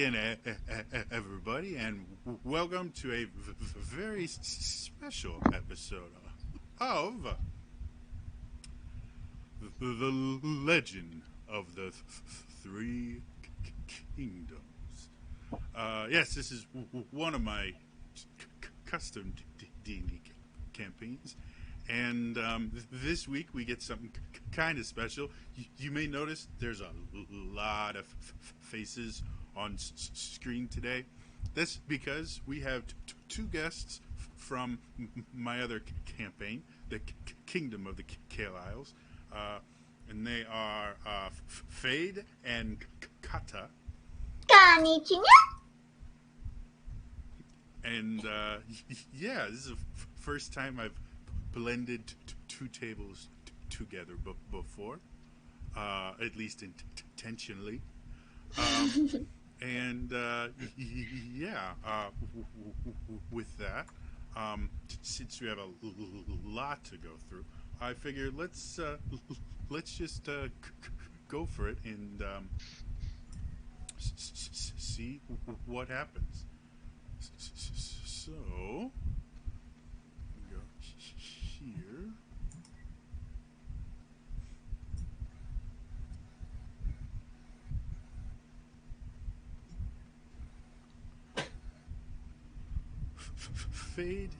again, everybody, and welcome to a very special episode of the Legend of the Three Kingdoms. Yes, this is one of my custom D&D campaigns, and this week we get something kind of special. You may notice there's a lot of faces on screen today. That's because we have two guests from my other campaign, the Kingdom of the Kale Isles, and they are Fade and Kata. Konnichiwa. And yeah, this is the first time I've blended two tables together before, at least intentionally. And yeah, with that, since we have a lot to go through, I figured let's just go for it and see what happens. So, go here. Fade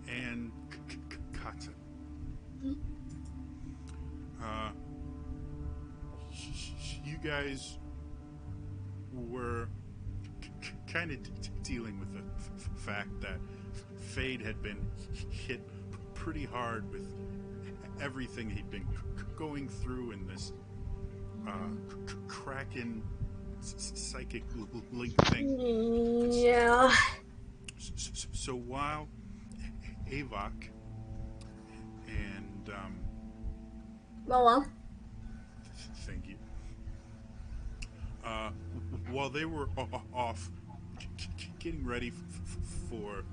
and Kata. You guys were kind of dealing with the fact that Fade had been hit pretty hard with everything he'd been going through in this Kraken psychic link thing. Yeah. So while Avok and Well. thank you. While they were off getting ready for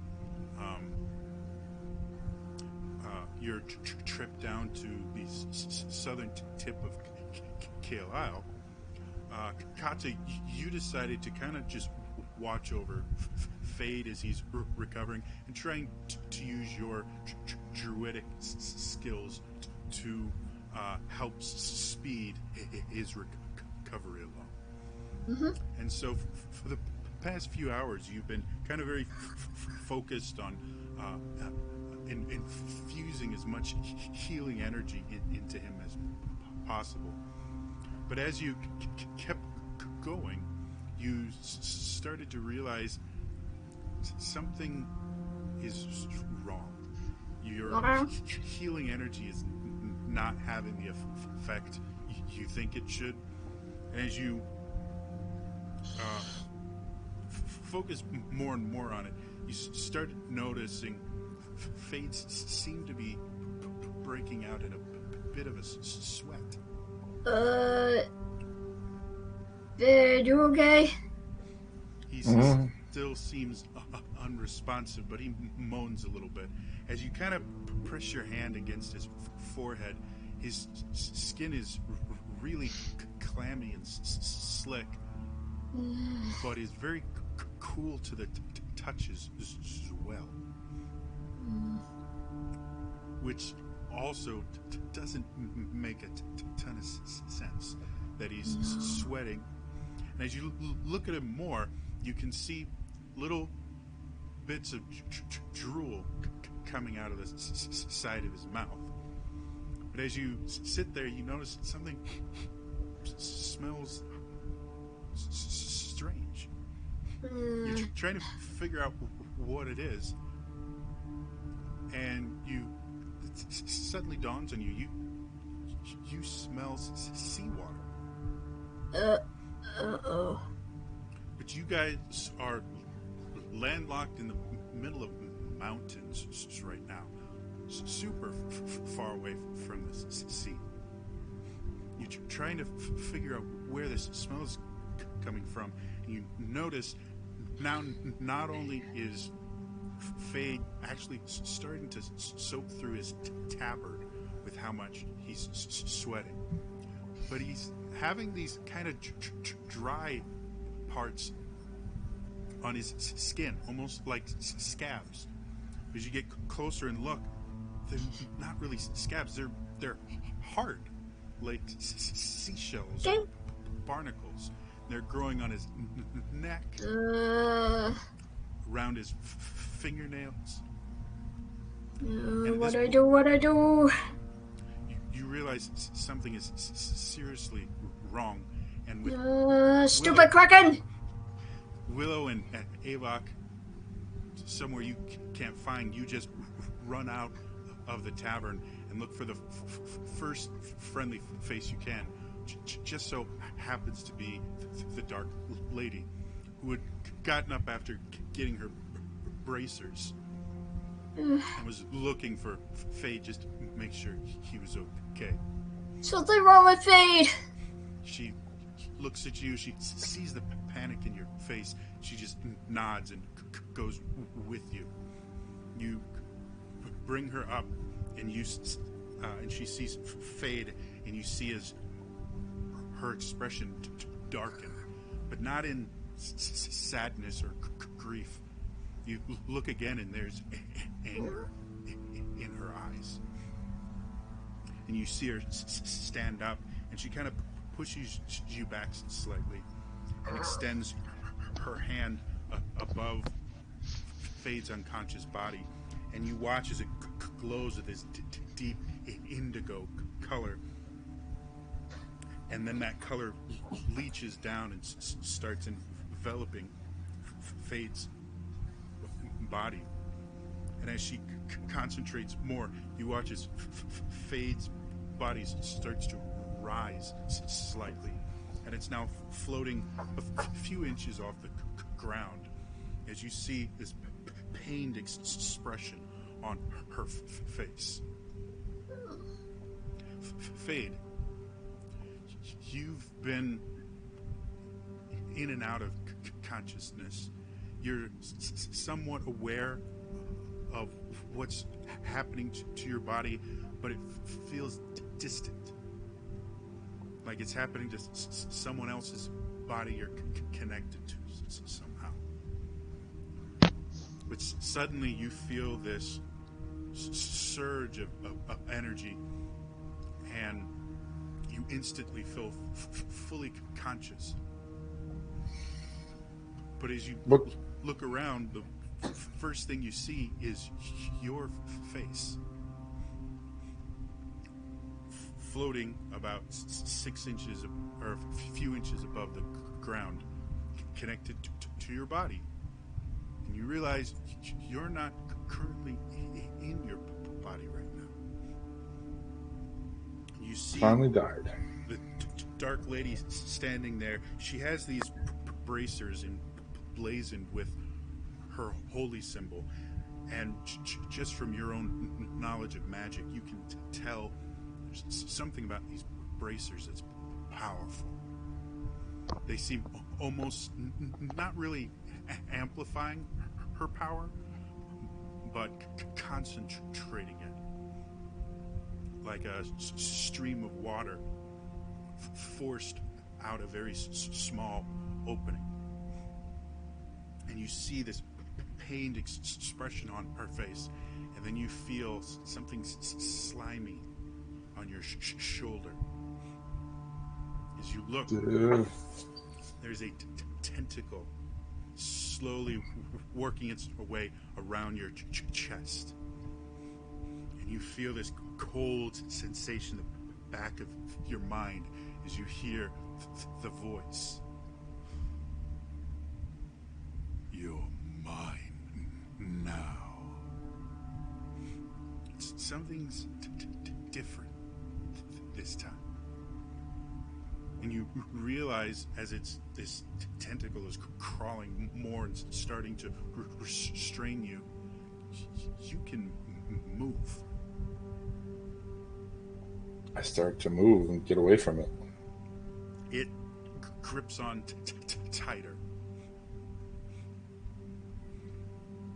your trip down to the southern tip of Kale Isle, Kata, you decided to kind of just watch over Fade as he's recovering and trying to use your druidic skills to help speed his recovery along. Mm-hmm. And so for the past few hours, you've been kind of very focused on infusing as much healing energy into him as possible. But as you kept going, you started to realize something is wrong. Your healing energy is not having the effect you think it should. And as you focus more and more on it, you started noticing Fades seem to be breaking out in a bit of a sweat. You okay? He still seems unresponsive, but he moans a little bit. As you kind of press your hand against his forehead, his skin is really clammy and slick, but is very cool to the touches as well. Which also doesn't make a ton of sense that he's sweating. And as you look at him more, you can see little bits of drool coming out of the side of his mouth. But as you sit there, you notice something smells strange. You're trying to figure out what it is, and it suddenly dawns on you. You smell seawater. Uh-oh. But you guys are landlocked in the middle of mountains right now, super far away from the sea. You're trying to figure out where this smell is coming from, and you notice now not only is Fade actually starting to soak through his tabard with how much he's sweating, but he's having these kind of dry parts on his skin, almost like scabs. As you get closer and look, they're not really scabs. They're hard, like seashells or barnacles. They're growing on his neck, around his fingernails. What I do? You realize something is seriously wrong, and with Stupid Kraken! Willow and Avok, somewhere you can't find, you just run out of the tavern and look for the first friendly face you can. Just so happens to be the Dark Lady, who had gotten up after getting her bracers and was looking for Fade just to make sure he was okay. Something wrong with Fade! She looks at you, she sees the panic in your face, she just nods and goes with you. You bring her up, and and she sees Fade, and you see as her expression darken, but not in sadness or grief. You look again, and there's anger in her eyes. And you see her stand up, and she kind of pushes you back slightly and extends her hand above Fade's unconscious body. And you watch as it glows with this deep indigo color. And then that color leaches down and starts enveloping Fade's body. And as she concentrates more, you watch as Fade's body starts to rise slightly. And it's now floating a few inches off the ground as you see this pained expression on her face. Fade, you've been in and out of consciousness. You're somewhat aware of what's happening to your body, but it feels distant. Like it's happening to someone else's body you're connected to somehow. But suddenly you feel this surge of energy, and you instantly feel fully conscious. But as you look around, the first thing you see is your face, floating about 6 inches or a few inches above the ground, connected to your body. And you realize you're not currently in your body right now. You see, finally died. The Dark Lady standing there. She has these bracers emblazoned with her holy symbol, and just from your own knowledge of magic, you can tell there's something about these bracers that's powerful. They seem almost not really amplifying her power, but concentrating it like a stream of water forced out a very small opening. And you see this pained expression on her face, and then you feel something slimy on your shoulder. As you look, there's a tentacle slowly working its way around your chest. And you feel this cold sensation in the back of your mind as you hear the voice. You're mine now. Something's different this time. And you realize as this tentacle is crawling more and starting to restrain you, you can move. I start to move and get away from it. It grips on tighter.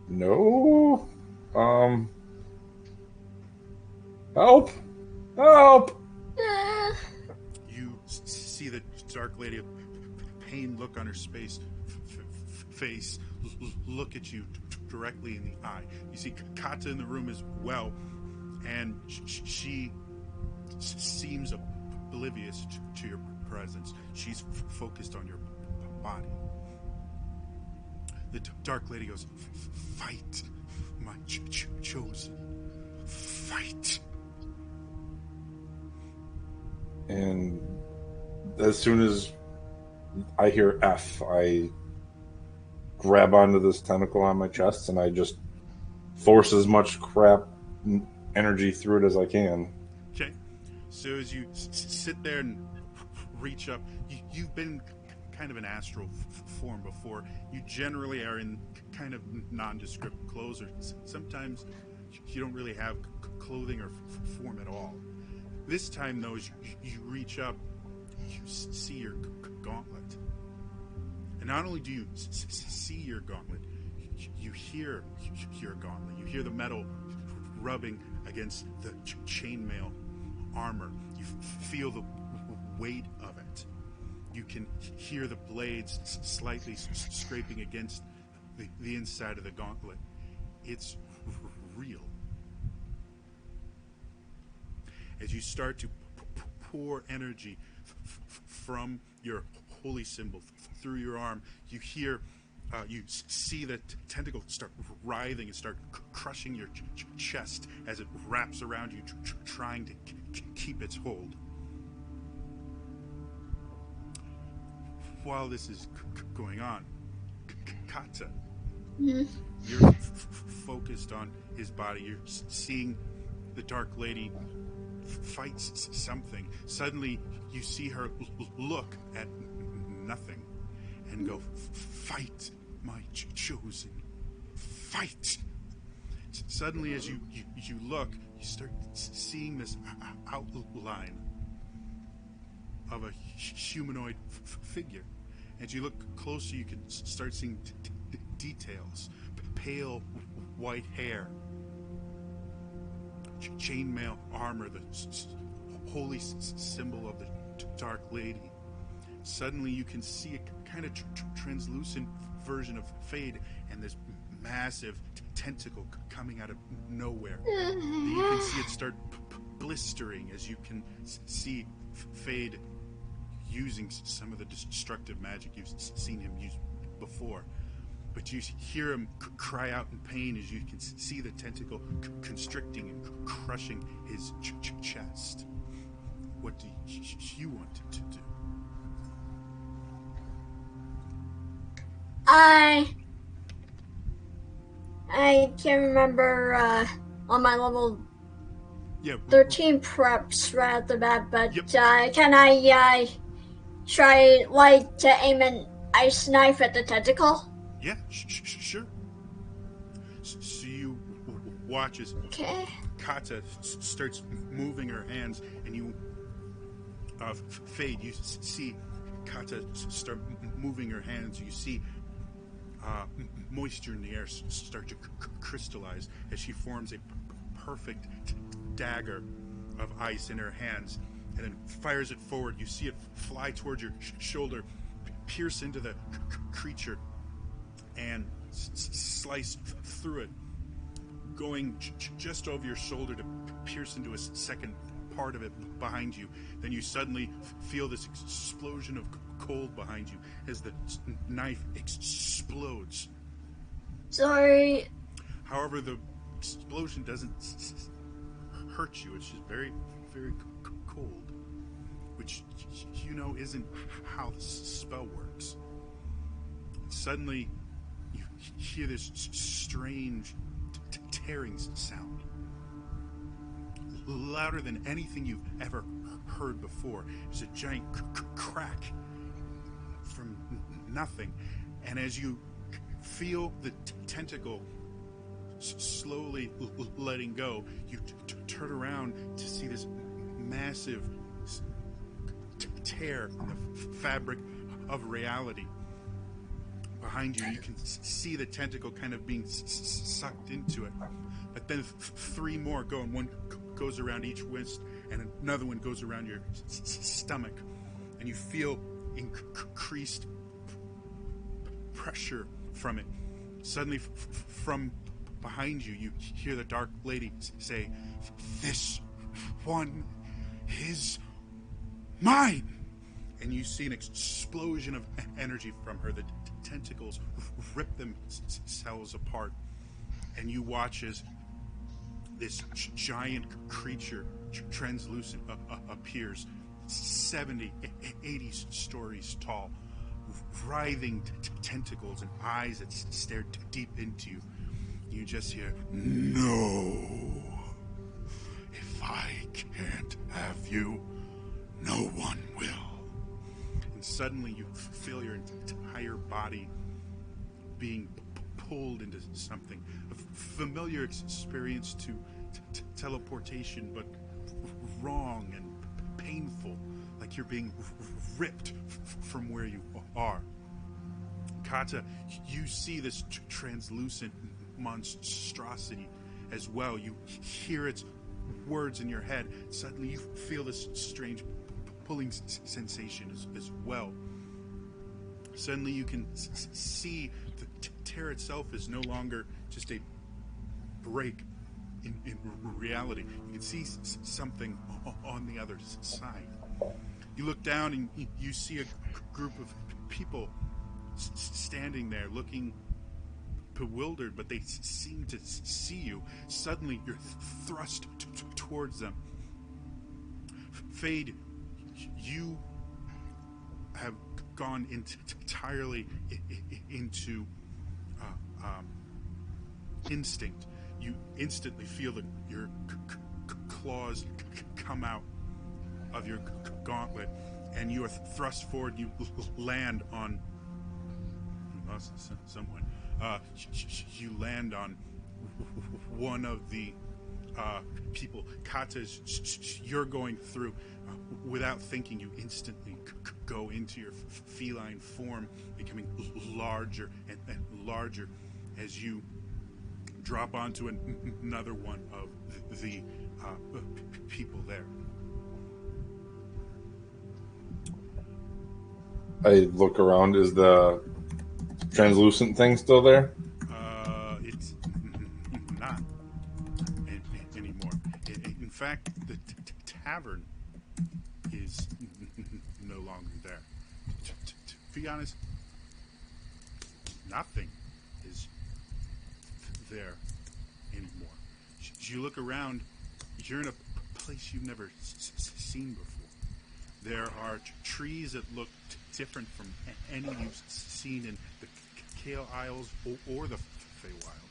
No. Help! Help! You see the Dark Lady pained look on her face look at you directly in the eye. You see Kata in the room as well, and she seems oblivious to your presence. She's focused on your body. The Dark Lady goes, "Fight, my chosen. Fight." And as soon as I hear F, I grab onto this tentacle on my chest and I just force as much crap energy through it as I can. Okay. So as you sit there and reach up, you've been kind of an astral form before. You generally are in kind of nondescript clothes, or sometimes you don't really have clothing or form at all. This time, though, as you reach up, you see your gauntlet. And not only do you see your gauntlet, you hear your gauntlet. You hear the metal rubbing against the chainmail armor. You feel the weight of it. You can hear the blades slightly scraping against the inside of the gauntlet. It's real. As you start to pour energy from your holy symbol through your arm, you hear, you see the tentacle start writhing and start crushing your chest as it wraps around you, trying to keep its hold. While this is going on, Kata, you're focused on his body. You're seeing the Dark Lady fights something. Suddenly, you see her look at nothing and go, "Fight, my chosen. Fight." Suddenly, as you look, you start seeing this outline of a humanoid figure. As you look closer, you can start seeing details. Pale white hair, chainmail armor, the holy symbol of the Dark Lady. Suddenly you can see a kind of translucent version of Fade and this massive tentacle coming out of nowhere. You can see it start blistering as you can see Fade using some of the destructive magic you've seen him use before. But you hear him cry out in pain as you can see the tentacle constricting and crushing his chest. What do you want it to do? I can't remember on my level 13 preps right at the bat, but can I try to aim an ice knife at the tentacle? Yeah, sure. So you watch as Kata starts moving her hands, and you Fade. You see Kata start moving her hands. You see moisture in the air start to crystallize as she forms a perfect dagger of ice in her hands, and then fires it forward. You see it fly towards your shoulder, pierce into the creature, and slice through it, going just over your shoulder to pierce into a second part of it behind you. Then you suddenly feel this explosion of cold behind you as the knife explodes. Sorry. However, the explosion doesn't hurt you. It's just very, very cold, which isn't how the spell works. Suddenly, you hear this strange tearing sound, louder than anything you've ever heard before. There's a giant crack from nothing, and as you feel the tentacle slowly letting go, you turn around to see this massive tear in the fabric of reality. Behind you, you can see the tentacle kind of being sucked into it. But then three more go, and one goes around each wrist, and another one goes around your stomach. And you feel increased pressure from it. Suddenly, from behind you, you hear the Dark Lady say, "This one is mine!" And you see an explosion of energy from her. The tentacles rip themselves apart. And you watch as this giant creature, translucent, appears 70, 80 stories tall, writhing tentacles and eyes that stare deep into you. You just hear, "No. If I can't have you, no one will." And suddenly you feel your entire body being pulled into something. A familiar experience to teleportation, but wrong and painful, like you're being ripped from where you are. Kata, you see this translucent monstrosity as well. You hear its words in your head. Suddenly you feel this strange pulling sensation as well. Suddenly you can see the tear itself is no longer just a break in reality. You can see something on the other side. You look down and you see a group of people standing there looking bewildered, but they seem to see you. Suddenly you're thrust towards them. Fade, you have gone entirely into instinct. You instantly feel that your claws come out of your gauntlet, and you are thrust forward. You land on. You lost someone. You land on one of the people. Kata's, you're going through. Without thinking, you instantly go into your feline form, becoming larger and larger as you drop onto another one of the people there. I look around. Is the translucent thing still there? It's not anymore. In fact, the tavern is no longer there. To be honest, nothing is there anymore. As you look around, you're in a place you've never seen before. There are trees that look different from any you've seen in the Kale Isles or the Feywild.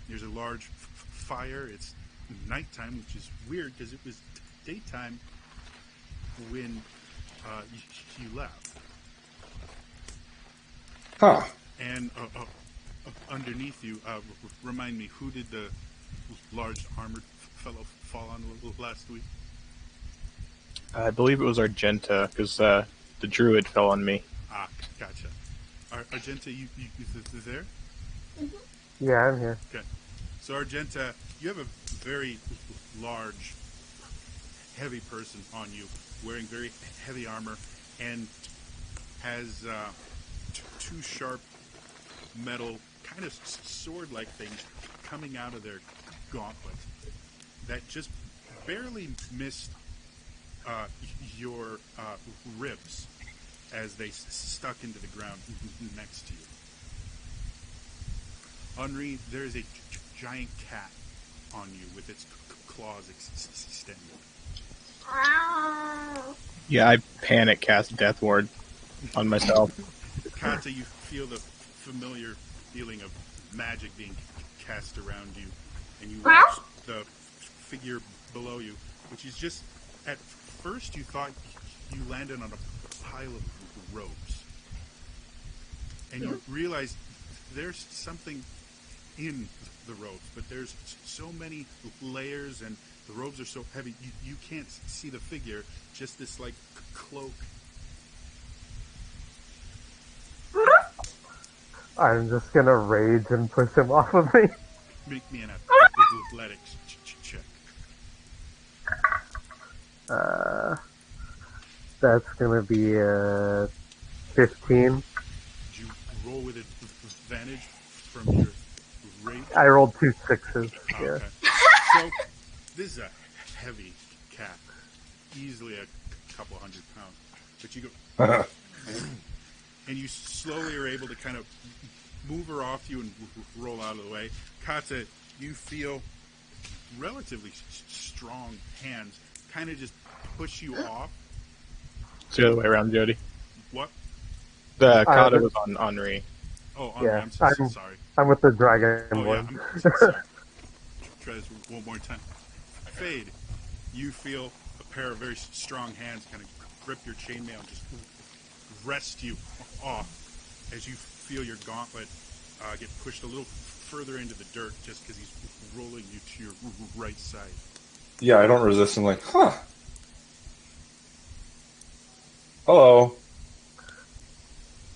There's a large fire. It's nighttime, which is weird because it was daytime when you left. Huh. And underneath you, remind me, who did the large armored fellow fall on last week? I believe it was Argenta, because the druid fell on me. Ah, gotcha. Argenta, you there? Mm-hmm. Yeah, I'm here. Okay. So Argenta, you have a very large, heavy person on you, wearing very heavy armor, and has two sharp metal, kind of sword-like things coming out of their gauntlet that just barely missed your ribs as they stuck into the ground next to you. Henri, there is a giant cat on you with its claws extended. Yeah, I panic cast Death Ward on myself. Kata, you feel the familiar feeling of magic being cast around you, and you watch the figure below you, which is just, at first you thought you landed on a pile of robes, and you realize there's something in the robes, but there's so many layers, and the robes are so heavy you can't see the figure, just this like cloak. I'm just gonna rage and push him off of me. Make me an athletics check. That's gonna be a 15. You roll with advantage from your rate? I rolled 2 6s. Oh, Yeah. okay. So this is a heavy cat, easily a couple 100 pounds. But you go, and you slowly are able to kind of move her off you and roll out of the way. Kata, you feel relatively strong hands kind of just push you off. It's the other way around, Jody. What? The Kata was on Henri. Oh, Yeah, I'm so sorry. I'm with the dragon Oh, one. yeah, I'm so sorry. Try this one more time. Fade, you feel a pair of very strong hands kind of grip your chainmail and just wrest you off as you feel your gauntlet get pushed a little further into the dirt just because he's rolling you to your right side. Yeah, I don't resist. I'm like, huh. Hello.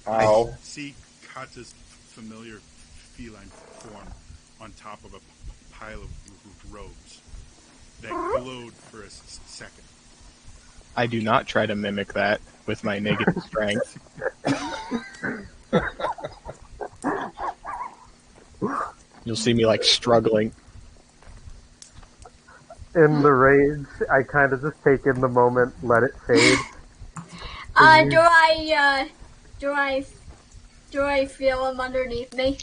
Ow. See Kata's familiar feline form on top of a pile of robes that glowed for a second. I do not try to mimic that with my negative strength. You'll see me like struggling. In the rage, I kind of just take in the moment, let it fade. Do I feel him underneath me?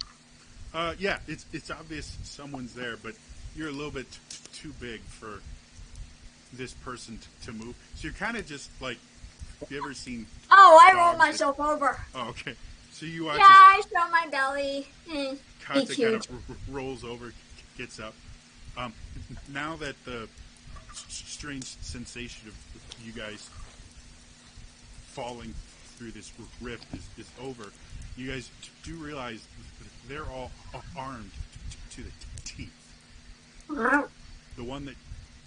Yeah, it's obvious someone's there, but you're a little bit too big for this person to move. So you're kind of just like, have you ever seen? Oh, I rolled myself over. Oh, okay. So you watch. Yeah, I show my belly. Kata kind of rolls over, gets up. Now that the strange sensation of you guys falling through this rift is over, you guys do realize they're all armed to the teeth. The one that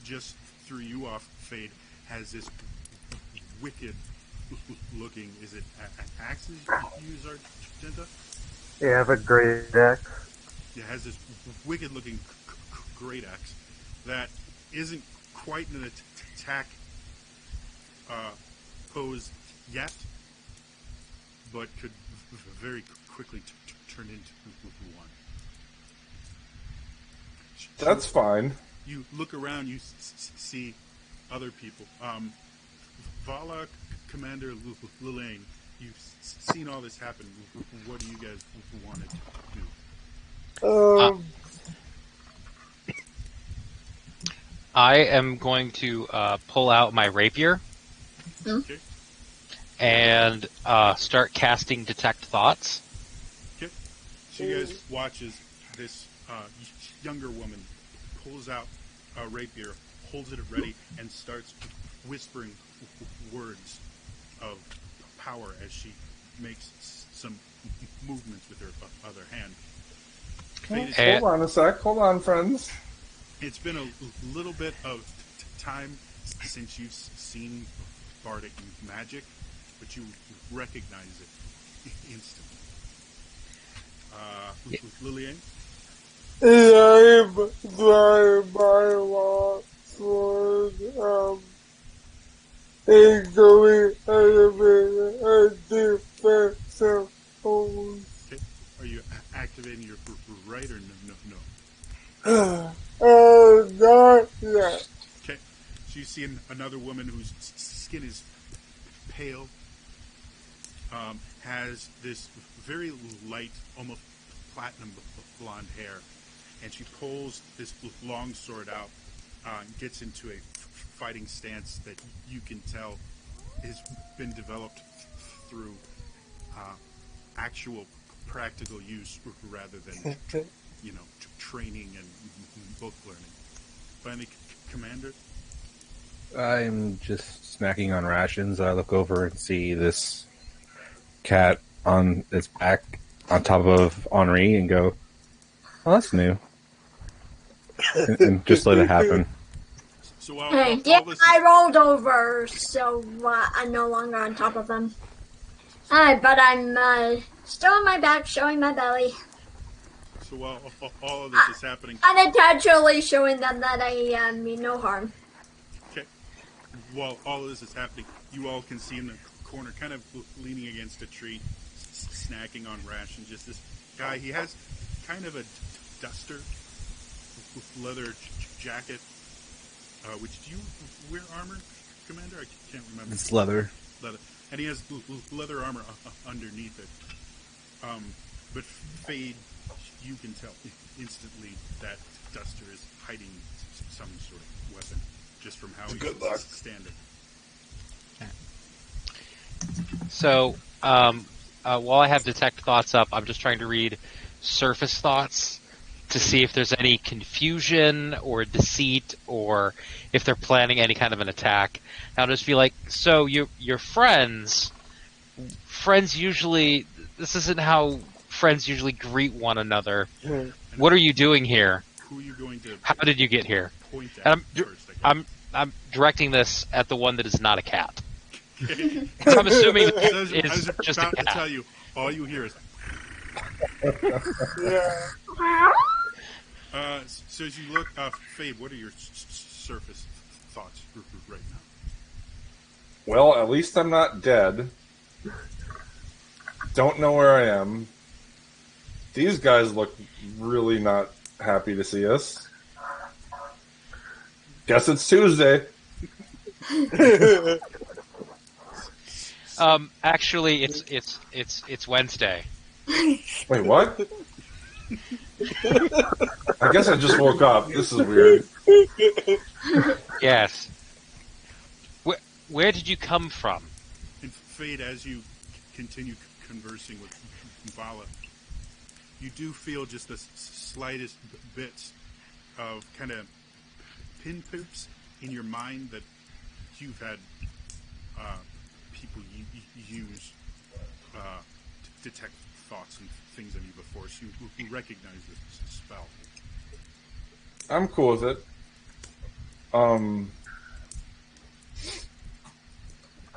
just threw you off, Fade, has this wicked looking, is it axes you use, Argenta? Yeah, I have a great axe. It has this wicked looking great axe that isn't quite an attack pose yet, but could very quickly turn into one. That's fine. You look around, you see other people. Vala, Commander Lilane, you've seen all this happen. What do you guys want to do? I am going to pull out my rapier Okay. and start casting Detect Thoughts. Okay. So you guys watch as this younger woman pulls out a rapier, holds it ready, and starts whispering words of power as she makes some movements with her other hand. Hold on a sec. Hold on, friends. It's been a little bit of time since you've seen Bardic magic, but you recognize it instantly. Lillian? I'm trying my sword, and going out a defensive pose. Okay. Are you activating your right or no? Not yet. Okay. So you see another woman whose skin is pale, has this very light, almost platinum blonde hair, and she pulls this long sword out, gets into a fighting stance that you can tell has been developed through actual practical use rather than training and book learning. Finally, Commander? I'm just snacking on rations. I look over and see this cat on its back on top of Henri and go, oh, that's new. and just let it happen. So I rolled over, so I'm no longer on top of them. But I'm still on my back, showing my belly. So while all of this is happening... Unintentionally showing them that I mean no harm. Okay. While all of this is happening, you all can see in the corner, kind of leaning against a tree, snacking on rations. Just this guy. He has kind of a duster, leather jacket. Which do you wear armor, Commander? I can't remember. It's leather. Leather, and he has leather armor underneath it. But Fade, you can tell instantly that duster is hiding some sort of weapon, just from how he's standing. So, while I have detect thoughts up, I'm just trying to read surface thoughts to see if there's any confusion or deceit, or if they're planning any kind of an attack. And I'll just be like, so your friends usually, this isn't how friends usually greet one another. What are you doing here? Who are you going to? How did you get here? Point at first, I'm directing this at the one that is not a cat. I'm assuming that it's just a cat. To tell you, all you hear is. So as you look, Fade, what are your surface thoughts right now? Well, at least I'm not dead. Don't know where I am. These guys look really not happy to see us. Guess it's Tuesday. Actually, it's Wednesday. Wait, what? I guess I just woke up. This is weird. Yes. Where did you come from? And Fade, as you continue conversing with Vala, you do feel just the slightest bits of kind of pin poops in your mind that you've had people use to detect thoughts and things on you before, so you recognize this spell. I'm cool with it.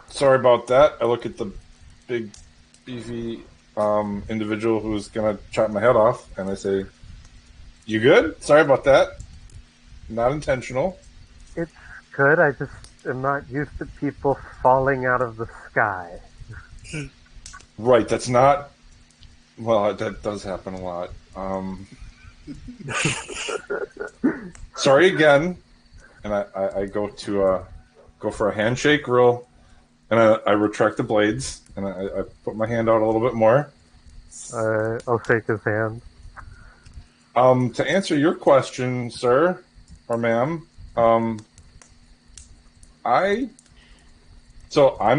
Sorry about that. I look at the big, beefy individual who's gonna chop my head off, and I say, "You good? Sorry about that. Not intentional." It's good. I just am not used to people falling out of the sky. Right. That's not. Well, that does happen a lot. Sorry again. And I go to go for a handshake real, and I retract the blades, and I put my hand out a little bit more. I'll shake his hand. To answer your question, sir or ma'am, I'm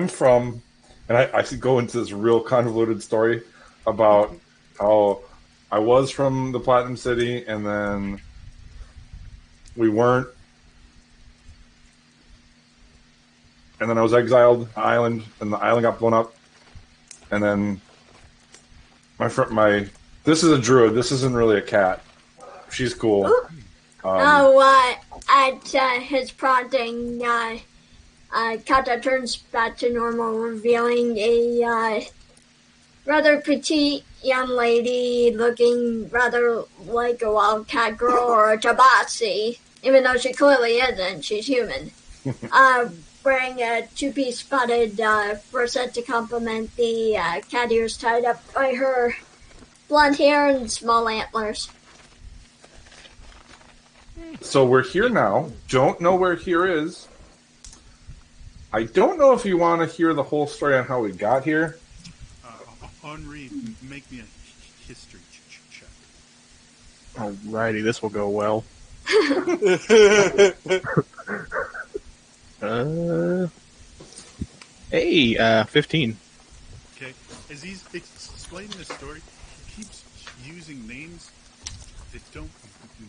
from, and I go into this real convoluted story about how I was from the Platinum City, and then we weren't, and then I was exiled to the island, and the island got blown up, and then this is a druid. This isn't really a cat. She's cool. At his prompting, Kata turns back to normal, revealing a rather petite young lady looking rather like a wildcat girl or a Tabaxi, even though she clearly isn't. She's human. Wearing a two-piece spotted corset to complement the cat ears tied up by her blonde hair and small antlers. So we're here now. Don't know where here is. I don't know if you want to hear the whole story on how we got here. Henri, make me a history check. Alrighty, this will go well. Hey, 15. Okay. As he's explaining the story, he keeps using names that don't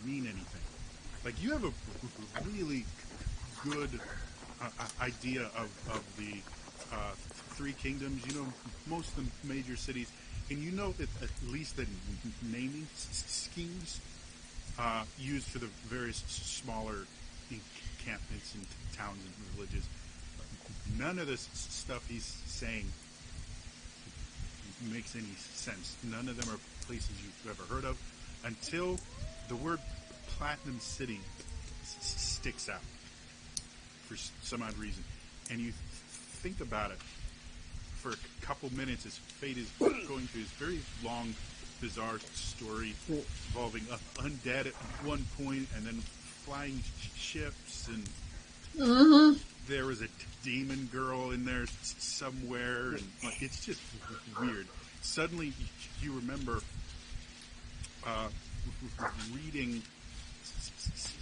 mean anything. Like, you have a really good idea of the Three Kingdoms. You know most of the major cities, and you know that at least the naming schemes used for the various smaller encampments and towns and villages. None of this stuff he's saying makes any sense. None of them are places you've ever heard of until the word Platinum City sticks out for some odd reason. And you think about it for a couple minutes as Fate is going through this very long, bizarre story involving undead at one point, and then flying ships, and there was a demon girl in there somewhere, and like, it's just weird. Suddenly, you remember reading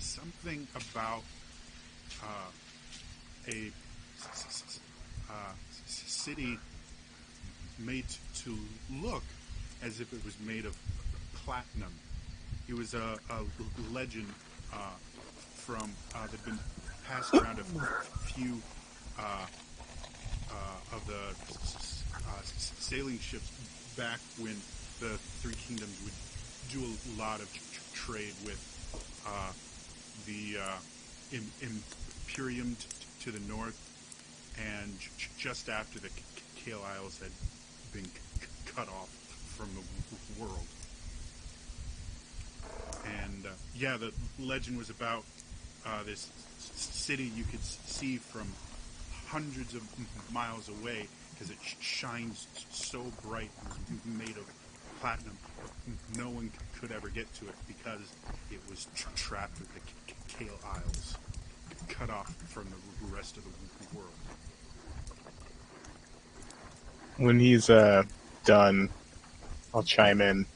something about a city made to look as if it was made of platinum. It was a legend from that'd been passed around a few of the sailing ships back when the Three Kingdoms would do a lot of trade with the Imperium to the north, and just after the Kale Isles had been cut off from the world. And the legend was about this city you could see from hundreds of miles away because it shines so bright. It was made of platinum. No one could ever get to it because it was trapped with the Kale Isles, cut off from the rest of the world. When he's done, I'll chime in.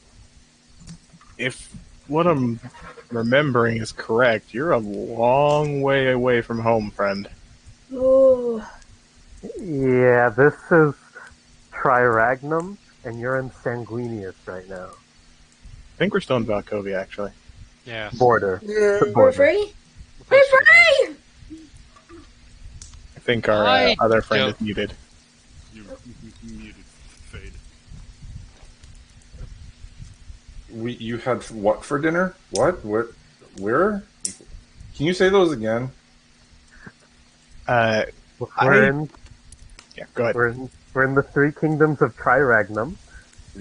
If what I'm remembering is correct, you're a long way away from home, friend. Ooh. Yeah, this is Triragnum, and you're in Sanguinius right now. I think we're still in Valkovia, actually. Yeah. Border. Yeah. The We're border. free? We're free! I think our I other friend don't- is muted. You're muted, Fade. You had what for dinner? What? Where? Can you say those again? Yeah, go ahead. We're in the Three Kingdoms of Triragnum.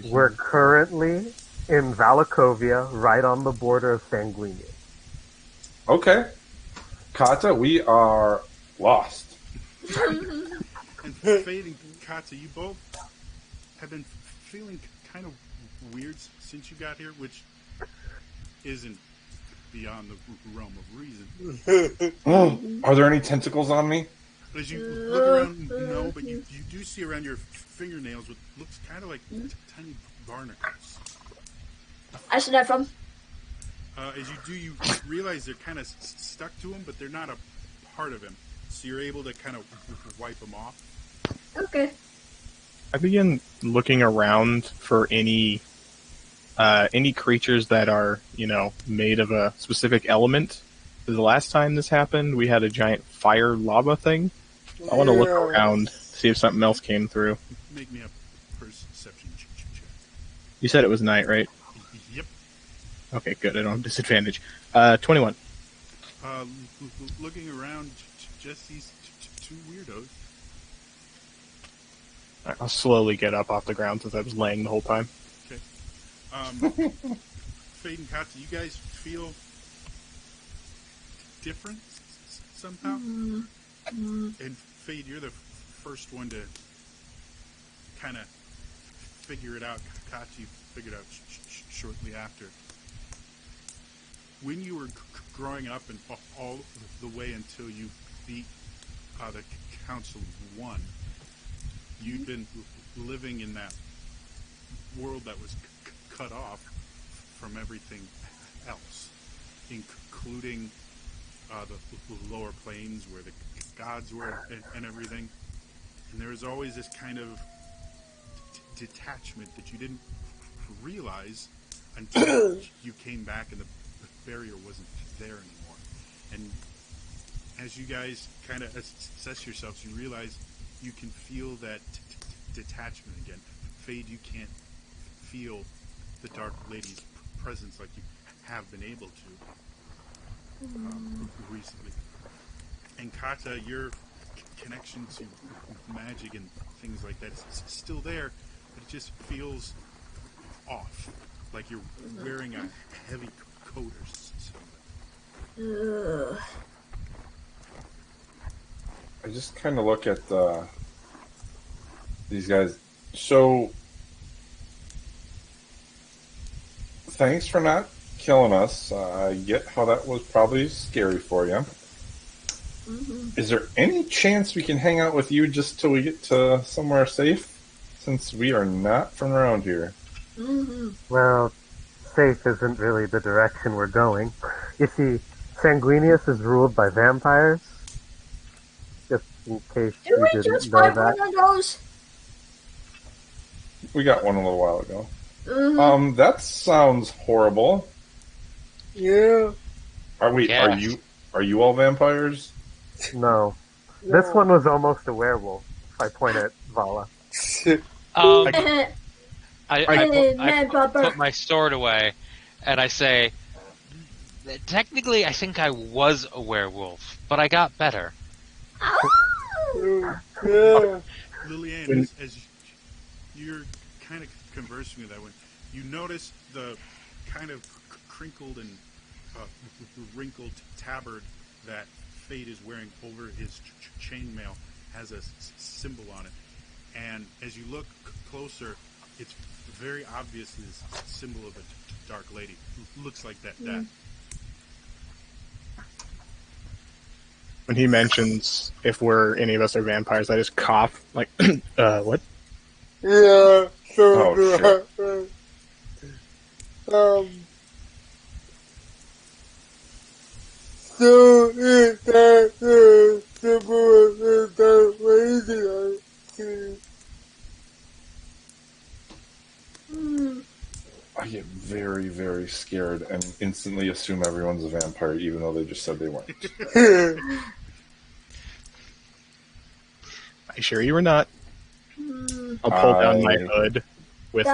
We're currently in Valakovia, right on the border of Sanguinius. Okay. Kata, we are lost. And Fade and Katsu, you both have been feeling kind of weird since you got here, which isn't beyond the realm of reason. Oh, are there any tentacles on me? As you look around, no, but you do see around your fingernails what looks kind of like tiny barnacles. I should have from. As you do, you realize they're kind of stuck to him, but they're not a part of him. So you're able to kind of wipe them off. Okay. I begin looking around for any creatures that are, made of a specific element. The last time this happened, we had a giant fire lava thing. I want to look around, see if something else came through. Make me a perception check. You said it was night, right? Yep. Okay, good. I don't have disadvantage. 21. Looking around, just these two weirdos. All right, I'll slowly get up off the ground since I was laying the whole time. Okay. Fade and Katsu, you guys feel different somehow? And Fade, you're the first one to kind of figure it out. Katsu, you figured out shortly after. When you were growing up and all the way until you beat the Council of One, you'd been living in that world that was cut off from everything else, including the lower planes where the gods were and everything. And there was always this kind of detachment that you didn't realize until you came back and the barrier wasn't there anymore. And as you guys kind of assess yourselves, you realize you can feel that detachment again. Fade, you can't feel the Dark Lady's presence like you have been able to recently. And Kata, your connection to magic and things like that is still there, but it just feels off, like you're wearing a heavy coat or something. I just kind of look at the these guys. So, thanks for not killing us. I get how that was probably scary for you. Mm-hmm. Is there any chance we can hang out with you just till we get to somewhere safe? Since we are not from around here. Mm-hmm. Well, safe isn't really the direction we're going. You see, Sanguinius is ruled by vampires. Just in case Did you we didn't just know fight that. one of those? We got one a little while ago. Mm-hmm. That sounds horrible. Yeah. Are Yes. you all vampires? No. This one was almost a werewolf, if I point at Vala. I put my sword away, and I say, technically, I think I was a werewolf, but I got better. Oh! Yeah. Lillian, as you're kind of conversing with that one, you notice the kind of crinkled and wrinkled tabard that Fate is wearing over his chainmail has a symbol on it. And as you look closer, it's very obvious this symbol of a dark lady who looks like that. When he mentions if any of us are vampires, I just cough, like, what? Yeah. So Oh, shit. So is that the symbol of the lady I see? Mm. I get very, very scared and instantly assume everyone's a vampire, even though they just said they weren't. Are you sure you were not? I'll pull down my hood with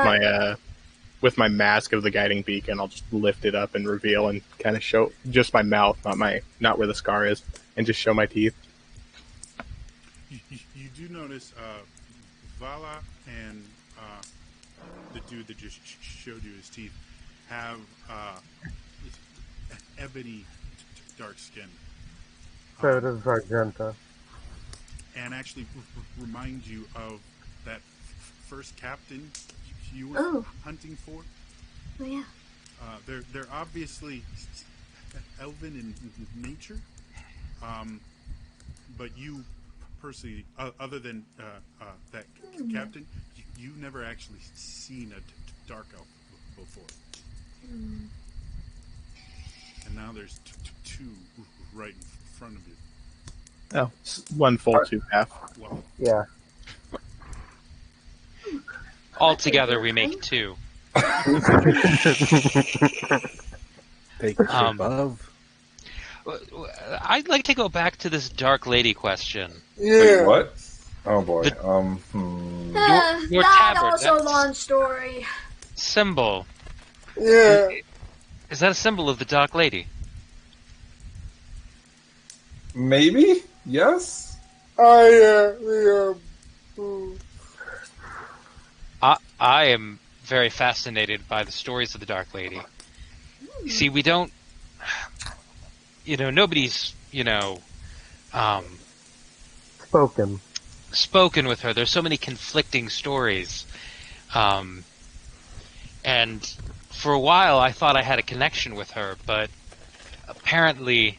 my mask of the guiding beacon. I'll just lift it up and reveal and kind of show just my mouth, not where the scar is, and just show my teeth. You do notice Vala and the dude that just showed you his teeth have ebony dark skin. So does Argenta. And actually remind you of that first captain you were hunting for. Oh yeah. They're obviously elven in nature, but you personally, other than that captain, you've never actually seen a dark elf before. And now there's two right in front of you. Oh, one full 2-half. Wow. Yeah. Altogether, we make 2. Take above. I'd like to go back to this dark lady question. Yeah. Wait, what? Oh boy. Your That tabard, also a that's long story. symbol. Yeah. Is that a symbol of the dark lady? Maybe? Yes? I am very fascinated by the stories of the Dark Lady. You see, we don't, nobody's, spoken with her. There's so many conflicting stories. And for a while I thought I had a connection with her, but apparently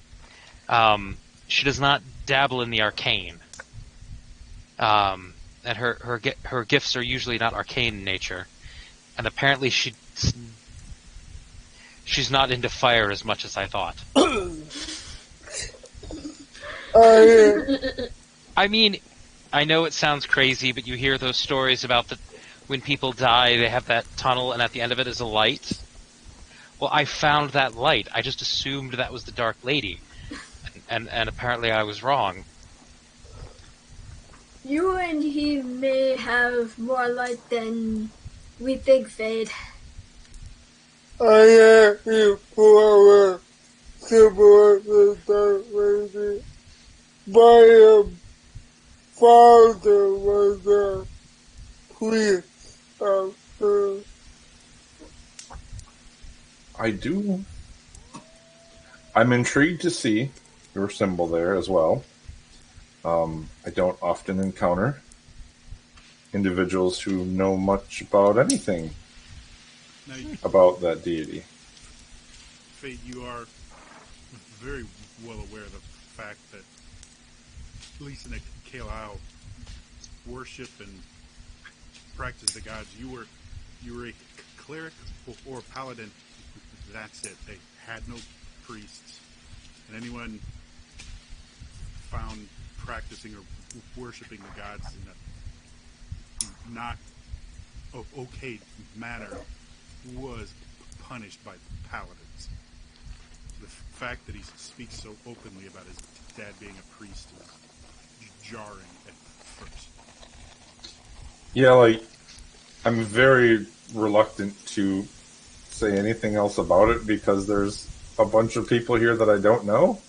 she does not dabble in the arcane. And her gifts are usually not arcane in nature, and apparently she's not into fire as much as I thought. I mean, I know it sounds crazy, but you hear those stories about when people die, they have that tunnel, and at the end of it is a light. Well, I found that light. I just assumed that was the Dark Lady, and apparently I was wrong. You and he may have more light than we think, Fade. I asked you for a symbol of the Dark Lady. My father was a priest of her. I'm intrigued to see your symbol there as well. I don't often encounter individuals who know much about anything Now, about that deity. Fate, you are very well aware of the fact that, at least in the Kale'Isle, worship and practice the gods. You were a cleric or paladin. That's it. They had no priests, and anyone found practicing or worshiping the gods in a not okay manner was punished by paladins. The fact that he speaks so openly about his dad being a priest is jarring at first. Yeah, like, I'm very reluctant to say anything else about it because there's a bunch of people here that I don't know.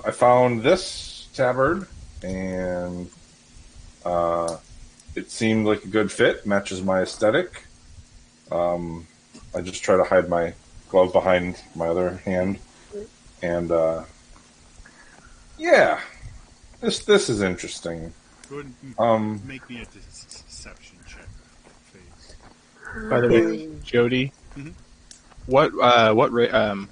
I found this tabard, and it seemed like a good fit, matches my aesthetic. I just try to hide my glove behind my other hand, and this is interesting. Go ahead and make me a deception check, please. By the way, Jody, Mhm. what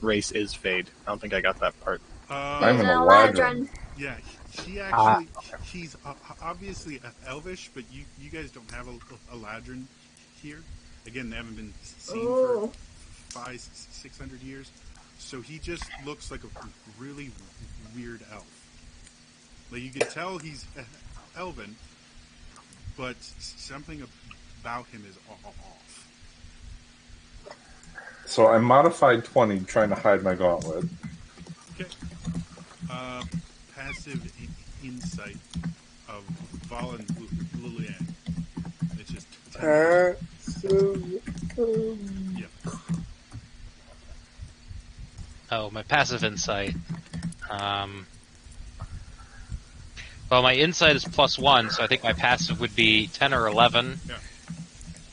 race is Fade? I don't think I got that part. I'm an Eladrin. Eladrin. Yeah, he's obviously elvish, but you guys don't have a Eladrin here. Again, they haven't been seen for 500-600 years. So he just looks like a really weird elf. Like, you can tell he's elven, but something about him is off. So I modified 20 trying to hide my gauntlet. Okay. Passive insight of Val and Lilian. It's just 10. Yeah. Oh, my passive insight. Well, my insight is +1, so I think my passive would be 10 or 11. Yeah.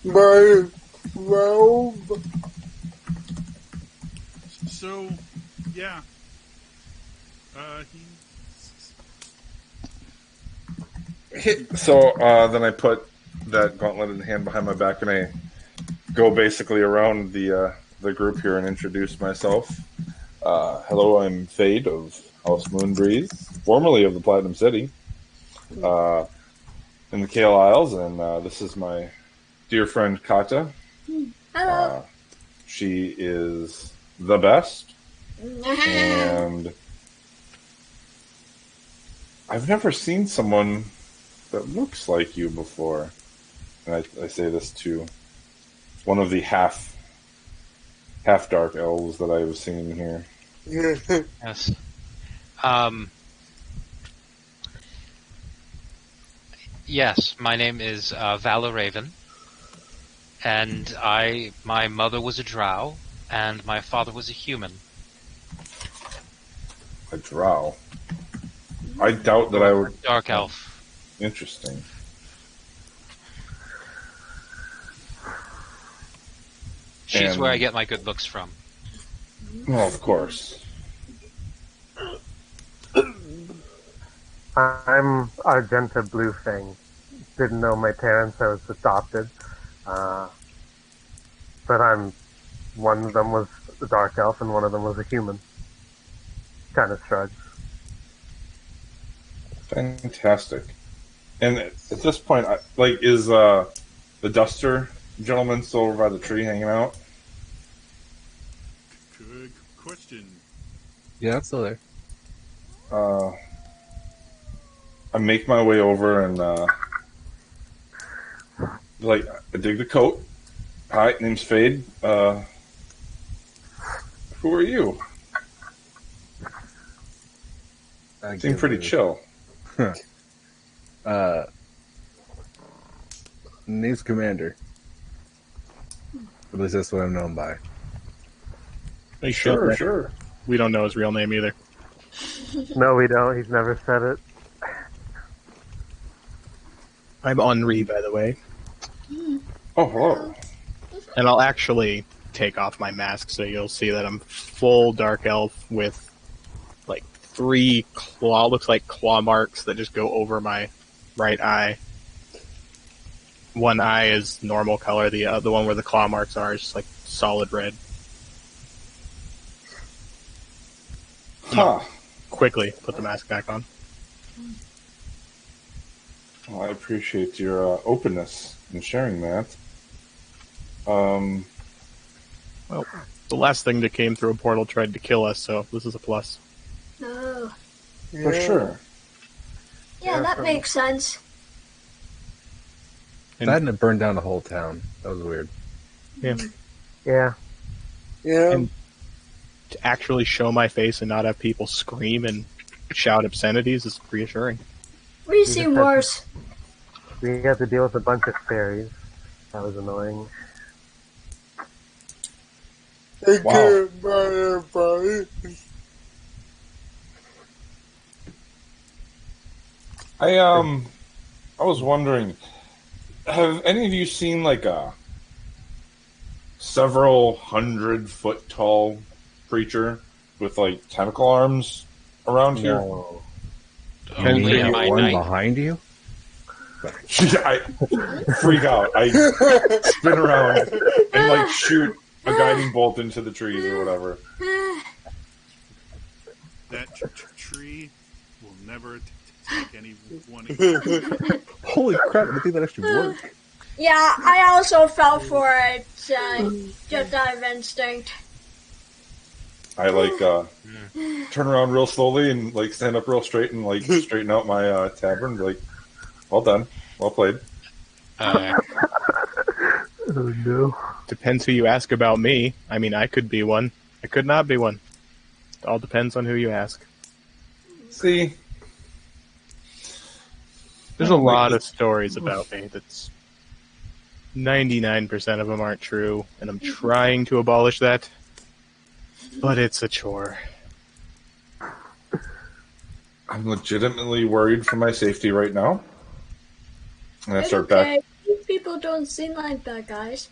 My 12. So, yeah. So then I put that gauntlet in the hand behind my back, and I go basically around the group here and introduce myself. Hello, I'm Fade of House Moonbreeze, formerly of the Platinum City, in the Kale'Isles, and this is my dear friend Kata. Hello. She is the best, and I've never seen someone that looks like you before. And I say this to one of the half dark elves that I was seeing here. Yes. Yes, my name is Valor Raven, and my mother was a drow, and my father was a human. A drow. I doubt that I would. Dark elf. Interesting. She's And- where I get my good looks from. Well, of course. I'm Argenta Bluefang. Didn't know my parents. I was adopted. But one of them was a dark elf and one of them was a human. Kind of shrugs. Fantastic. And at this point, is the Duster gentleman still over by the tree hanging out? Good question. Yeah, I'm still there. I make my way over and I dig the coat. Hi, name's Fade. Who are you? Seem pretty chill. Name's Commander. At least that's what I'm known by. Are you sure? Sure. We don't know his real name either. No, we don't. He's never said it. I'm Henri, by the way. Oh, hello. And I'll actually take off my mask so you'll see that I'm full dark elf with, 3 looks like claw marks that just go over my right eye. One eye is normal color. The other one where the claw marks are is just like solid red. Huh. Quickly put the mask back on. Well, I appreciate your openness in sharing that. Well, the last thing that came through a portal tried to kill us, so this is a plus. Oh. For sure. Yeah, that makes sense. That and it burned down the whole town. That was weird. Yeah. Yeah. Yeah. And to actually show my face and not have people scream and shout obscenities is reassuring. We've seen worse. We had to deal with a bunch of fairies. That was annoying. I Wow. can't buy everybody. I was wondering, have any of you seen like a several 100-foot tall creature with like tentacle arms around here? No. Only at my one night. behind you? I freak out. I spin around and like shoot a guiding bolt into the trees or whatever. That tree will never take anyone again. Holy crap, I think that actually worked. Yeah, I also fell for it. Just out of instinct. I like turn around real slowly and like stand up real straight and like straighten out my tabard and be like, well done, well played. Oh no. Depends who you ask about me. I mean, I could be one. I could not be one. It all depends on who you ask. See, There's a lot of stories about me that's 99% of them aren't true, and I'm trying to abolish that, but it's a chore. I'm legitimately worried for my safety right now. And I It's start okay. back. These people don't seem like bad guys.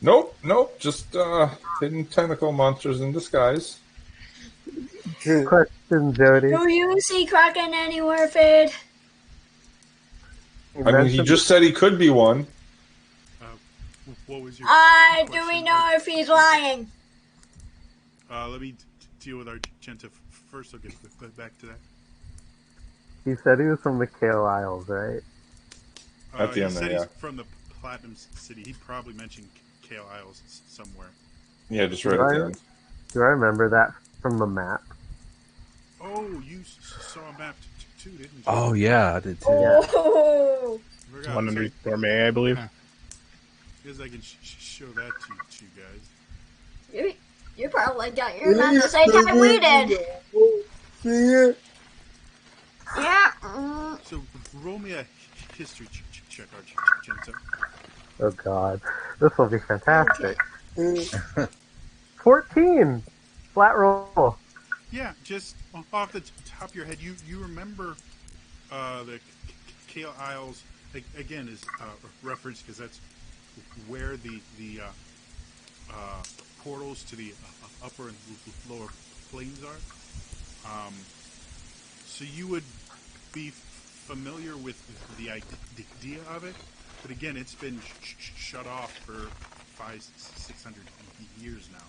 Nope, just hidden tentacle monsters in disguise. Question, Jody. Do you see Kraken anywhere, Fade? You I mean, he mentioned- just said he could be one. What was your Do question, we know Mark? if he's lying? Let me deal with Argenta first. I'll get back to that. He said he was from the Kale Isles, right? At the he end said there, he's yeah. from the Platinum City. He probably mentioned Kale Isles somewhere. Yeah, just right at the end. Do I remember that from the map? Oh, you saw a map too, didn't you? Oh, yeah, I did too. Oh, Forgot. One Sorry. underneath Dorme, I believe. Guess I can show that to you guys. you probably got your map the same time we did. See it? Yeah. So roll me a history check, Argenta. Oh god. This will be fantastic. 14! Flat roll. Yeah, just off the top of your head, you remember the Kale Isles again is referenced because that's where the portals to the upper and lower planes are. So you would be familiar with the idea of it, but again, it's been shut off for 500-600 years now.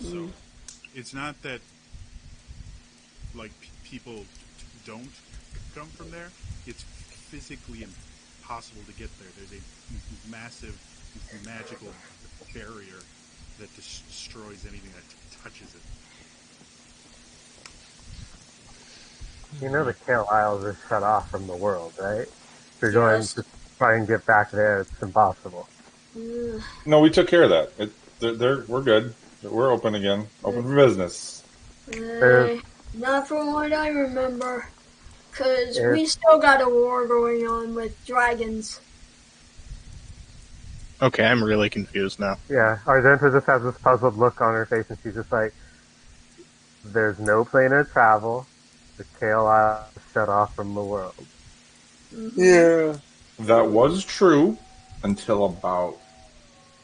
So it's not that like people don't come from there. It's physically impossible to get there. There's a massive magical barrier that destroys anything that touches it. You know the Kale Isles are shut off from the world, right? If you're going to try and get back there, it's impossible. No, we took care of that. We're good. We're open again. Open for business. Not from what I remember. Because we still got a war going on with dragons. Okay, I'm really confused now. Yeah, Argenta just has this puzzled look on her face, and she's just like, there's no planar travel. The Kale Isle is shut off from the world. Yeah. That was true until about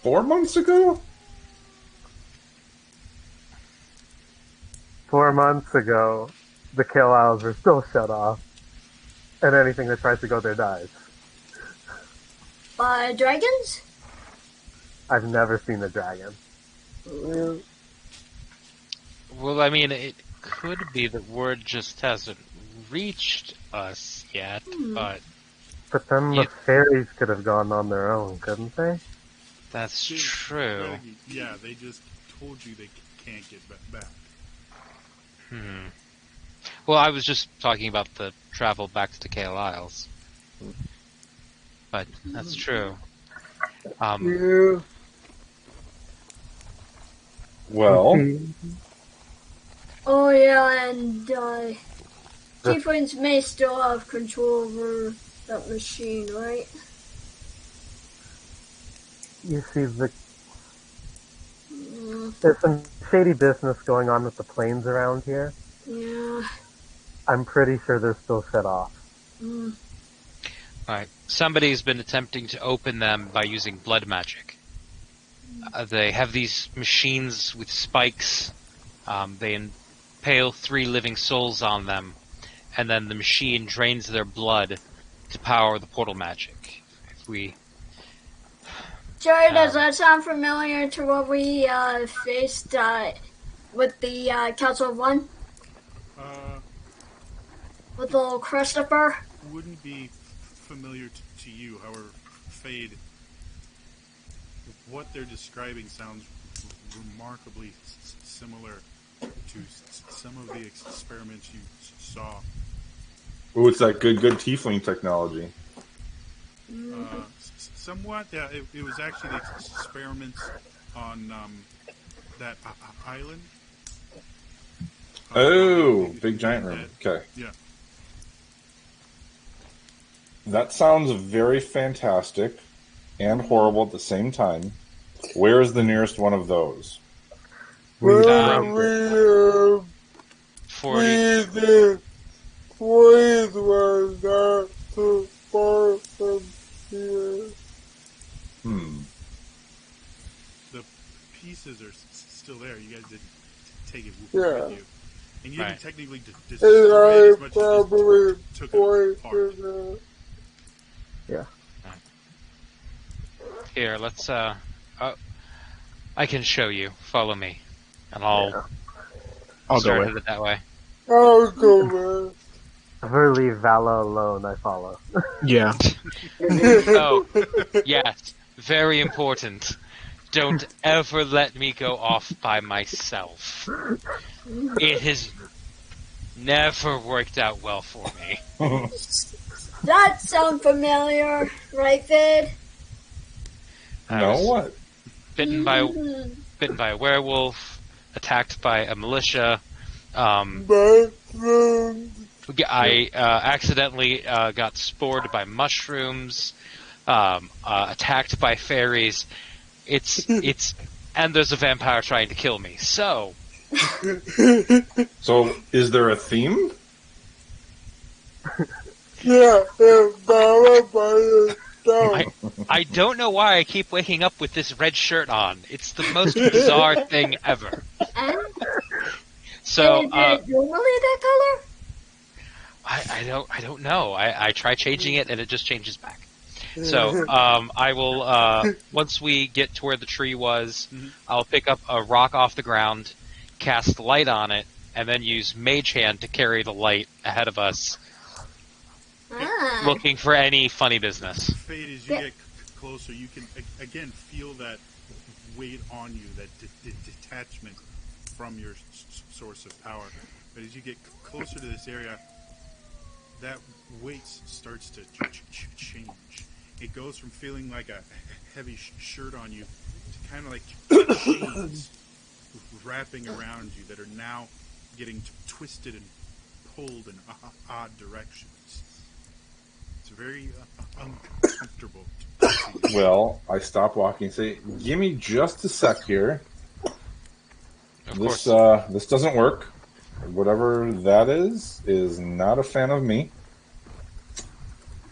4 months ago. 4 months ago, the Kill Isles were still shut off, and anything that tries to go there dies. By dragons? I've never seen a dragon. Well, I mean, it could be that word just hasn't reached us yet, but But then the fairies could have gone on their own, couldn't they? that's true. Yeah, they just told you they can't get back. Well, I was just talking about the travel back to Kale Isles. But that's true. Yeah. Well, Oh yeah, and Tieflings may still have control over that machine, right? You see, there's some shady business going on with the planes around here. Yeah. I'm pretty sure they're still shut off. Alright, somebody's been attempting to open them by using blood magic. They have these machines with spikes. They impale 3 living souls on them, and then the machine drains their blood to power the portal magic. If we... Jerry, does that sound familiar to what we faced with the Council of One? With the little Christopher? Wouldn't be familiar to you, however, Fade, what they're describing sounds remarkably similar to some of the experiments you saw. ooh, it's that good tiefling technology. Somewhat, yeah. It was actually the experiments on that island. Oh, big giant room. Okay. Yeah. That sounds very fantastic and horrible at the same time. Where is the nearest one of those? Um, We 40. the place was not too far from here. The pieces are still there. You guys didn't take it Yeah. with you. And you Right. didn't technically And destroy I it as much as probably you just took it apart. pointed it. Here, let's, I can show you. Follow me. And I'll I'll start go with. it that way. I'll go with. If we leave Vala alone, I follow. Yeah. Oh, yes. Very important. Don't ever let me go off by myself. It has never worked out well for me. That sounds familiar, right, Vid? I No, was what? bitten by a werewolf, attacked by a militia. Bathroom. I accidentally got spored by mushrooms, attacked by fairies. It's and there's a vampire trying to kill me. So So, is there a theme? Yeah, it's Bella by yourself. I don't know why I keep waking up with this red shirt on. It's the most bizarre thing ever. So is it normally that color? I don't know. I try changing it and it just changes back. So I will once we get to where the tree was, I'll pick up a rock off the ground, cast light on it, and then use Mage Hand to carry the light ahead of us, looking for any funny business. Fade, as you get closer, you can again feel that weight on you, that detachment from your source of power. But as you get closer to this area, that weight starts to change. It goes from feeling like a heavy shirt on you to kind of like chains wrapping around you that are now getting twisted and pulled in odd directions. It's very uncomfortable. Well, I stop walking and say, give me just a sec here. Of This course. this doesn't work. Whatever that is not a fan of me.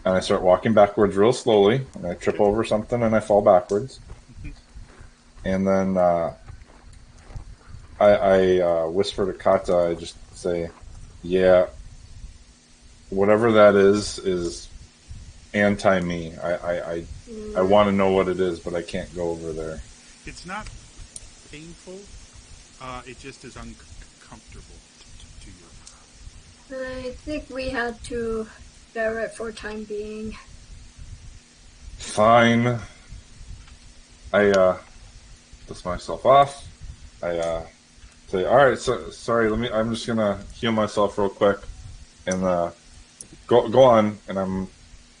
And I start walking backwards real slowly, and I trip over something and I fall backwards. And then I whisper to Kata. I just say, "Yeah, whatever that is anti me. I want to know what it is, but I can't go over there." It's not painful. It just is uncomfortable to you. I think we had to bear it for time being. Fine. I dust myself off. I say, "All right, so, sorry. I'm just gonna heal myself real quick, and go on." And I'm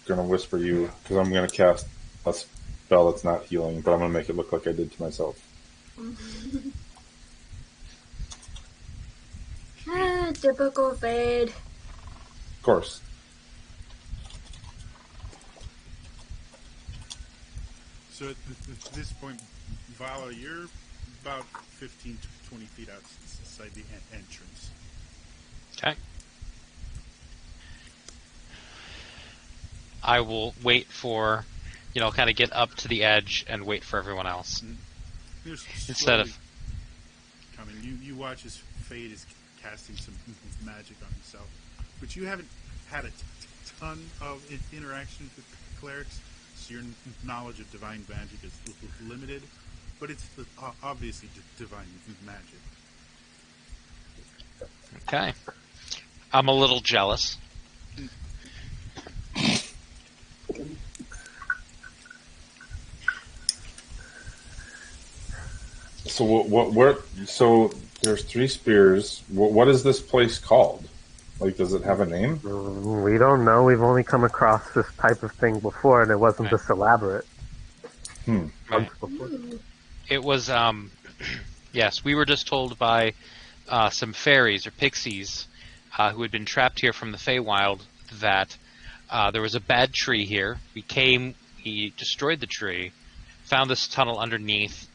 gonna whisper you because I'm gonna cast a spell that's not healing, but I'm gonna make it look like I did to myself. Typical fade. Of course. So at this point, Vala, you're about 15 to 20 feet outside the entrance. Okay. I will wait for, kind of get up to the edge and wait for everyone else. Instead of coming, you watch as Fade is casting some magic on himself, but you haven't had a ton of interaction with clerics, so your knowledge of divine magic is limited. But it's obviously divine magic. Okay. I'm a little jealous. So what? So there's 3 spears. What is this place called? Like, does it have a name? We don't know. We've only come across this type of thing before, and it wasn't this elaborate. Right. It was, yes, we were just told by some fairies or pixies who had been trapped here from the Feywild that there was a bad tree here. We destroyed the tree, found this tunnel underneath.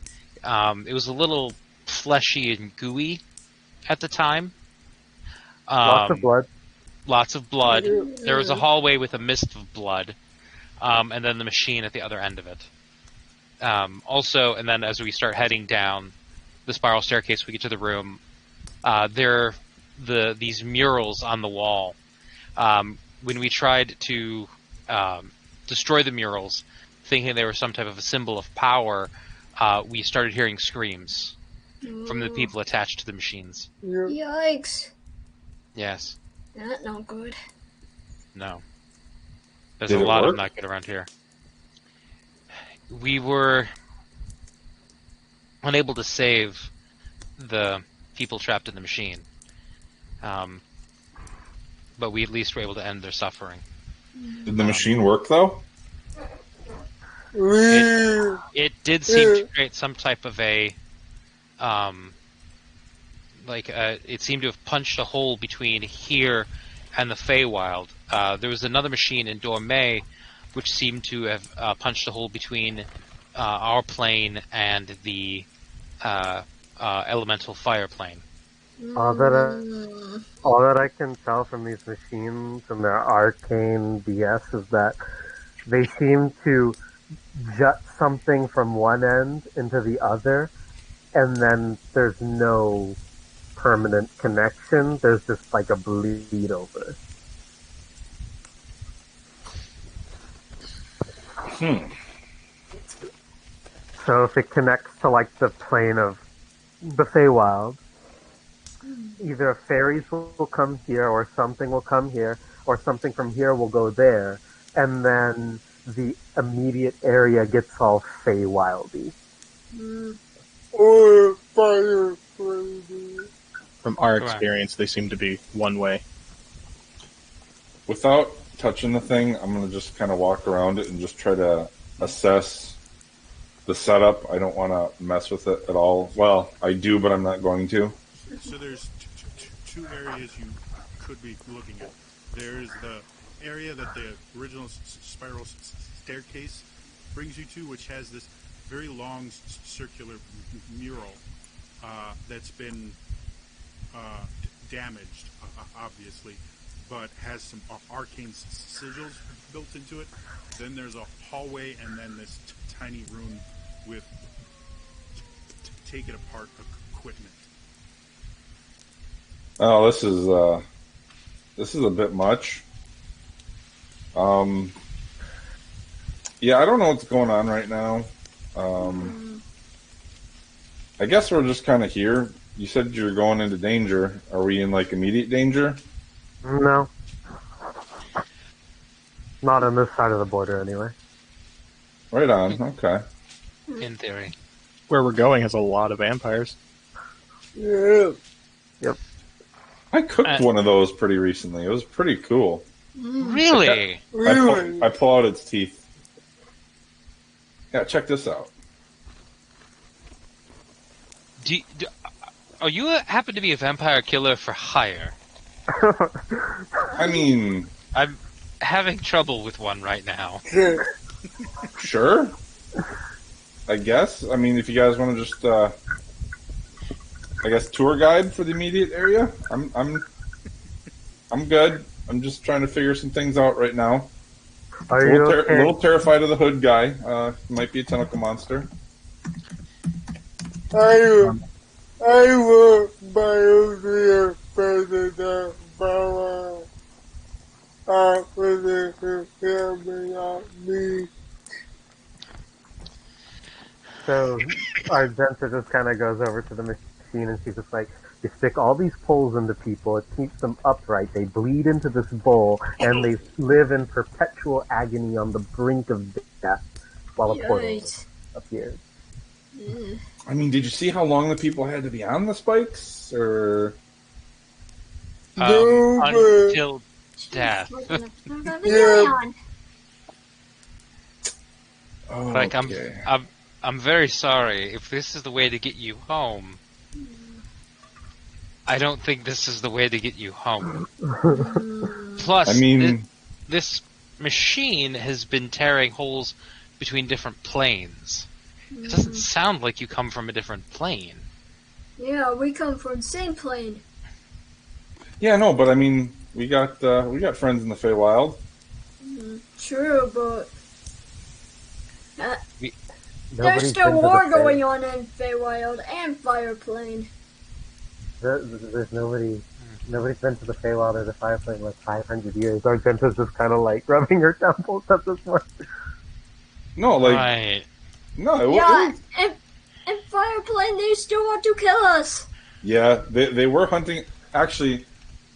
It was a little fleshy and gooey at the time. Lots of blood. Lots of blood. There was a hallway with a mist of blood, and then the machine at the other end of it. Also, and then as we start heading down the spiral staircase, we get to the room. There are these murals on the wall. When we tried to destroy the murals, thinking they were some type of a symbol of power, we started hearing screams from the people attached to the machines. Yikes. Yes. That's not good. No. There's a lot of not good around here. We were unable to save the people trapped in the machine. But we at least were able to end their suffering. Did the machine work, though? It did seem to create some type of a... it seemed to have punched a hole between here and the Feywild. There was another machine in Dorme which seemed to have punched a hole between our plane and the elemental fire plane. All that I can tell from these machines and their arcane BS is that they seem to jut something from one end into the other, and then there's no permanent connection. There's just like a bleed over. So if it connects to like the plane of the Feywild, either fairies will come here, or something will come here, or something from here will go there, and then the immediate area gets all Feywildy. Or fire crazy. From our experience, they seem to be one way. Without touching the thing, I'm going to just kind of walk around it and just try to assess the setup. I don't want to mess with it at all. Well, I do, but I'm not going to. So there's two areas you could be looking at. There's the area that the original spiral staircase brings you to, which has this very long circular mural that's been damaged, obviously, but has some arcane sigils built into it. Then there's a hallway, and then this tiny room with taken apart equipment. Oh, this is a bit much. Yeah, I don't know what's going on right now. I guess we're just kind of here. You said you're going into danger. Are we in like immediate danger? No. Not on this side of the border, anyway. Right on. Okay. In theory. Where we're going has a lot of vampires. Yeah. Yep. I cooked one of those pretty recently. It was pretty cool. Really? Really? I pull out its teeth. Yeah, check this out. Oh, you happen to be a vampire killer for hire? I mean, I'm having trouble with one right now. sure. I guess. I mean, if you guys want to just, I guess, tour guide for the immediate area, I'm good. I'm just trying to figure some things out right now. Are you okay? A little terrified of the hood guy. Might be a tentacle monster. I will biosphere president power opposition coming on me. So Argenta just kind of goes over to the machine and she's just like, you stick all these poles into people, it keeps them upright, they bleed into this bowl, and they live in perpetual agony on the brink of death while a portal appears. I mean, did you see how long the people had to be on the spikes? Or Until death. Yeah. Like, I'm very sorry. If this is the way to get you home, I don't think this is the way to get you home. Plus, I mean, this machine has been tearing holes between different planes. It doesn't sound like you come from a different plane. Yeah, we come from the same plane. Yeah, no, but I mean, we got friends in the Feywild. True, but there's Nobody's still been to war the Fey- going on in Feywild and Fireplane. There's nobody's been to the Feywild or the Firefly in like 500 years. Argenta's just kind of like rubbing her temples at this point. No, like Right. no, Yeah, and Fireplane, they still want to kill us. yeah, they were hunting. Actually,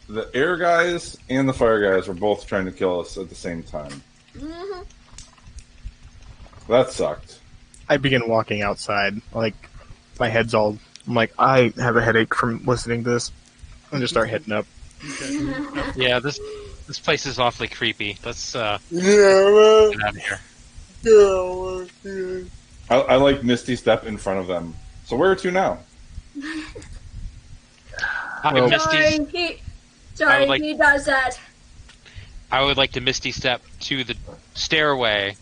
the air guys and the fire guys were both trying to kill us at the same time. Mm-hmm. That sucked. I begin walking outside, like my head's all. I'm like, I have a headache from listening to this, and just start heading up. Yeah, this place is awfully creepy. Let's Yeah, get out of here. yeah. I like Misty step in front of them. So where to now? Well, Misty, Sorry, he does that. I would like to Misty step to the stairway.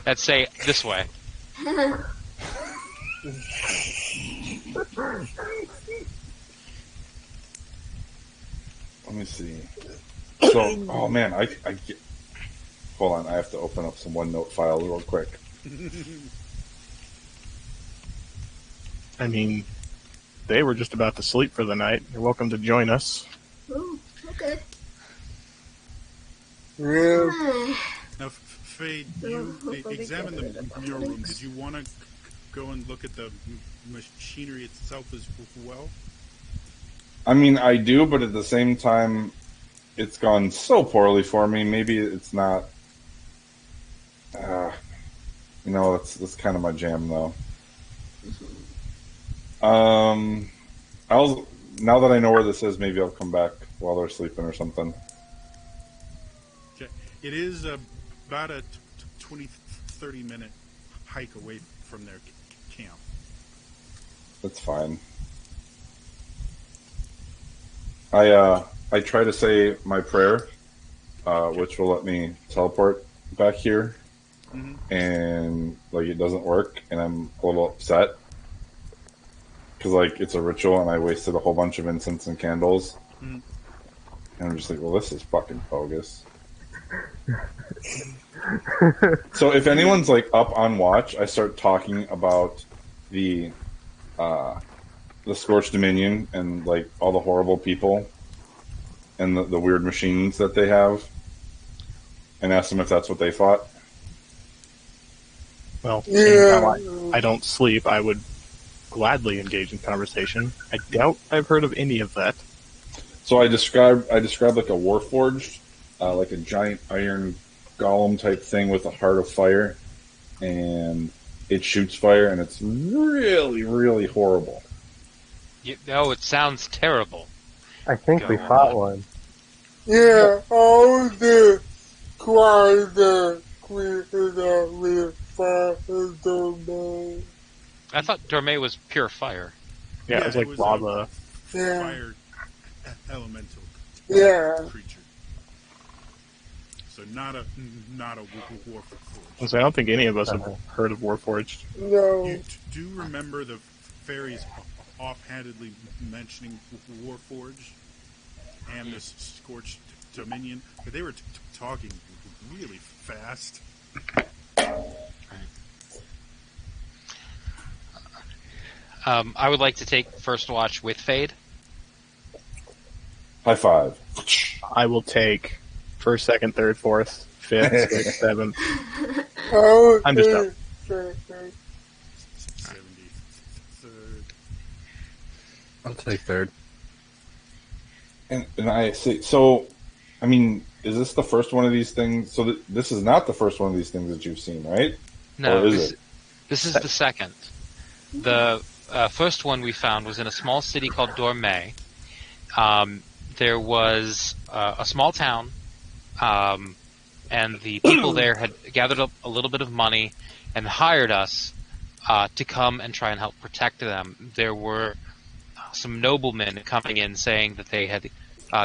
Let's say this way. Let me see. So, oh man, I get. Hold on, I have to open up some OneNote files real quick. I mean, they were just about to sleep for the night. You're welcome to join us. Ooh, okay. Yeah. Now, Faye, you examined the mural room. Did you want to go and look at the machinery itself as well? I mean, I do, but at the same time, it's gone so poorly for me. Maybe it's not. That's kind of my jam, though. Now that I know where this is, maybe I'll come back while they're sleeping or something. Okay. It is about a 20-30 minute hike away from their camp. That's fine. I try to say my prayer, which will let me teleport back here, and like it doesn't work, and I'm a little upset because like it's a ritual, and I wasted a whole bunch of incense and candles, and I'm just like, well, this is fucking bogus. So if anyone's like up on watch, I start talking about the Scorched Dominion and like all the horrible people and the weird machines that they have, and ask them if that's what they thought? Well, Yeah. anytime I don't sleep, I would gladly engage in conversation. I doubt I've heard of any of that. So I described like a warforged, like a giant iron golem type thing with a heart of fire, and it shoots fire, and it's really, really horrible. It sounds terrible. I think we fought one. Yeah, all the quiet creature we fought is the I thought Dorme was pure fire. Yeah, it was like lava. Yeah. Fire elemental creature. So not a Warforged. So I don't think any of us have heard of Warforged. No. You do remember the fairies offhandedly mentioning Warforged and the Scorched Dominion, but they were talking really fast. I would like to take first watch with Fade. High five. I will take first, second, third, fourth, fifth, sixth, seventh. I'm just up. 73rd. I'll take third. And I see. So, I mean, is this the first one of these things? So this is not the first one of these things that you've seen, right? No, Or is it? This is the second. The first one we found was in a small city called Dorme. There was a small town, and the people there had gathered up a little bit of money and hired us to come and try and help protect them. There were some noblemen coming in saying that they had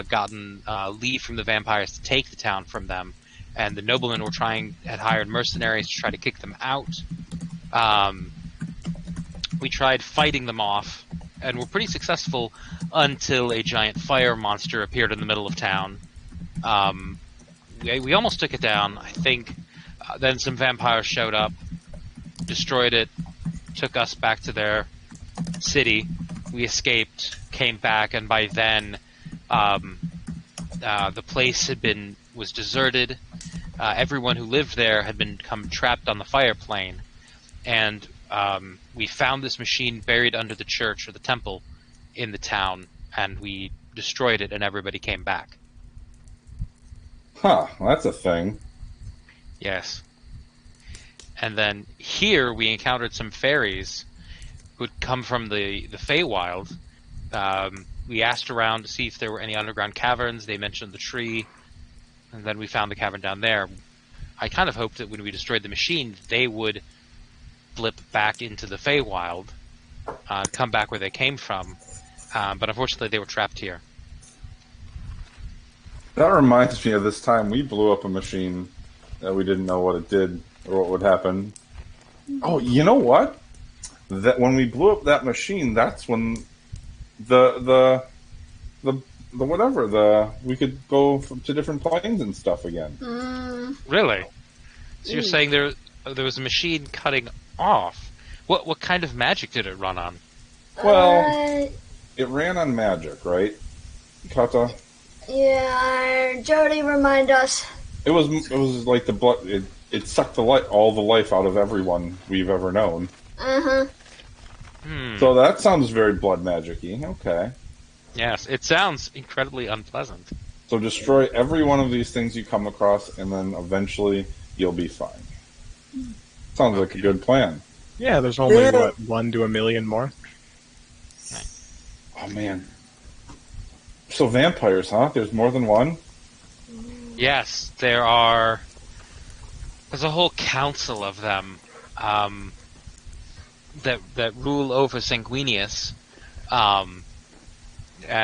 gotten leave from the vampires to take the town from them, and the noblemen had hired mercenaries to try to kick them out. We tried fighting them off, and were pretty successful until a giant fire monster appeared in the middle of town. We almost took it down, I think. Then some vampires showed up, destroyed it, took us back to their city. We escaped, came back, and by then the place was deserted. Everyone who lived there had become trapped on the fire plane, and we found this machine buried under the church or the temple in the town, and we destroyed it, and everybody came back. Huh, well, that's a thing. Yes. And then here we encountered some fairies who'd come from the Feywild. We asked around to see if there were any underground caverns. They mentioned the tree, and then we found the cavern down there. I kind of hoped that when we destroyed the machine, they would blip back into the Feywild, come back where they came from, but unfortunately they were trapped here. That reminds me of this time we blew up a machine that we didn't know what it did or what would happen. Oh, you know what? That when we blew up that machine, that's when we could go to different planes and stuff again. Really? So you're saying there was a machine cutting off? What kind of magic did it run on? Well, it ran on magic, right, Kata? Yeah, Jody, remind us. It was like the blood. It sucked all the life out of everyone we've ever known. So that sounds very blood magic-y. Okay. Yes, it sounds incredibly unpleasant. So destroy every one of these things you come across, and then eventually you'll be fine. Sounds like a good plan. Yeah, there's only, 1 to a million more? Oh, man. So vampires, huh? There's more than one? Yes, there's a whole council of them that rule over Sanguinius.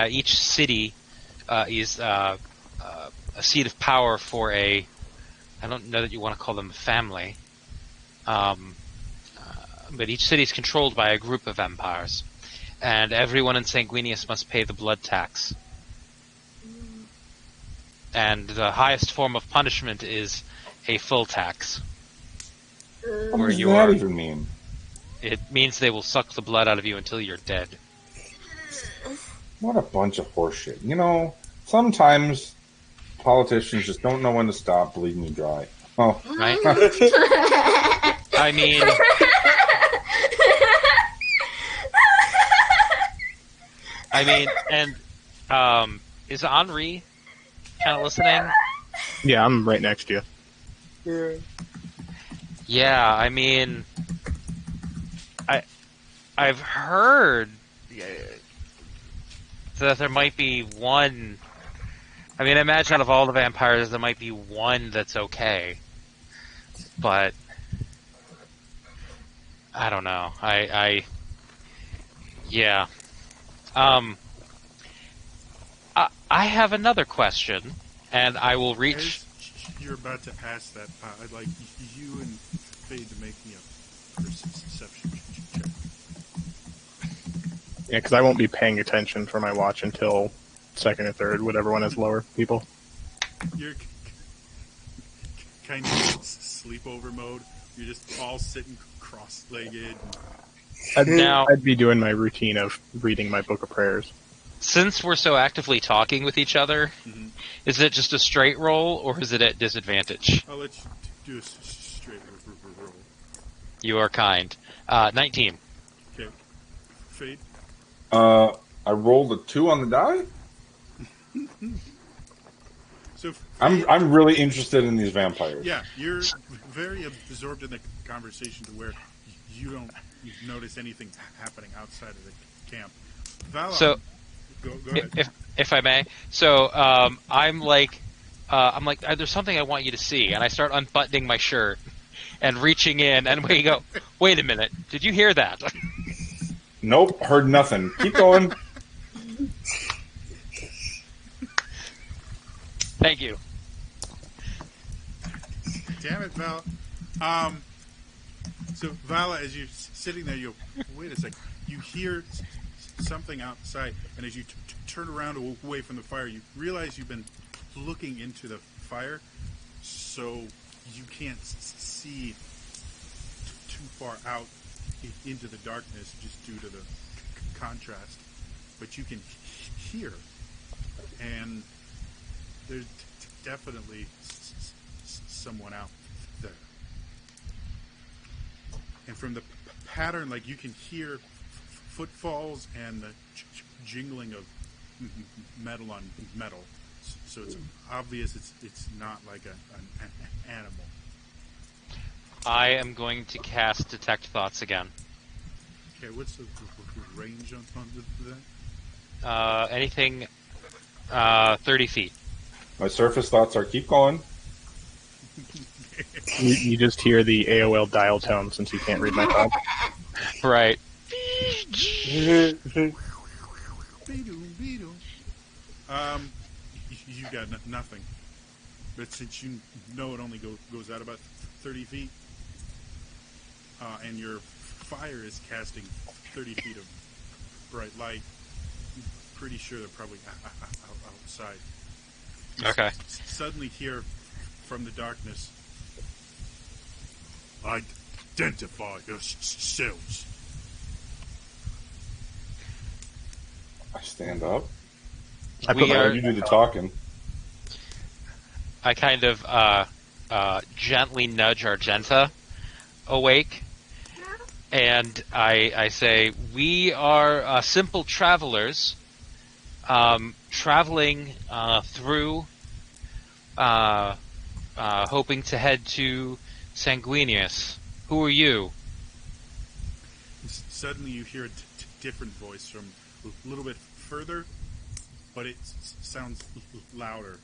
Each city is a seat of power for I don't know that you want to call them a family, but each city is controlled by a group of vampires, and everyone in Sanguinius must pay the blood tax. And the highest form of punishment is a full tax. What does that even mean? It means they will suck the blood out of you until you're dead. What a bunch of horseshit. You know, sometimes politicians just don't know when to stop bleeding you dry. Oh, Right? I mean, and is Henri kind of listening? Yeah, I'm right next to you. Yeah. Yeah, I mean, I've heard that there might be one. I mean, I imagine out of all the vampires, there might be one that's okay, but I don't know. Yeah. I have another question, and I will reach. As you're about to ask that, I'd like you and Fade to make me a perception check. Yeah, because I won't be paying attention for my watch until second or third, whatever one is lower, people. You're kind of sleepover mode. You're just all sitting cross-legged. I'd be doing my routine of reading my book of prayers. Since we're so actively talking with each other, is it just a straight roll, or is it at disadvantage? I'll let you do a straight roll. You are kind. 19. Okay. Fade. I rolled a 2 on the die. So I'm really interested in these vampires. Yeah, you're very absorbed in the conversation to where you don't notice anything happening outside of the camp. Valon, So, go ahead. if I may, so I'm like, there's something I want you to see, and I start unbuttoning my shirt and reaching in, and we go, wait a minute, did you hear that? Nope, heard nothing. Keep going. Thank you. Damn it, Val. So Vala, as you're sitting there, you go, wait a sec. You hear something outside, and as you turn around away from the fire, you realize you've been looking into the fire, so you can't see too far out into the darkness just due to the contrast. But you can hear, and there's definitely someone out there. And from the pattern, like, you can hear footfalls and the jingling of metal on metal. So it's obvious it's not like an animal. I am going to cast Detect Thoughts again. Okay, what's the range on that? Anything 30 feet. My surface thoughts are keep going. You just hear the AOL dial tone since you can't read my thoughts. Right. You got nothing. But since you know it only goes out about 30 feet, and your fire is casting 30 feet of bright light, I'm pretty sure they're probably outside. Okay. Suddenly hear from the darkness, identify yourselves. I stand up. You do the talking. I kind of gently nudge Argenta awake, and I say, we are simple travelers traveling through, hoping to head to Sanguinius. Who are you? Suddenly you hear a different voice from a little bit further, but it sounds louder.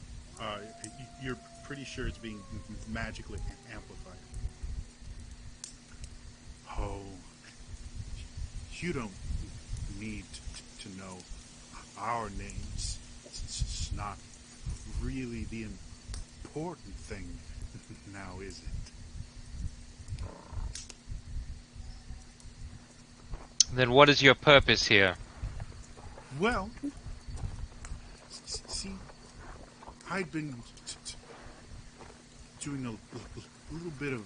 You're pretty sure it's being magically amplified. Oh, you don't need to know our names. It's not really the important thing now, is it? Then what is your purpose here? Well, see, I'd been doing a little bit of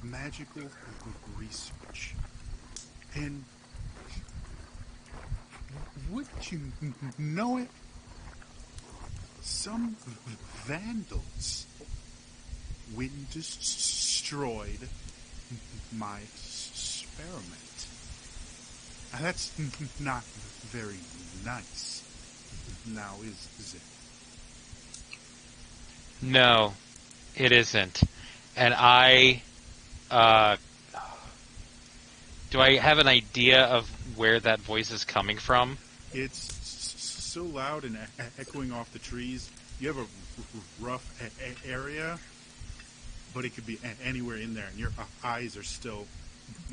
magical research, and wouldn't you know it, some vandals wind destroyed my experiment. And that's not very nice. Now, is it? No, it isn't. And do I have an idea of where that voice is coming from? It's so loud and echoing off the trees. You have a rough area, but it could be anywhere in there, and your eyes are still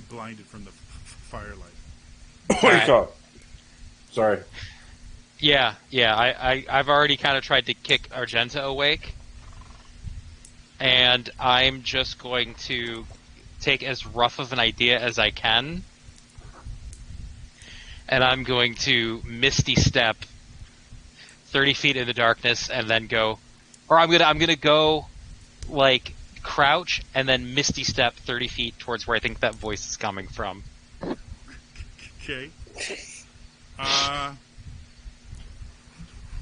blinded from the firelight. Wake up! Sorry. Yeah. I've already kind of tried to kick Argenta awake, and I'm just going to take as rough of an idea as I can, and I'm going to Misty Step 30 feet in the darkness, and then go, or I'm gonna go like crouch and then Misty Step 30 feet towards where I think that voice is coming from. Okay.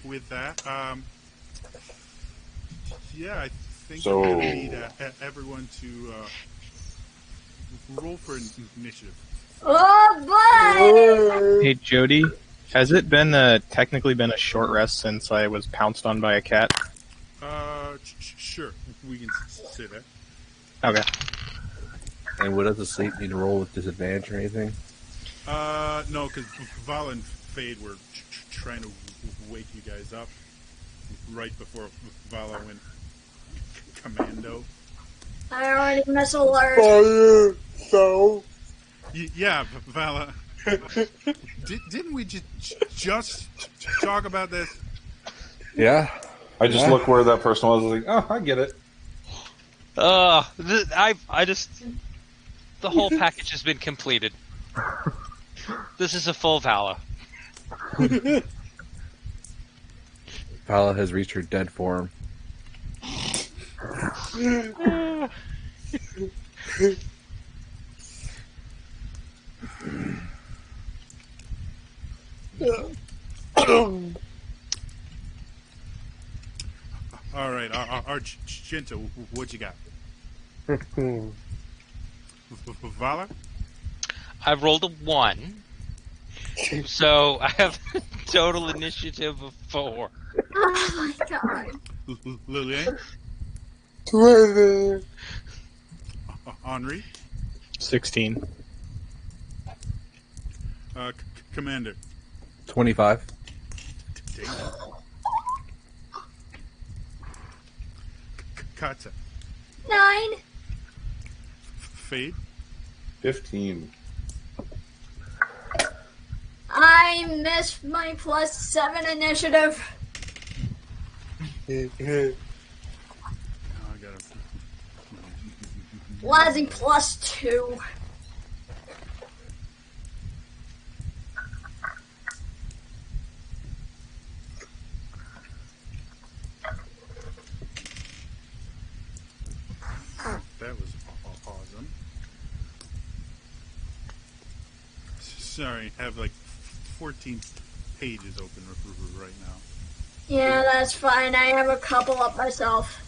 With that, yeah, I think So- we're gonna need everyone to roll for initiative. Oh boy! Hey, Jody, has it been technically been a short rest since I was pounced on by a cat? Sure, we can say that. Okay. And would the sleep need to roll with disadvantage or anything? No, because Vala and Fade were trying to wake you guys up right before Vala went commando. I already miss alert. Fire, so. Yeah, Vala. Didn't we just talk about this? Yeah. I just look where that person was, like, oh, I get it. I just, the whole package has been completed. This is a full Vala. Vala has reached her dead form. All right, Argenta, what you got? 15. Vala? I've rolled a 1, so I have total initiative of 4. Oh my god. Lillian? 20. Henri? 16. Commander? 25. Dana? Kata? 9. Fade? 15. I missed my +7 initiative. Oh, I gotta... Lazzy +2. That was awesome. Sorry, I have like 14 pages open right now. Yeah, that's fine. I have a couple up myself.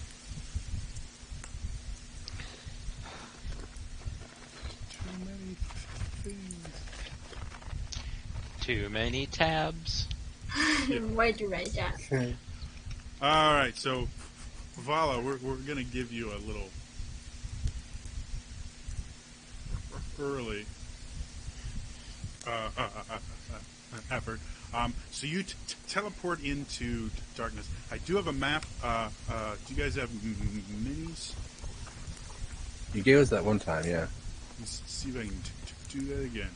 Too many things. Too many tabs. Way too many times. All right, so Vala, we're gonna give you a little early effort. So you teleport into darkness. I do have a map. Do you guys have minis? You gave us that one time, yeah. Let's see if I can do that again.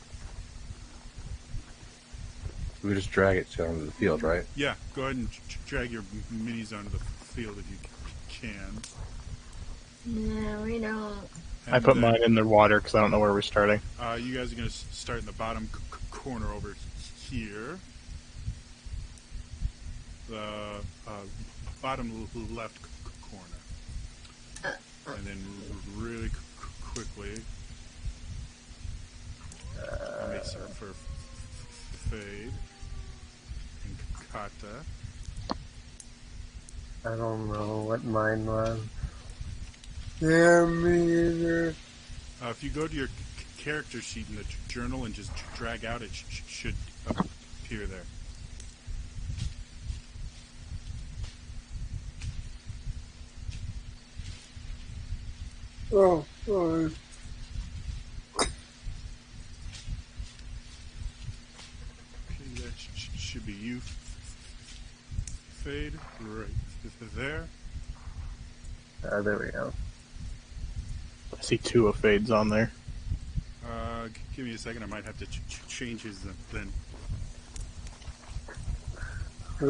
We just drag it onto the field, right? Yeah, go ahead and drag your minis onto the field if you can. No, we don't. I put mine in the water because I don't know where we're starting. You guys are going to start in the bottom corner over here. The bottom left corner. And then really quickly, makes it for Fade and Kata. I don't know what mine was. Yeah, me either. If you go to your character sheet in the journal and just drag out, it should appear there. Oh, sorry. Okay, that should be you, Fade, right there. There we go. I see 2 of Fades on there. Give me a second. I might have to change his then. I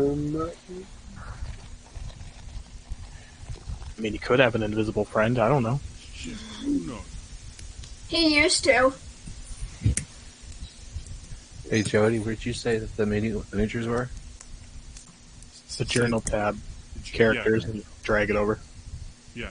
mean, he could have an invisible friend. I don't know. Who knows? He used to. Hey, Jody, where'd you say that the miniatures were? The journal tab, characters, and drag it over. Yeah.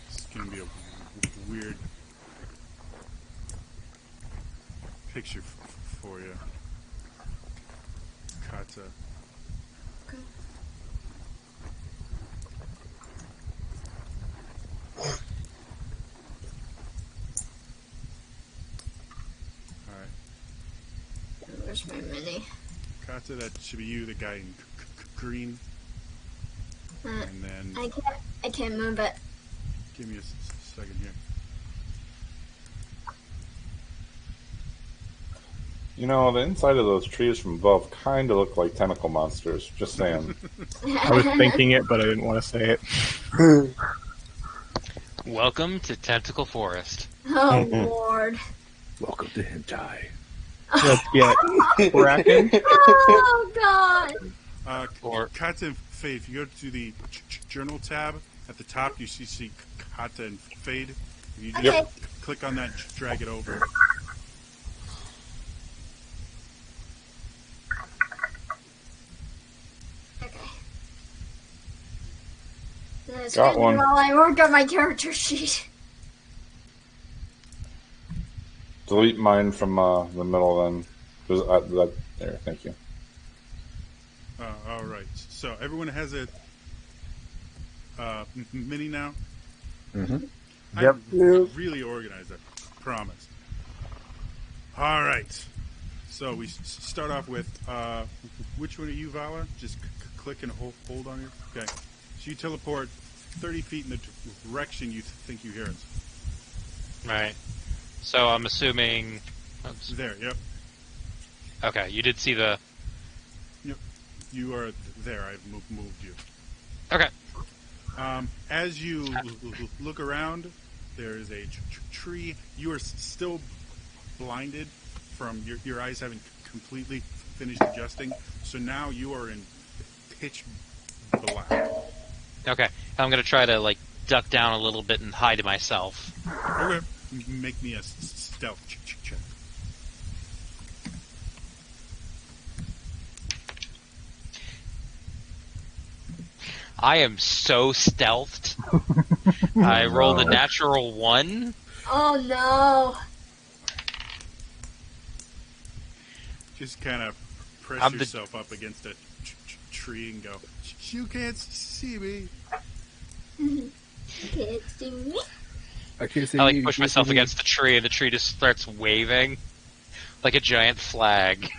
It's gonna be a weird picture for you, Kata. Okay. Alright. Where's my mini? Kata, that should be you, the guy in green. And then I can't move it. give me a second here. You know, the inside of those trees from above kind of look like tentacle monsters. Just saying. I was thinking it, but I didn't want to say it. Welcome to Tentacle Forest. Oh, Lord. Welcome to hentai. Let's get Bracken. Oh, God. Kata and Fade, if you go to the journal tab at the top, you see Kata and Fade. If you just click on that, drag it over. Got one. While I work on my character sheet. Delete mine from the middle then. There, thank you. All right. So everyone has a mini now? Mm-hmm. Yep. I'm really organized, I promise. All right. So we start off with, which one are you, Vala? Just click and hold on here. Okay. So you teleport 30 feet in the direction you think you hear us. Right. So I'm assuming... Oops. There, yep. Okay, you did see the... Yep. You are there. I've moved you. Okay. As you look around, there is a tree. You are still blinded from your eyes having completely finished adjusting. So now you are in pitch black. Okay. I'm going to try to, duck down a little bit and hide myself. Okay. Make me a stealth check. I am so stealthed. I rolled a natural 1. Oh, no. Just kind of press yourself up against a tree and go, you can't see me. Can't see me. I can't see I you. push myself against the tree, and the tree just starts waving like a giant flag.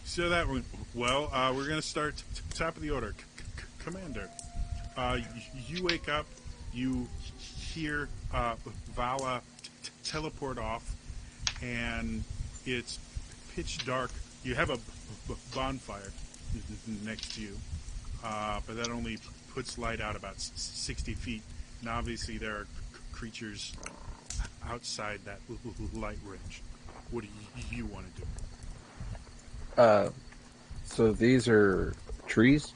So that went well. We're going to start top of the order. Commander, you wake up. You hear Vala teleport off, and it's pitch dark. You have a bonfire next to you, but that only puts light out about 60 feet. And obviously there are creatures outside that light range. What do you want to do? So these are trees?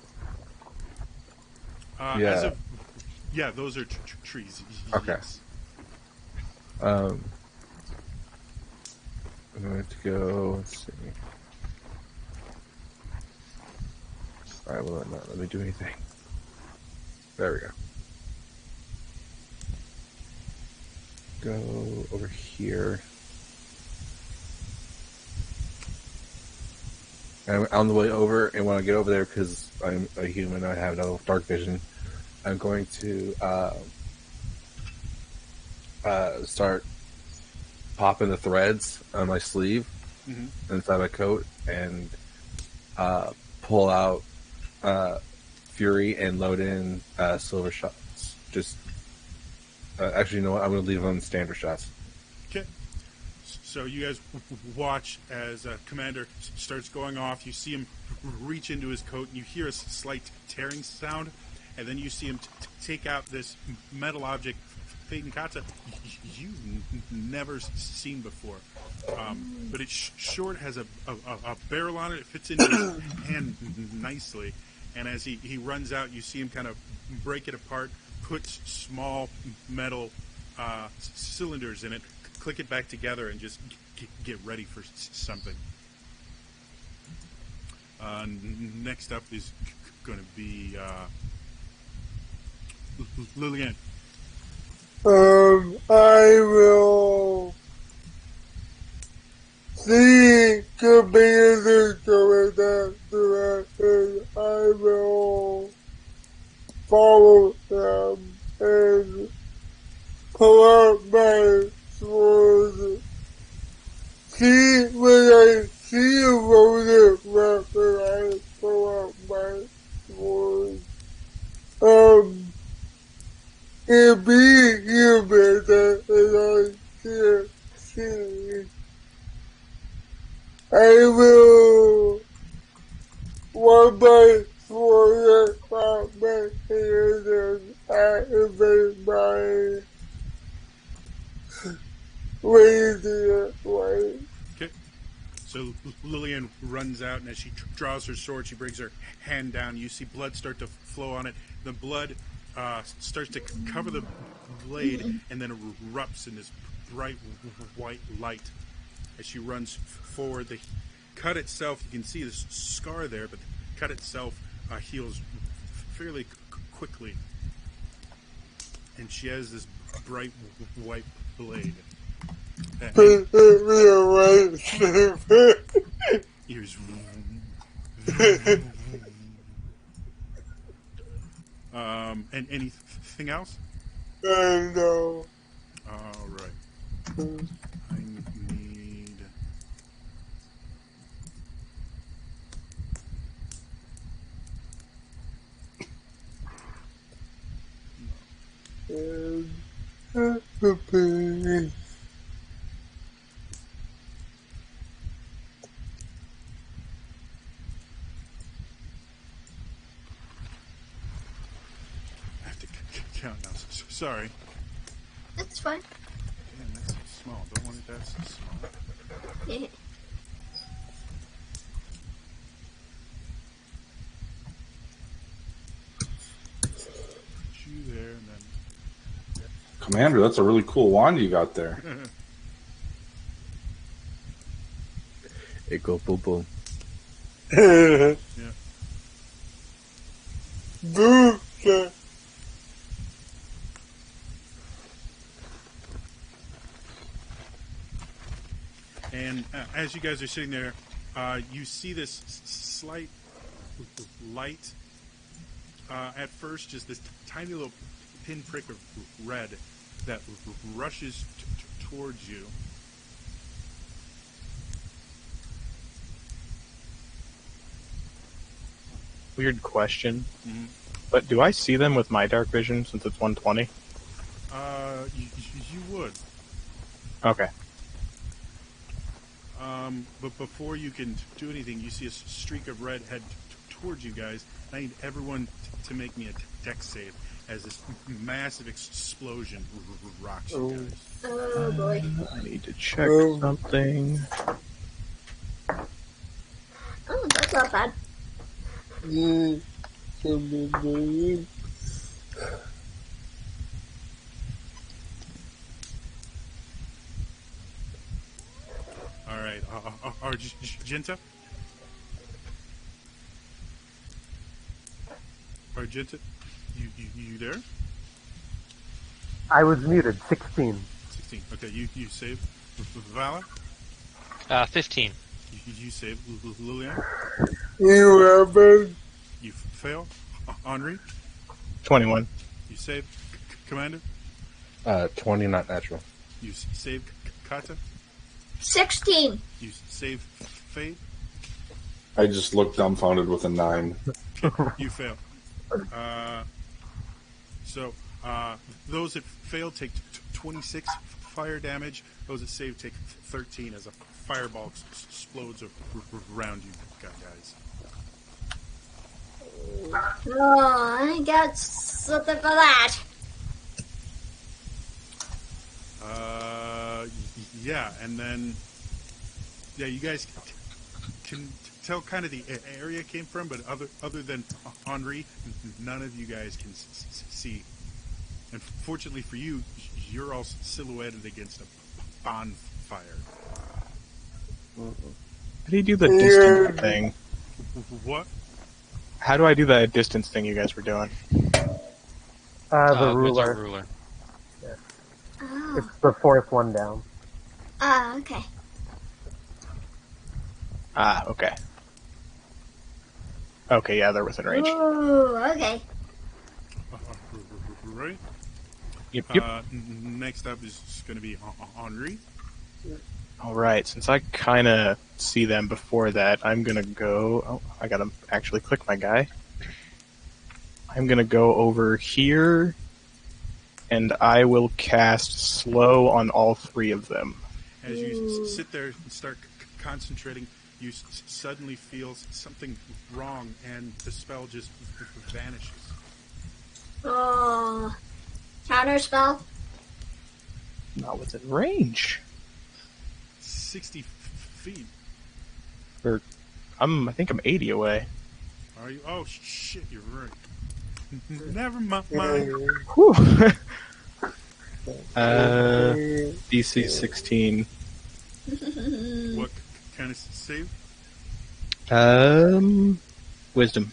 Yeah, those are trees. Okay. Yes. I'm going to go, let's see. Why will it not let me do anything? There we go. Go over here. And on the way over, and when I get over there, because I'm a human, I have no dark vision, I'm going to start popping the threads on my sleeve inside my coat and pull out Fury and load in silver shots. Just actually, you know what? I'm going to leave on standard shots. Okay. So you guys watch as Commander starts going off. You see him reach into his coat, and you hear a slight tearing sound, and then you see him take out this metal object, Phaeton Kata, you've never seen before. But it's short, has a barrel on it. It fits into his hand nicely. And as he runs out, you see him kind of break it apart, put small metal cylinders in it, click it back together, and just get ready for something. Next up is going to be Lillian. I will see Commander going that direction. I will follow them and pull out my sword. When I see a loaded weapon, I pull out my sword. It being human that I can't see, I will want my sword out my hand and activate my radiant light. Okay. So Lillian runs out, and as she draws her sword, she brings her hand down. You see blood start to flow on it. The blood starts to cover the blade and then erupts in this bright white light as she runs forward. The cut itself, you can see this scar there, but the cut itself heals fairly quickly. And she has this bright white blade. Ears. And anything else? No. All right. I need. Count now. Sorry. It's fine. Damn, that's so small. Don't want it that small. Yeah. Put you there, and then. Commander, that's a really cool wand you got there. It go boom boom. Yeah. Boom. And as you guys are sitting there, you see this slight light. At first, just this tiny little pinprick of red that rushes towards you. Weird question. But do I see them with my dark vision since it's 120? You would. Okay. But before you can do anything, you see a streak of red head towards you guys. I need everyone to make me a dex save as this massive explosion rocks you guys. Oh boy. I need to check something. Oh, that's not bad. All right, Argenta. Argenta, you there? I was muted. 16. 16. Okay, you save. Vala? 15. You save. Lilian? 11. You fail. Henri? 21. You save. Commander? 20, not natural. You save. Kata? 16. You save. Fade? I just looked dumbfounded with a 9. You fail. So, those that fail take 26 fire damage. Those that save take 13 as a fireball explodes around you guys. Oh, I got something for that. Yeah, and then, you guys can tell kind of the area it came from, but other than Henri, none of you guys can see. And fortunately for you, you're all silhouetted against a bonfire. How do you do the distance thing? What? How do I do that distance thing you guys were doing? The With our ruler. ruler. Oh. It's the fourth one down. Okay. Okay. Okay, yeah, they're within range. Ooh, okay. Right? Yep. Next up is going to be Henri. Alright, since I kind of see them before that, I'm going to go... Oh, I got to actually click my guy. I'm going to go over here, and I will cast Slow on all 3 of them. As you sit there and start concentrating, you suddenly feel something wrong, and the spell just vanishes. Oh. Counter spell? Not within range. 60 feet. I think I'm 80 away. Are you? Oh, shit, you're right. Never mind. Whew. DC 16. What kind of save? Wisdom.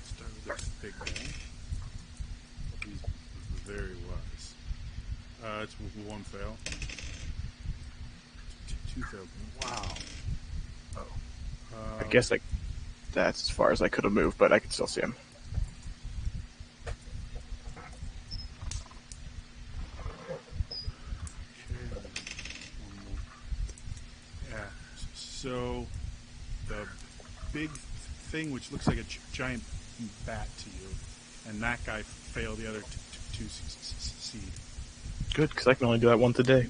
Start with this big guy. He's very wise. It's 1 fail. 2 failed. Wow. I guess that's as far as I could have moved, but I can still see him. Yeah. So the big thing, which looks like a giant bat to you, and that guy failed the other two succeed. Good, because I can only do that once a day.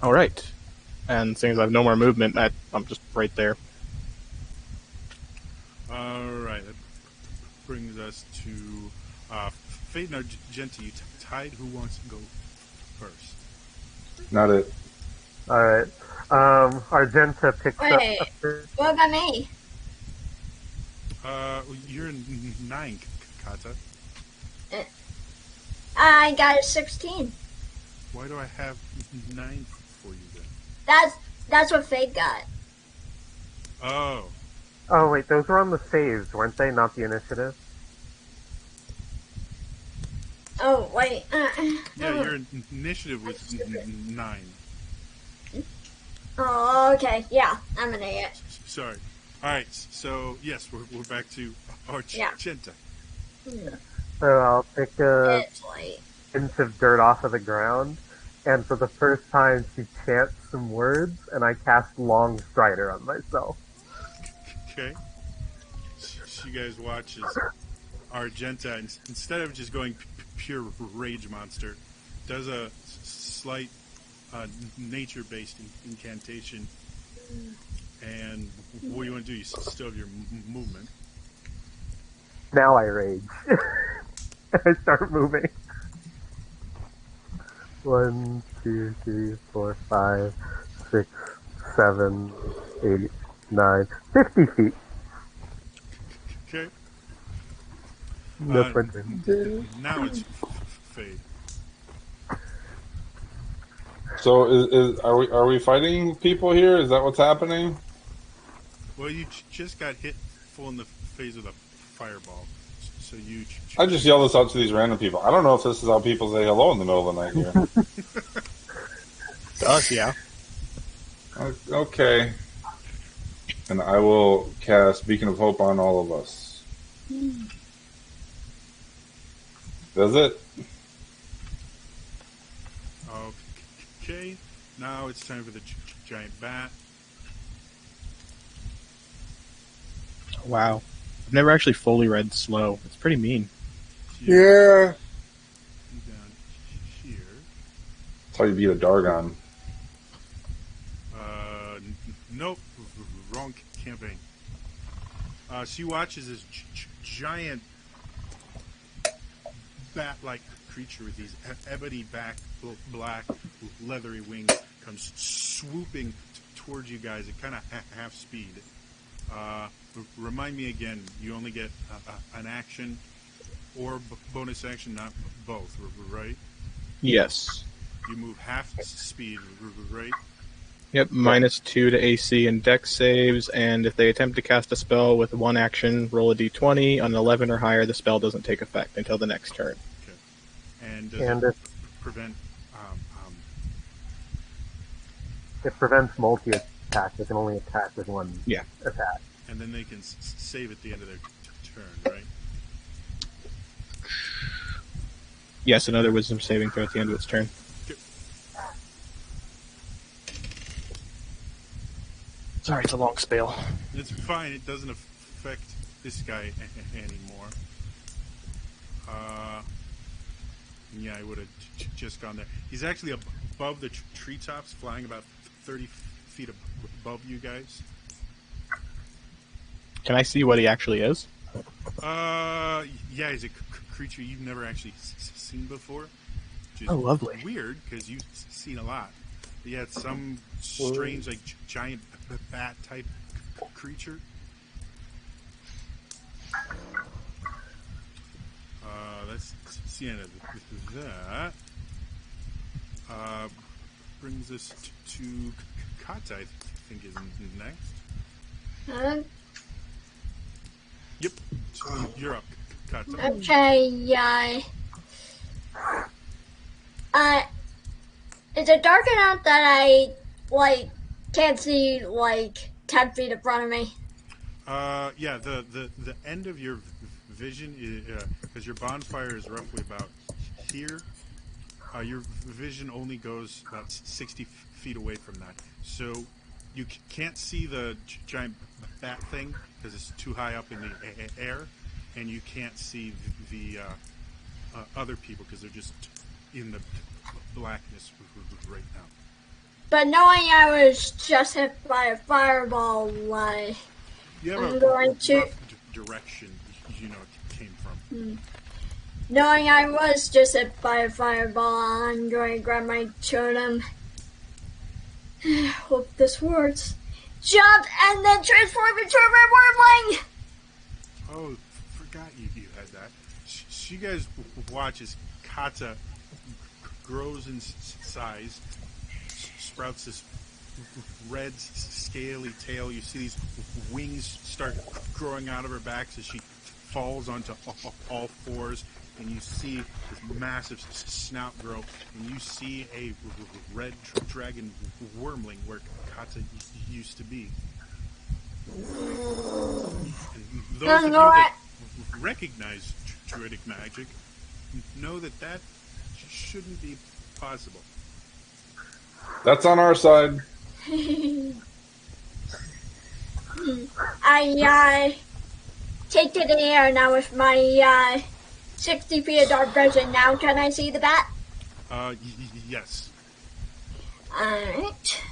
All right. And seeing as I have no more movement, I'm just right there. All right. That brings us to Fade and Argenta. You tied. Who wants to go first? Not it. Alright. Argenta picks Wait. up... What about me? You're in 9, Kata. I got a 16. Why do I have 9 for you then? That's what Fade got. Oh. Oh, wait, those were on the saves, weren't they? Not the initiative? Oh, wait. Yeah, your initiative was 9. Oh, okay. Yeah, I'm an idiot. Sorry. All right. So yes, we're back to Argenta. So I'll pick a It's late. inch of dirt off of the ground, and for the first time she chants some words, and I cast Long Strider on myself. Okay. So you guys watch as Argenta, instead of just going pure rage monster, does a slight nature-based incantation. And what do you want to do? You still have your movement. Now I rage. I start moving. 1, 2, 3, 4, 5, 6, 7, 8, 9, 50 feet. Okay. That's my turn. Now it's Fade. So are we fighting people here? Is that what's happening? Well, you just got hit full in the face with a fireball. So you... I just yell this out to these random people. I don't know if this is how people say hello in the middle of the night here. Does, yeah. Okay. And I will cast Beacon of Hope on all of us. Does it? Okay. Now it's time for the giant bat. Wow. I've never actually fully read Slow. It's pretty mean. Yeah. Down here. That's how you beat a Dargon. Nope. Wrong campaign. So you watch as this giant bat-like creature with these ebony black leathery wings comes swooping towards you guys at kind of half speed. Remind me again, you only get an action or bonus action, not both, right? Yes. You move half speed, right? Yep, -2 to AC and Dex saves, and if they attempt to cast a spell with one action, roll a d20. On 11 or higher, the spell doesn't take effect until the next turn. Okay. And does it prevent... It prevents multi-attack. They can only attack with one attack. And then they can save at the end of their turn, right? Yes, another wisdom saving throw at the end of its turn. Okay. Sorry, it's a long spell. It's fine. It doesn't affect this guy anymore. Yeah, I would have just gone there. He's actually above the treetops, flying about 30 feet above you guys. Can I see what he actually is? Yeah, he's a creature you've never actually seen before. Which is lovely. Weird, because you've seen a lot. But yeah, it's some strange, like, giant bat-type creature. That's the end of that. Brings us to Kata, I think is next. Yep, so you're up, Kata. Okay, is it dark enough that I, can't see, 10 feet in front of me? Yeah, the end of your vision is, because your bonfire is roughly about here, your vision only goes about 60 feet away from that. So you can't see the giant bat thing because it's too high up in the air, and you can't see the other people because they're just in the blackness right now. But knowing I was just hit by a fireball, you have I'm a going to rough direction you know it came from. Knowing I was just hit by a fireball, I'm going to grab my totem. Hope this works. Jump and then transform into a red wormling! Oh, forgot you had that. So you guys watch as Kata grows in size, sprouts this red, scaly tail. You see these wings start growing out of her back as she falls onto all fours, and you see this massive snout grow, and you see a red dragon wormling where Kata used to be. And those of you that recognize druidic magic know that shouldn't be possible. That's on our side. I take to the air now with my 60 feet of dark vision. Now can I see the bat? Yes. Alright.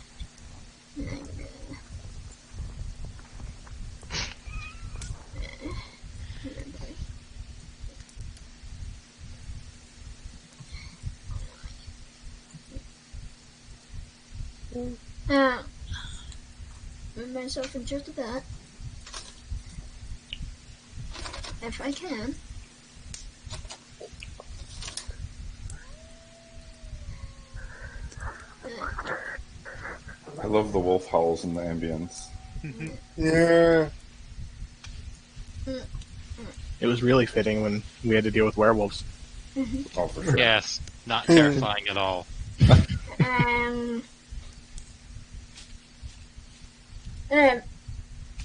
Move myself into the bat. If I can. I love the wolf howls in the ambience. Yeah. It was really fitting when we had to deal with werewolves. Oh, for sure. Yes, not terrifying at all.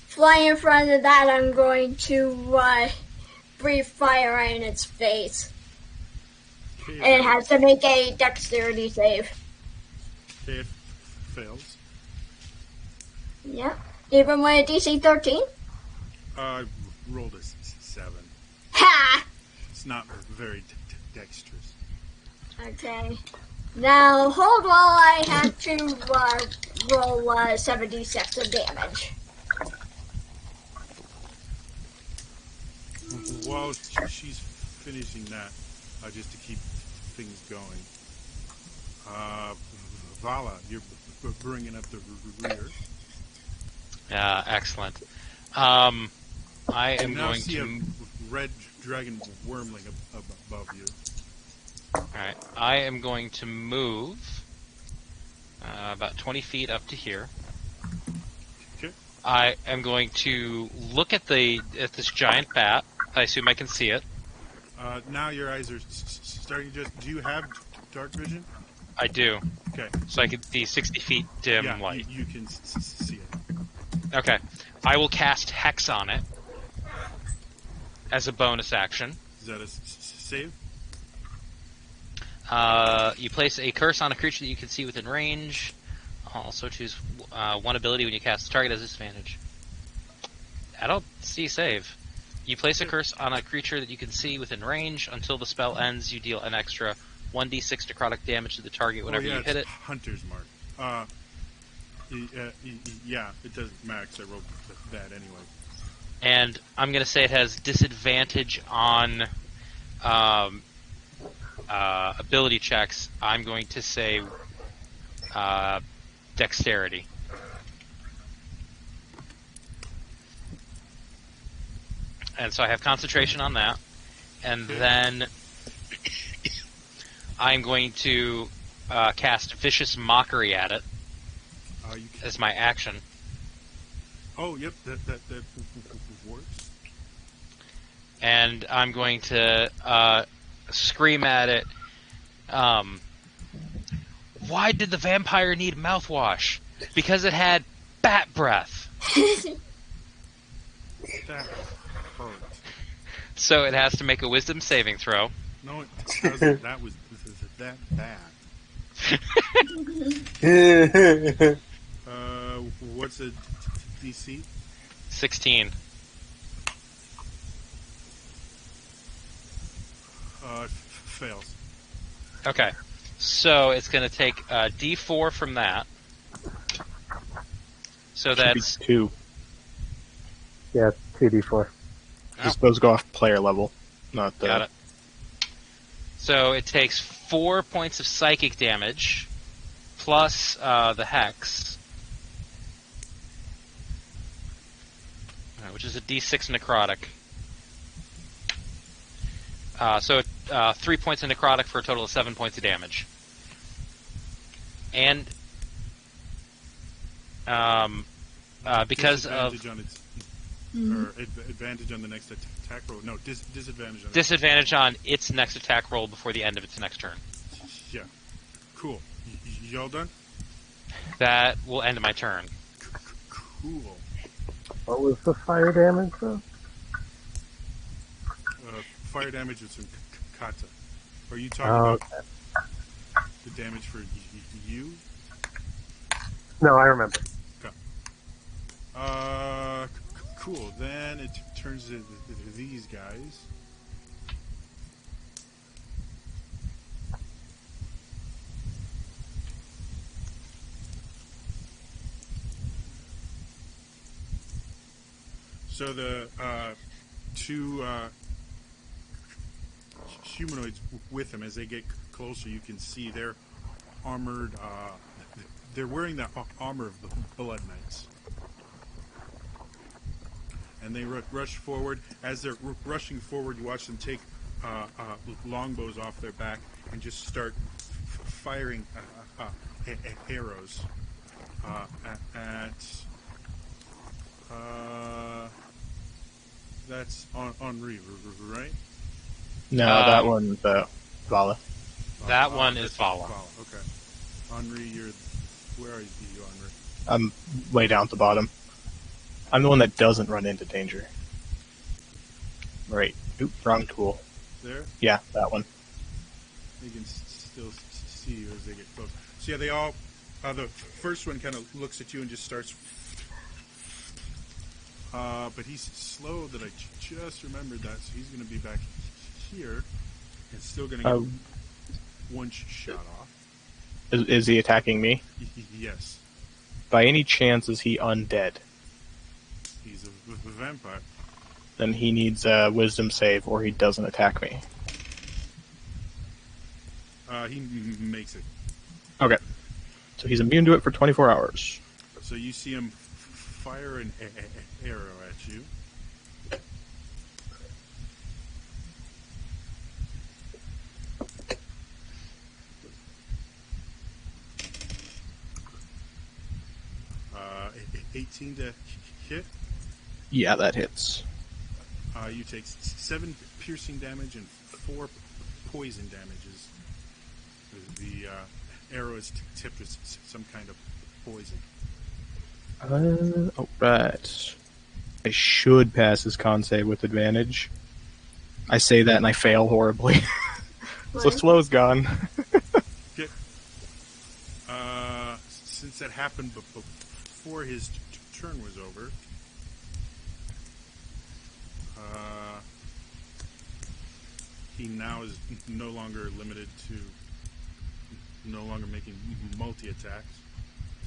Fly in front of that, I'm going to breathe fire in its face. Okay, And it has to make a dexterity save. Okay, it fails. Yep. Even with a DC 13? Rolled a 7. Ha! It's not very dexterous. Okay. Now, hold while I have to roll 76 of damage. While she's finishing that, just to keep things going, Vala, you're bringing up the rear. Excellent. I am You now going see to. a red dragon wormling above you. Alright, I am going to move about 20 feet up to here. Okay. I am going to look at this giant bat. I assume I can see it. Now your eyes are starting to just... Do you have dark vision? I do. Okay. So I can see 60 feet dim Yeah, light. you can see it. Okay. I will cast Hex on it as a bonus action. Is that a save? You place a curse on a creature that you can see within range. Also choose one ability when you cast. The target has disadvantage. I don't see save. You place a curse on a creature that you can see within range. Until the spell ends, you deal an extra 1d6 necrotic damage to the target whenever you hit it. Hunter's Mark. Yeah, it doesn't matter because I rolled that anyway. And I'm going to say it has disadvantage on ability checks. I'm going to say dexterity. And so I have concentration on that. And then I'm going to cast Vicious Mockery at it as my action. Oh, yep, that works. And I'm going to scream at it, why did the vampire need mouthwash? Because it had bat breath. That hurt. So it has to make a wisdom saving throw. No, it doesn't. That was that bad. What's a DC? 16. Fails. Okay. So it's going to take D4 from that. So that's 2. Yeah, 2d4. Just those go off player level, not the... Got it. So it takes 4 points of psychic damage, plus the hex, which is a D6 necrotic. So 3 points of necrotic for a total of 7 points of damage. And because of... advantage on the next attack roll. No, disadvantage on disadvantage on its next attack roll before the end of its next turn. Yeah. Cool. Y'all done? That will end my turn. Cool. What was the fire damage, though? Fire damage is from Kata. Are you talking about the damage for you? No, I remember. Okay. Cool. Then it turns to these guys. So the two humanoids with him, as they get closer, you can see they're armored. They're wearing the armor of the Blood Knights. And they rush forward. As they're rushing forward, you watch them take longbows off their back and just start firing arrows at That's Henri, right? No, that one's Vala. That one is Vala. Okay. Henri, where are you, Henri? I'm way down at the bottom. I'm the one that doesn't run into danger. Right. Oop, wrong tool. There? Yeah, that one. You can still see you as they get close. So yeah, they all... the first one kind of looks at you and just starts... but he's slow that I just remembered that, so he's going to be back here and still going to get one shot off. Is he attacking me? Yes. By any chance, is he undead? He's a vampire. Then he needs a wisdom save or he doesn't attack me. He makes it. Okay. So he's immune to it for 24 hours. So you see him fire an arrow at you. Uh, 18 to hit. Yeah, that hits. You take 7 piercing damage and 4 poison damages. The arrow is tipped with some kind of poison. Alright. I should pass his con save with advantage. I say that and I fail horribly. So slow's gone. Okay. Since that happened before his turn was over, he now is no longer limited to no longer making multi-attacks.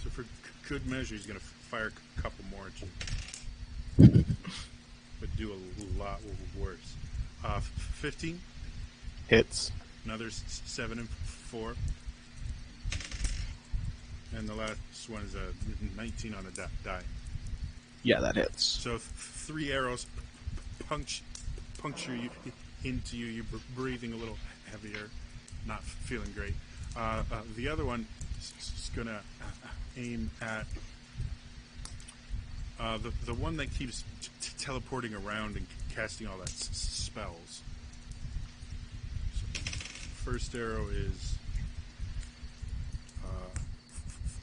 So for good measure, he's going to fire a couple more at you. But do a lot worse. 15. Hits. Another 7 and 4. And the last one is a 19 on a die. Yeah, that hits. So 3 arrows puncture you into you. You're breathing a little heavier, not feeling great. The other one is going to aim at the one that keeps teleporting around and casting all that spells. So first arrow is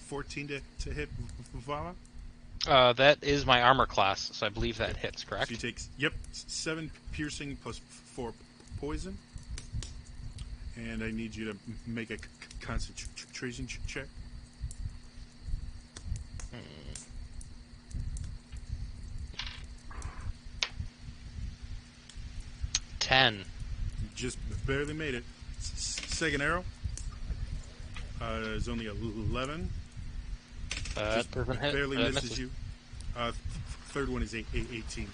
14 to hit Vala. That is my armor class, so I believe that hits, correct? So you take 7 piercing plus 4 poison. And I need you to make a concentration check. Hmm. $10. Just barely made it. Second arrow is only 11. That doesn't hit. Barely misses you. Third one is 18.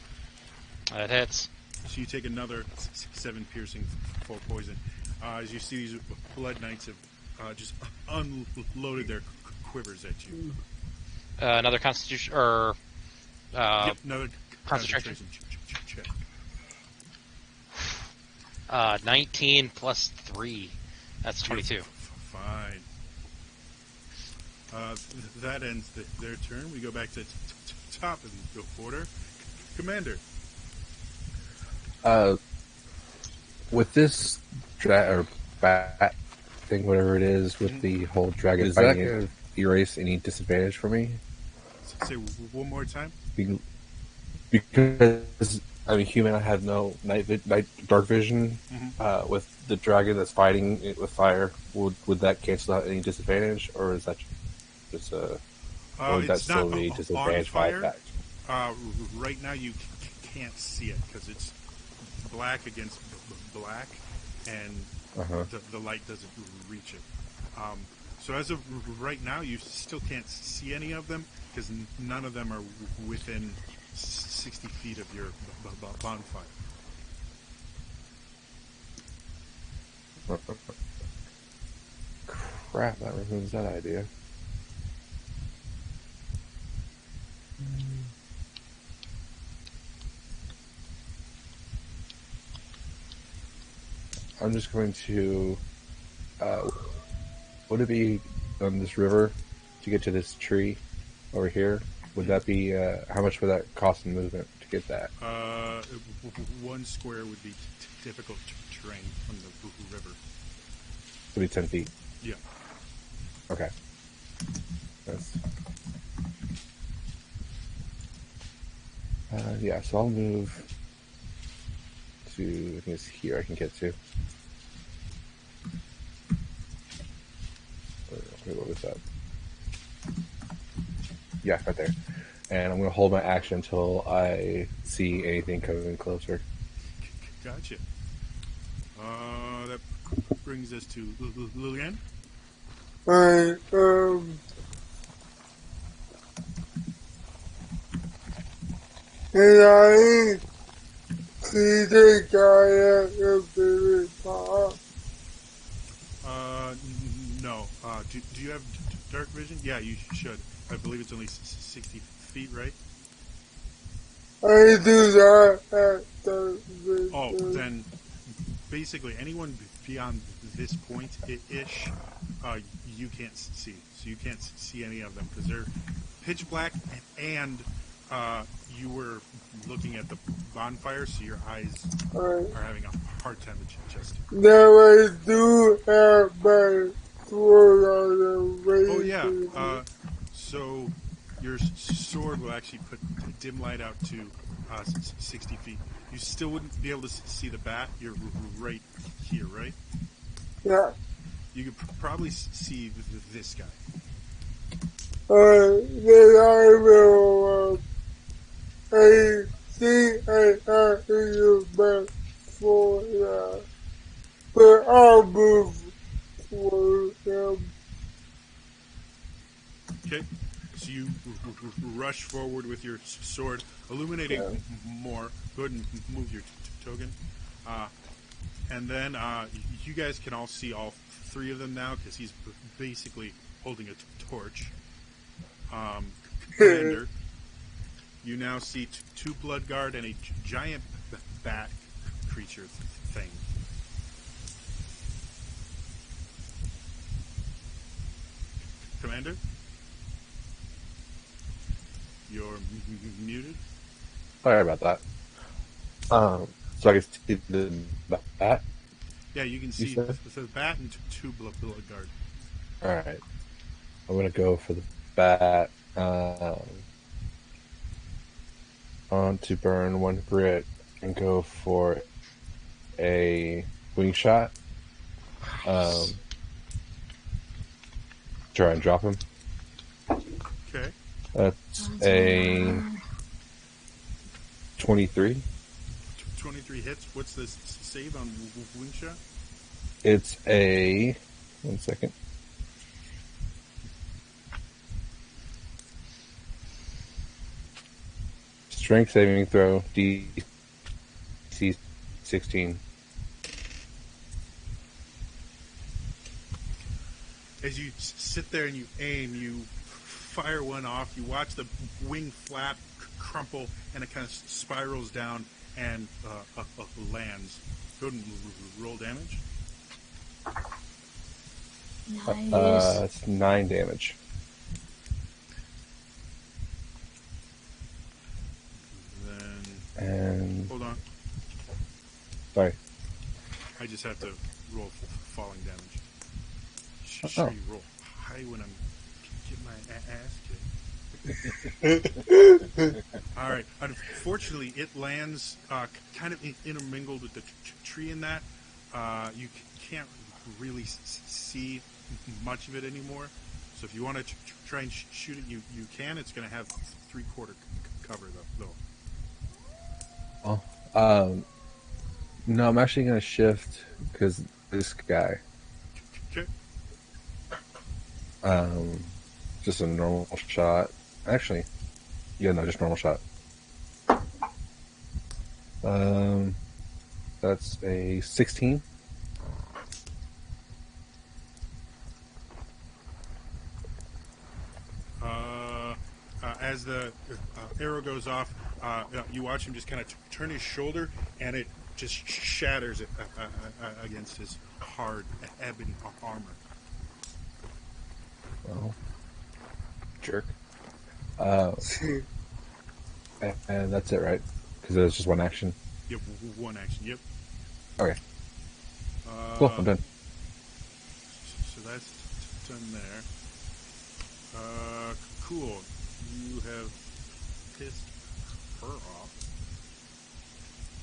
That hits. So you take another 7 piercing, 4 poison. As you see, these Blood Knights have just unloaded their quivers at you. Another constitution, or another concentration check. 19 plus 3. That's 22. Fine. That ends their turn. We go back to top of the order. Commander. With this or bat thing, whatever it is, with the whole dragon, is that going to erase any disadvantage for me? Say one more time. Because I mean, human, I have no night dark vision. Mm-hmm. With the dragon that's fighting it with fire, would that cancel out any disadvantage, or is that just or would that still be disadvantage by effect? Right now, you can't see it because it's black against black, and the light doesn't reach it. So as of right now, you still can't see any of them because none of them are within 60 feet of your bonfire. Crap, that removes that idea. I'm just going to... would it be on this river to get to this tree over here? Would that be how much would that cost in movement to get that? 1 square would be difficult terrain from the river. It would be 10 feet. Yeah. Okay. That's... yeah, so I'll move to, I think it's here I can get to. Okay, what was that? Yeah, right there. And I'm going to hold my action until I see anything coming closer. Gotcha. That brings us to Lilian. I and I see the guy at the very top. No. Do you have dark vision? Yeah, you should. I believe it's only 60 feet, right? I do that at the vision. Oh, then basically anyone beyond this point ish, you can't see. So you can't see any of them because they're pitch black, and you were looking at the bonfire, so your eyes are having a hard time adjusting. Now I do have my sword on the way. Oh yeah. So your sword will actually put dim light out to 60 feet. You still wouldn't be able to see the bat. You're right here, right? Yeah. You could probably see this guy. Then I will, I think I have to use my sword, but I'll move toward him. Okay. So you rush forward with your sword, illuminating more. Go ahead and move your token. And then you guys can all see all 3 of them now because he's basically holding a torch. Commander, you now see 2 blood guard and a giant bat creature thing. Commander? You're muted? Sorry about that. So I can see the bat? Yeah, you can see the bat and 2 blood guard. Alright. I'm going to go for the bat. On to burn 1 grit and go for a wing shot. Try and drop him. Okay. That's a 23. 23 hits. What's the save on wing shot? It's a... 1 second. Strength saving throw, DC 16. As you sit there and you aim, you fire one off, you watch the wing flap crumple, and it kind of spirals down and lands. Go ahead and roll damage. Nice. It's 9 damage. And hold on. Sorry. I just have to roll falling damage. Sure, you roll high when I'm getting my ass kicked. All right. Unfortunately, it lands kind of intermingled with the tree in that. You can't really see much of it anymore. So if you want to try and shoot it, you can. It's going to have 3/4 cover, though. Oh, no, I'm actually going to shift because this guy. Okay. Just a normal shot. Actually, yeah, no, just normal shot. That's a 16. As the arrow goes off, you watch him just kind of turn his shoulder, and it just shatters it against his hard ebony armor. Well, jerk. And that's it, right? Because it was just one action. Yep, one action. Yep. Okay. Cool. I'm done. So that's done there. Cool. You have pissed her off.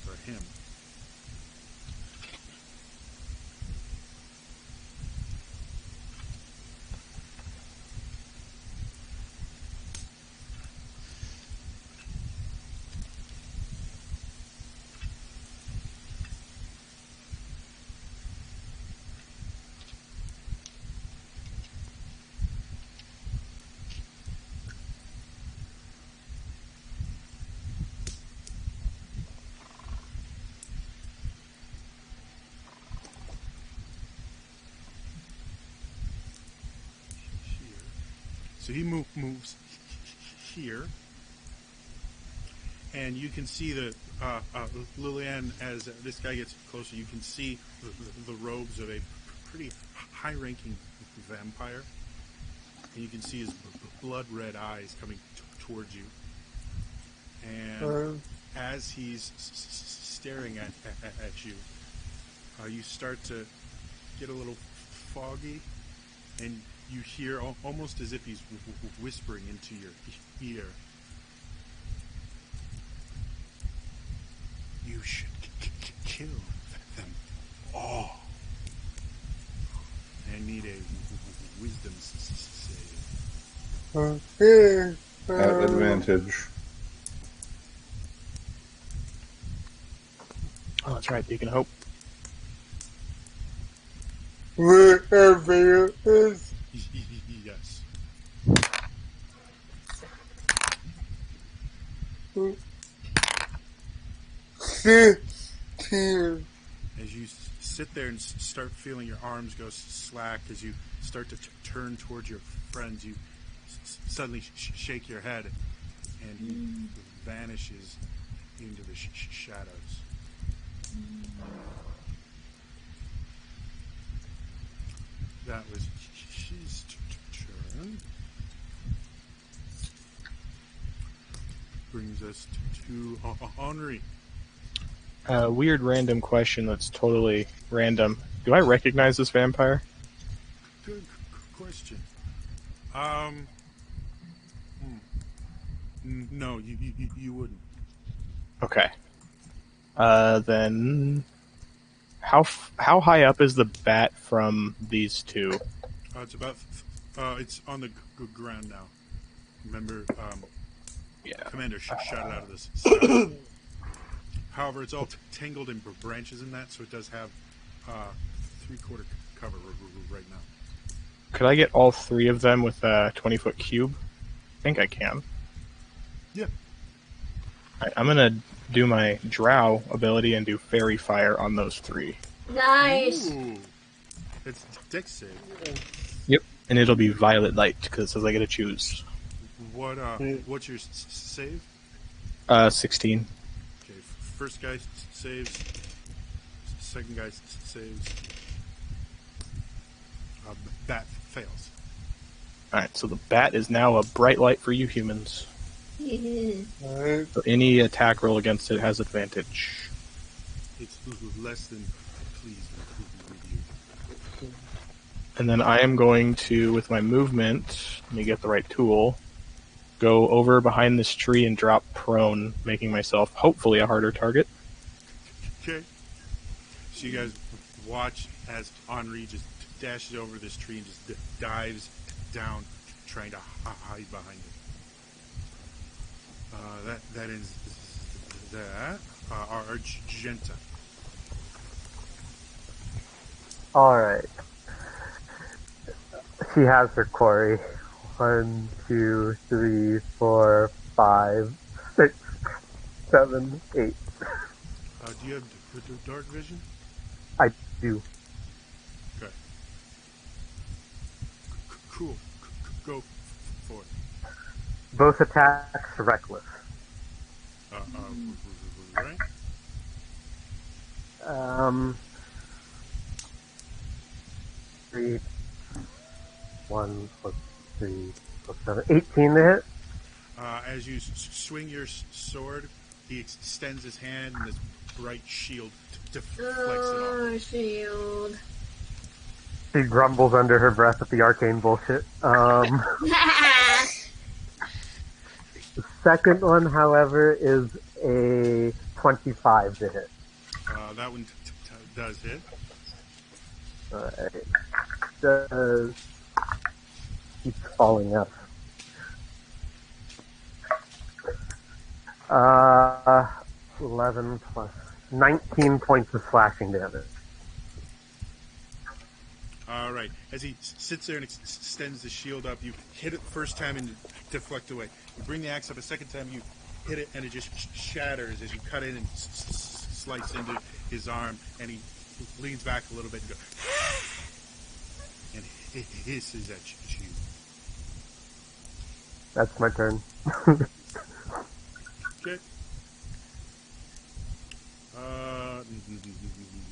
Or him. So he moves here, and you can see the Lillian, as this guy gets closer, you can see the robes of a pretty high-ranking vampire, and you can see his blood-red eyes coming towards you. And as he's staring at you, you start to get a little foggy, and you hear almost as if he's whispering into your ear. You should kill them all. I need a wisdom save. At advantage. Oh, that's right. Beacon of Hope. Wherever it is. Yes. As you sit there and start feeling your arms go slack, as you start to turn towards your friends, you suddenly shake your head, and he vanishes into the shadows. That was his turn. Brings us to Henri. Weird random question that's totally random. Do I recognize this vampire? Good question. No, you wouldn't. Okay. Then how high up is the bat from these two? It's about. It's on the ground now. Remember, Yeah. Commander shot it out of the sky. However, it's all tangled in branches in that, so it does have 3/4 cover right now. Could I get all three of them with a 20-foot cube? I think I can. Yeah. I'm gonna do my Drow ability and do Fairy Fire on those three. Nice. Ooh. It's Dex save. Yep. And it'll be Violet Light because it says I get to choose. What's your save? 16. Okay. First guy saves. Second guy saves. Bat fails. Alright, so the bat is now a bright light for you humans. So any attack roll against it has advantage. It's less than pleased with you. And then I am going to, with my movement, let me get the right tool, go over behind this tree and drop prone, making myself hopefully a harder target. Okay. So you guys watch as Henri just dashes over this tree and just dives down, trying to hide behind it. That is that. Argenta. Alright. She has her quarry. 1, 2, 3, 4, 5, 6, 7, 8. Do you have dark vision? I do. Okay. Cool. Go for it. Both attacks reckless. Right? 3, 1 plus 3 plus 7. 18 to hit? As you swing your sword, he extends his hand, and this bright shield deflects it off. Shield. She grumbles under her breath at the arcane bullshit. The second one, however, is a 25 to hit. That one does hit. Alright. Does... keeps falling up. 11 plus 19 points of slashing damage. All right. As he sits there and extends the shield up, you hit it the first time and deflect away. You bring the axe up a second time, you hit it, and it just shatters as you cut in and slice into his arm, and he leans back a little bit and goes, and hisses at you. That's my turn. Okay.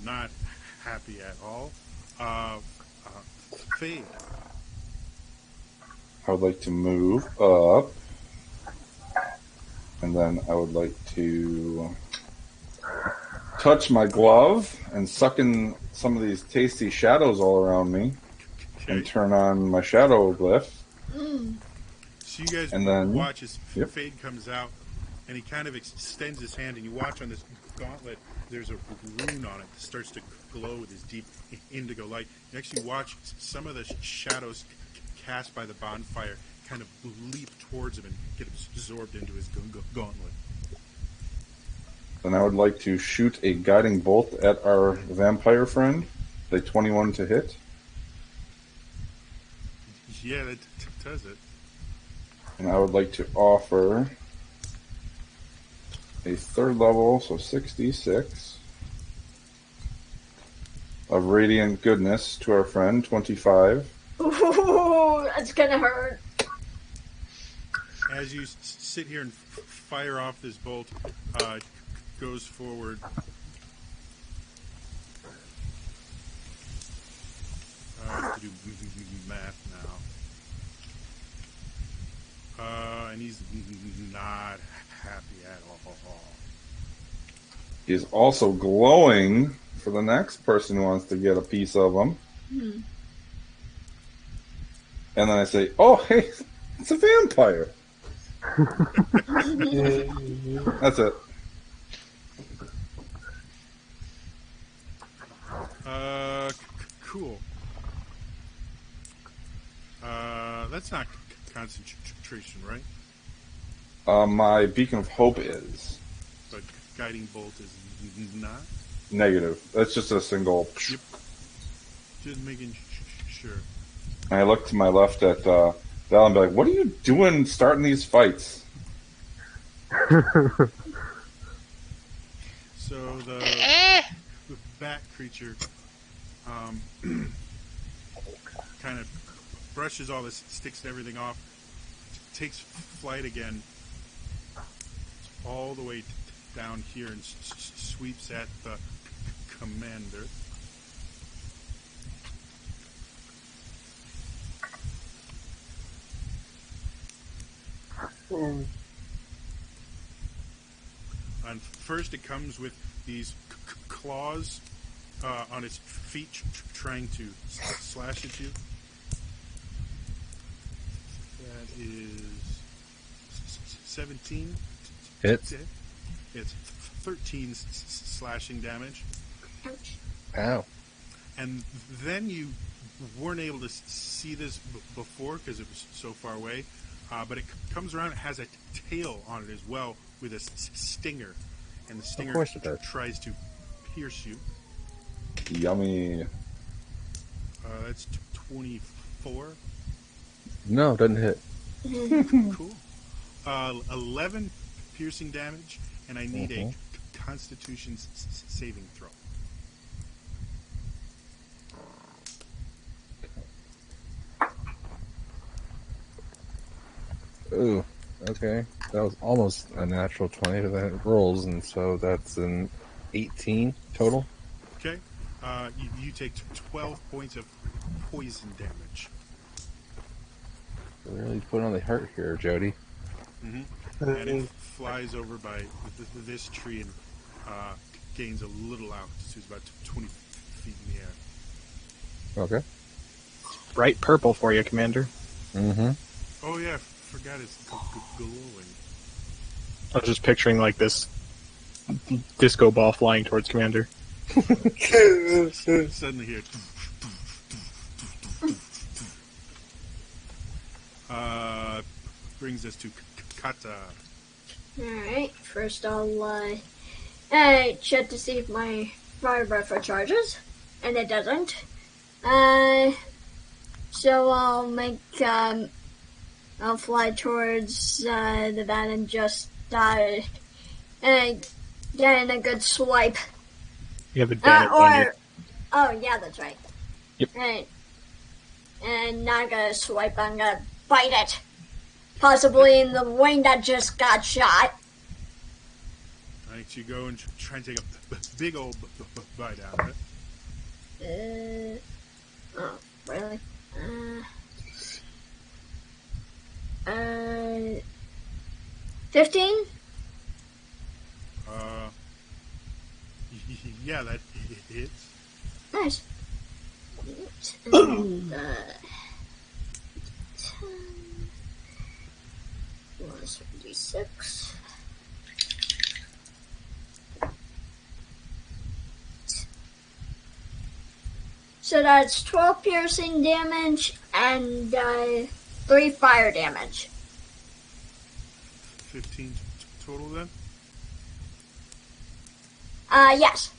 Not happy at all. Fade. I would like to move up, and then I would like to touch my glove and suck in some of these tasty shadows all around me, and turn on my shadow glyph. So you guys and then, watch as Fade comes out, and he kind of extends his hand, and you watch on this gauntlet, there's a rune on it that starts to glow with his deep indigo light. You actually watch some of the shadows cast by the bonfire kind of leap towards him and get absorbed into his gauntlet. Then I would like to shoot a guiding bolt at our vampire friend. A 21 to hit. Yeah, that does it. And I would like to offer a third level, so 66, of radiant goodness to our friend, 25. Ooh, that's gonna hurt. As you sit here and fire off this bolt, goes forward. I have to do math now. And he's not happy at all. He is also glowing for the next person who wants to get a piece of him. Hmm. And then I say, oh, hey, it's a vampire. That's it. Cool. That's not concentration, right? My beacon of hope is. But guiding bolt is not? Negative. That's just a single. Yep. Just making sure. And I look to my left at Val and be like, what are you doing starting these fights? So the bat creature kind of brushes all the sticks and everything off, takes flight again all the way down here and sweeps at the commander. And first it comes with these claws on its feet trying to slash at you. That is 17. Hits. It's 13 slashing damage. Ow. And then you weren't able to see this before because it was so far away. But it comes around, it has a tail on it as well with a stinger. And the stinger tries to pierce you. Yummy. That's 24. No, doesn't hit. Cool. 11 piercing damage, and I need a Constitution saving throw. Ooh, okay. That was almost a natural 20 to that rolls, and so that's an 18 total. Okay. You take 12 points of poison damage. Really put on the heart here, Jody. And it flies over by this tree and gains a little altitude, about 20 feet in the air. Okay. Bright purple for you, Commander. Mm-hmm. Oh yeah, I forgot it's glowing. I was just picturing like this disco ball flying towards Commander. Suddenly here. Brings us to Kata. Alright, first I'll check to see if my fire breath recharges, and it doesn't. So I'll fly towards the bat and just get in a good swipe. You have advantage on you. Oh yeah, that's right. Yep. Right. And not gonna swipe, I'm gonna bite it. Possibly in the wing that just got shot. Alright, you go and try and take a big old bite out of it. Oh, really? 15? Yeah, that hits. Nice. And, 10 plus 56. So that's 12 piercing damage and 3 fire damage. 15 total then? Yes.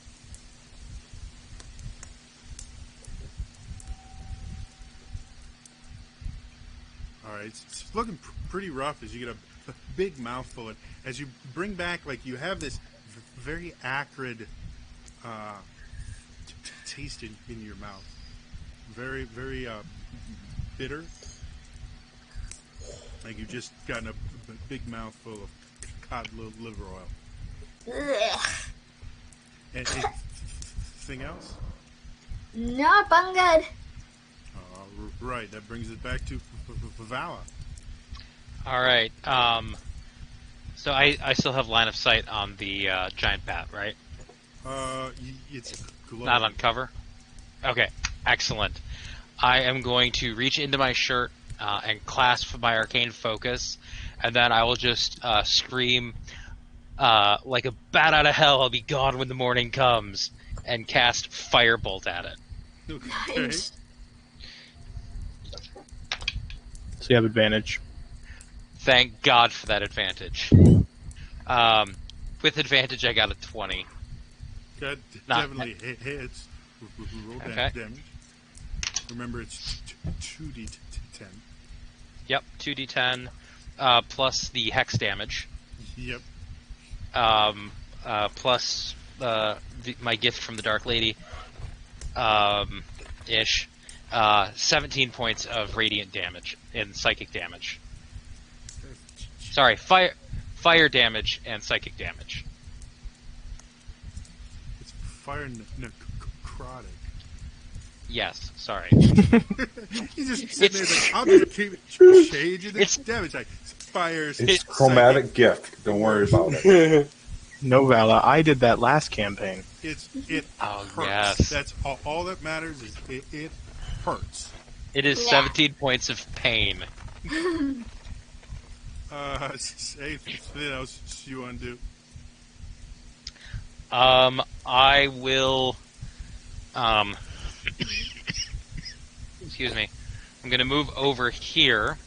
Alright, it's looking pretty rough as you get a big mouthful. And as you bring back, like, you have this very acrid taste in your mouth. Very, very bitter. Like you've just gotten a big mouthful of cod liver oil. Ugh. Anything else? Nope, I'm good. Right, that brings it back to Vala. All right. So I still have line of sight on the giant bat, right? It's glowing. Not on cover? Okay, excellent. I am going to reach into my shirt and clasp my arcane focus, and then I will just scream, like a bat out of hell, I'll be gone when the morning comes, and cast Firebolt at it. Okay. Nice. So you have advantage. Thank God for that advantage. With advantage, I got a 20. That Not- definitely hits. Roll Okay. damage. Remember, it's 2d10. Yep, 2d10 plus the hex damage. Yep. Plus my gift from the Dark Lady, ish. 17 points of radiant damage and psychic damage. Sorry, fire damage and psychic damage. It's fire necrotic. Yes, sorry. You just sit there like, I'm going to keep changing this damage. Like, fires. It's chromatic gift. Don't worry about it. No, Vala, I did that last campaign. It Oh, hurts. yes. That's all that matters is it hurts. It is Yeah. 17 points of pain. Say anything else you want to do? I will. Excuse me. I'm going to move over here,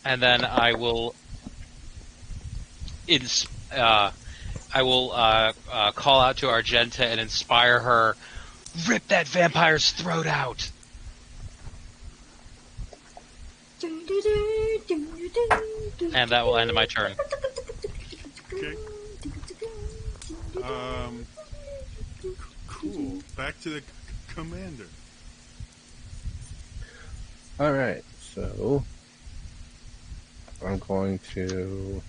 and then I will. Call out to Argenta and inspire her. Rip that vampire's throat out. And that will end my turn. Okay. Cool. Back to the commander. All right, so I'm going to.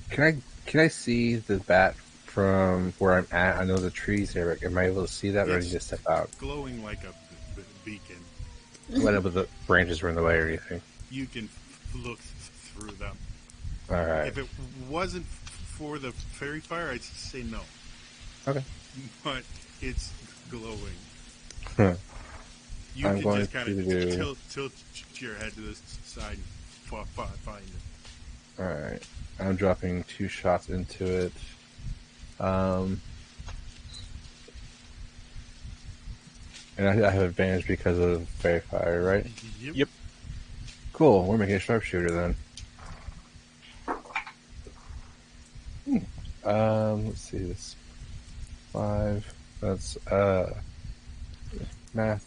Can I see the bat from where I'm at? I know the trees there. Am I able to see that, or Yes. need to step out? Glowing like a beacon. Whenever the branches were in the way or anything. You can look through them. All right. If it wasn't for the fairy fire, I'd say no. Okay. But it's glowing. Huh. You I'm can going just kind to of do- tilt your head to the side and find it. All right. I'm dropping 2 shots into it. And I have advantage because of fairy fire, right? Yep. Cool. We're making a sharpshooter then. Let's see this. 5. That's math.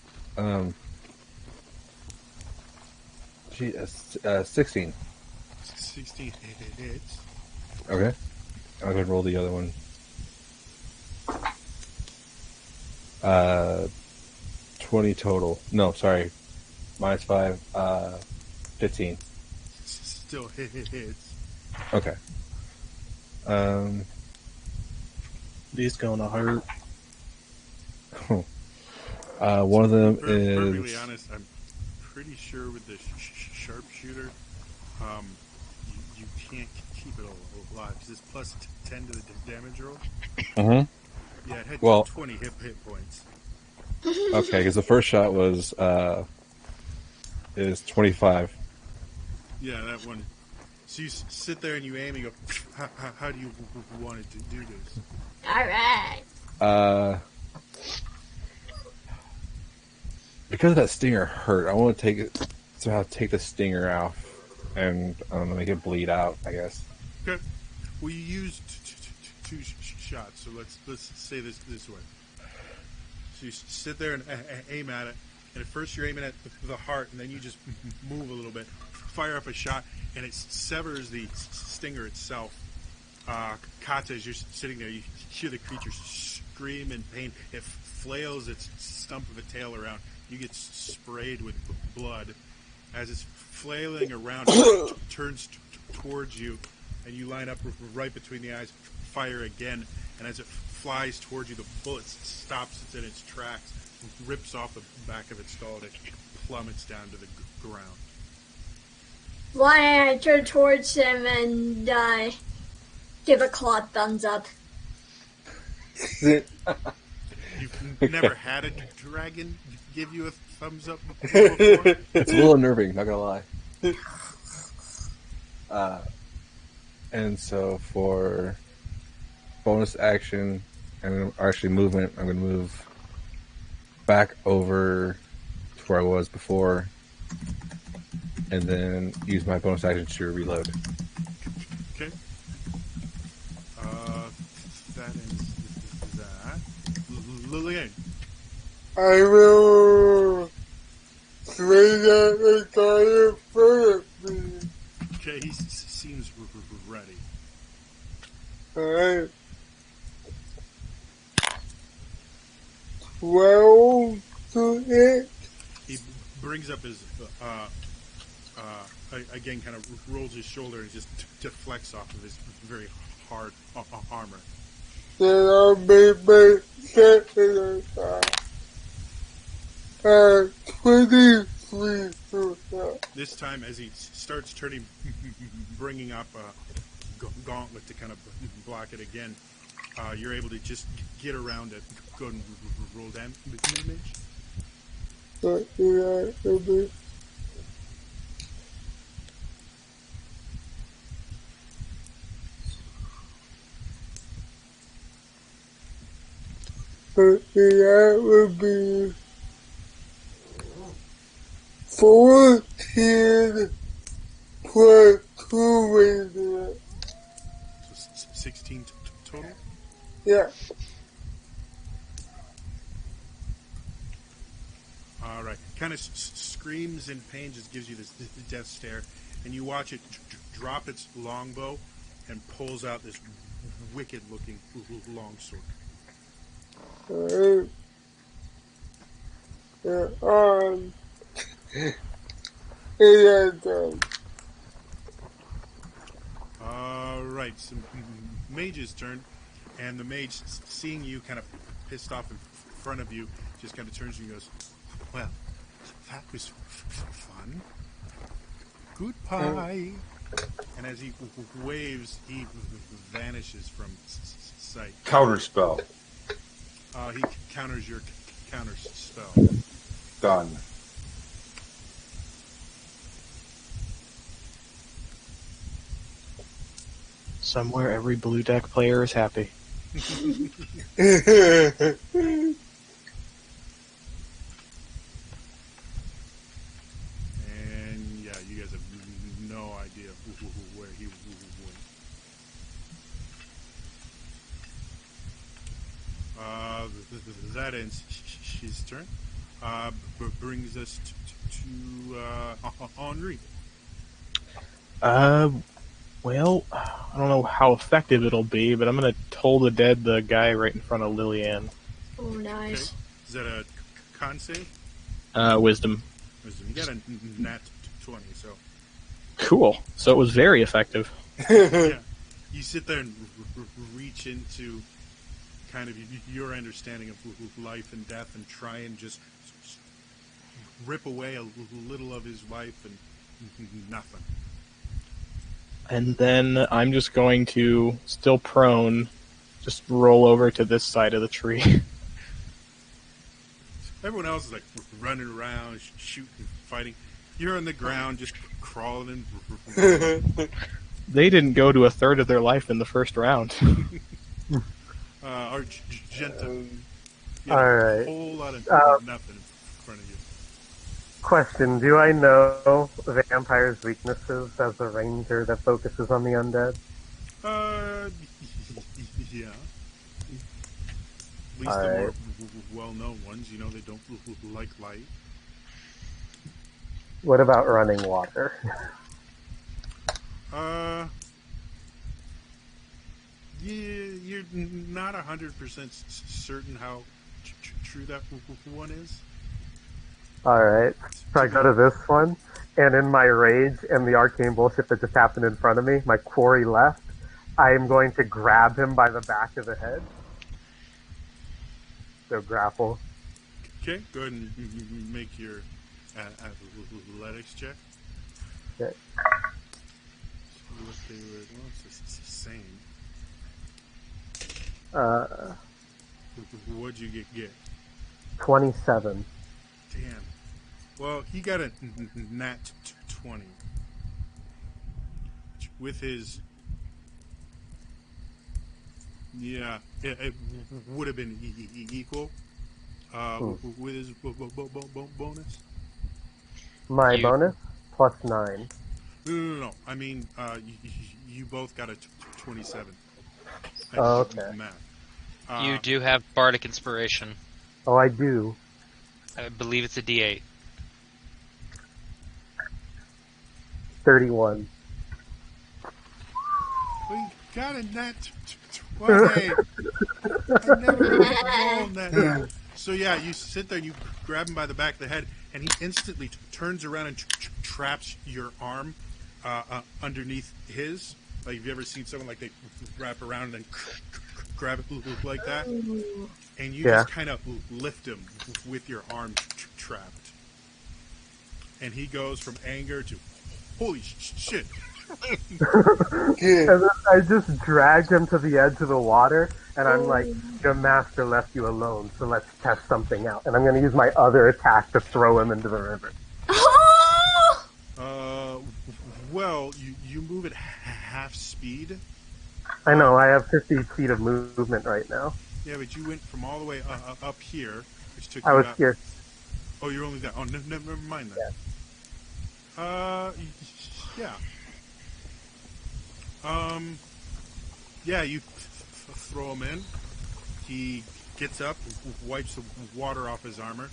16. 16 hits. Okay. I'll go ahead and roll the other one. 20 total. No, sorry. Minus 5. 15. Still hits. Okay. These gonna hurt. One of them Perfectly is. honest, I'm pretty sure with the sharpshooter, you can't keep it alive because it's plus 10 to the damage roll. Mm-hmm. Yeah, it had Well- 20 hit points. Okay, because the first shot was is 25. Yeah, that one. So you sit there and you aim and you go, how do you want it to do this? Alright. Because that stinger hurt, I want to take the stinger off and make it bleed out, I guess. Okay. Well, you used two shots, so let's say this way. So you sit there and aim at it, and at first you're aiming at the heart, and then you just move a little bit, fire up a shot, and it severs the stinger itself. Kata, as you're sitting there, you hear the creature scream in pain. It flails its stump of a tail around. You get sprayed with blood. As it's flailing around, it turns towards you, and you line up right between the eyes, fire again, and as it flies towards you, the bullet stops in its tracks, rips off the back of its skull, and it plummets down to the ground. Why I turn towards him and give a claw thumbs up. You've never had a dragon give you a thumbs up before? It's a little unnerving, not gonna lie. And so for bonus action and actually movement, I'm gonna move back over to where I was before, and then use my bonus action to reload. Okay. That is that. Lillian. I will swing at the guy in front of me. Okay, he seems ready. Alright. 12 to hit. He brings up his, again, kind of rolls his shoulder and just deflects off of his very hard armor. Then I'll make my second attack. 23 to hit. This time, as he starts turning, bringing up a gauntlet to kind of block it again, you're able to just get around it. Go and roll damage. But yeah, it'll be. But that would be 14 plus 2 radiant. So 16 total? Yeah. All right. Kind of screams in pain, just gives you this death stare, and you watch it drop its longbow and pulls out this wicked-looking longsword. Alright. Yeah, yeah, done. All right. So mage's turn, and the mage, seeing you kind of pissed off in front of you, just kind of turns and goes, "Well, that was fun. Goodbye. And as he waves, he vanishes from sight. Counterspell. He counters your counter spell. Done. Somewhere every blue deck player is happy. And yeah, you guys have no idea where he went. That ends his turn. Brings us to Henri. Well, I don't know how effective it'll be, but I'm gonna toll the dead the guy right in front of Lillian. Oh, nice. Okay. Is that a con save? Wisdom. Wisdom. You got a nat 20, so. Cool. So it was very effective. Yeah. You sit there and reach into kind of your understanding of life and death and try and just rip away a little of his life and nothing. And then I'm just going to, still prone, just roll over to this side of the tree. Everyone else is like running around, shooting, fighting. You're on the ground, just crawling and. They didn't go to a third of their life in the first round. Argenta. Alright. A whole lot of nothing in front of you. Question, do I know the vampire's weaknesses as a ranger that focuses on the undead? Yeah. At least the more well-known ones. You know, they don't like light. What about running water? You're not 100% certain how true that one is. Alright, so I go to this one, and in my rage and the arcane bullshit that just happened in front of me, my quarry left, I am going to grab him by the back of the head. So grapple. Okay, go ahead and make your athletics check. Okay. So what they were, well, it's the same. What'd you get? 27. Damn. Well, he got a nat 20. With his... Yeah, it would have been equal. With his bonus. My bonus? Plus 9. No. I mean, you both got a 27. Oh, okay. Math. You do have Bardic Inspiration. Oh, I do. I believe it's a D8. 31. We got a nat 20. I never rolled that. So yeah, you sit there and you grab him by the back of the head, and he instantly turns around and traps your arm underneath his. Like, have you ever seen someone like they wrap around and then grab it like that? And you just kind of lift him with your arm trapped. And he goes from anger to, holy shit. And then I just drag him to the edge of the water, and I'm like, your master left you alone, so let's test something out. And I'm going to use my other attack to throw him into the river. Well, you move at half speed. I know, I have 50 feet of movement right now. Yeah, but you went from all the way up here, which took I you was about... here. Oh, you're only that. Oh, never mind that. Yeah. Yeah, you throw him in. He gets up, wipes the water off his armor.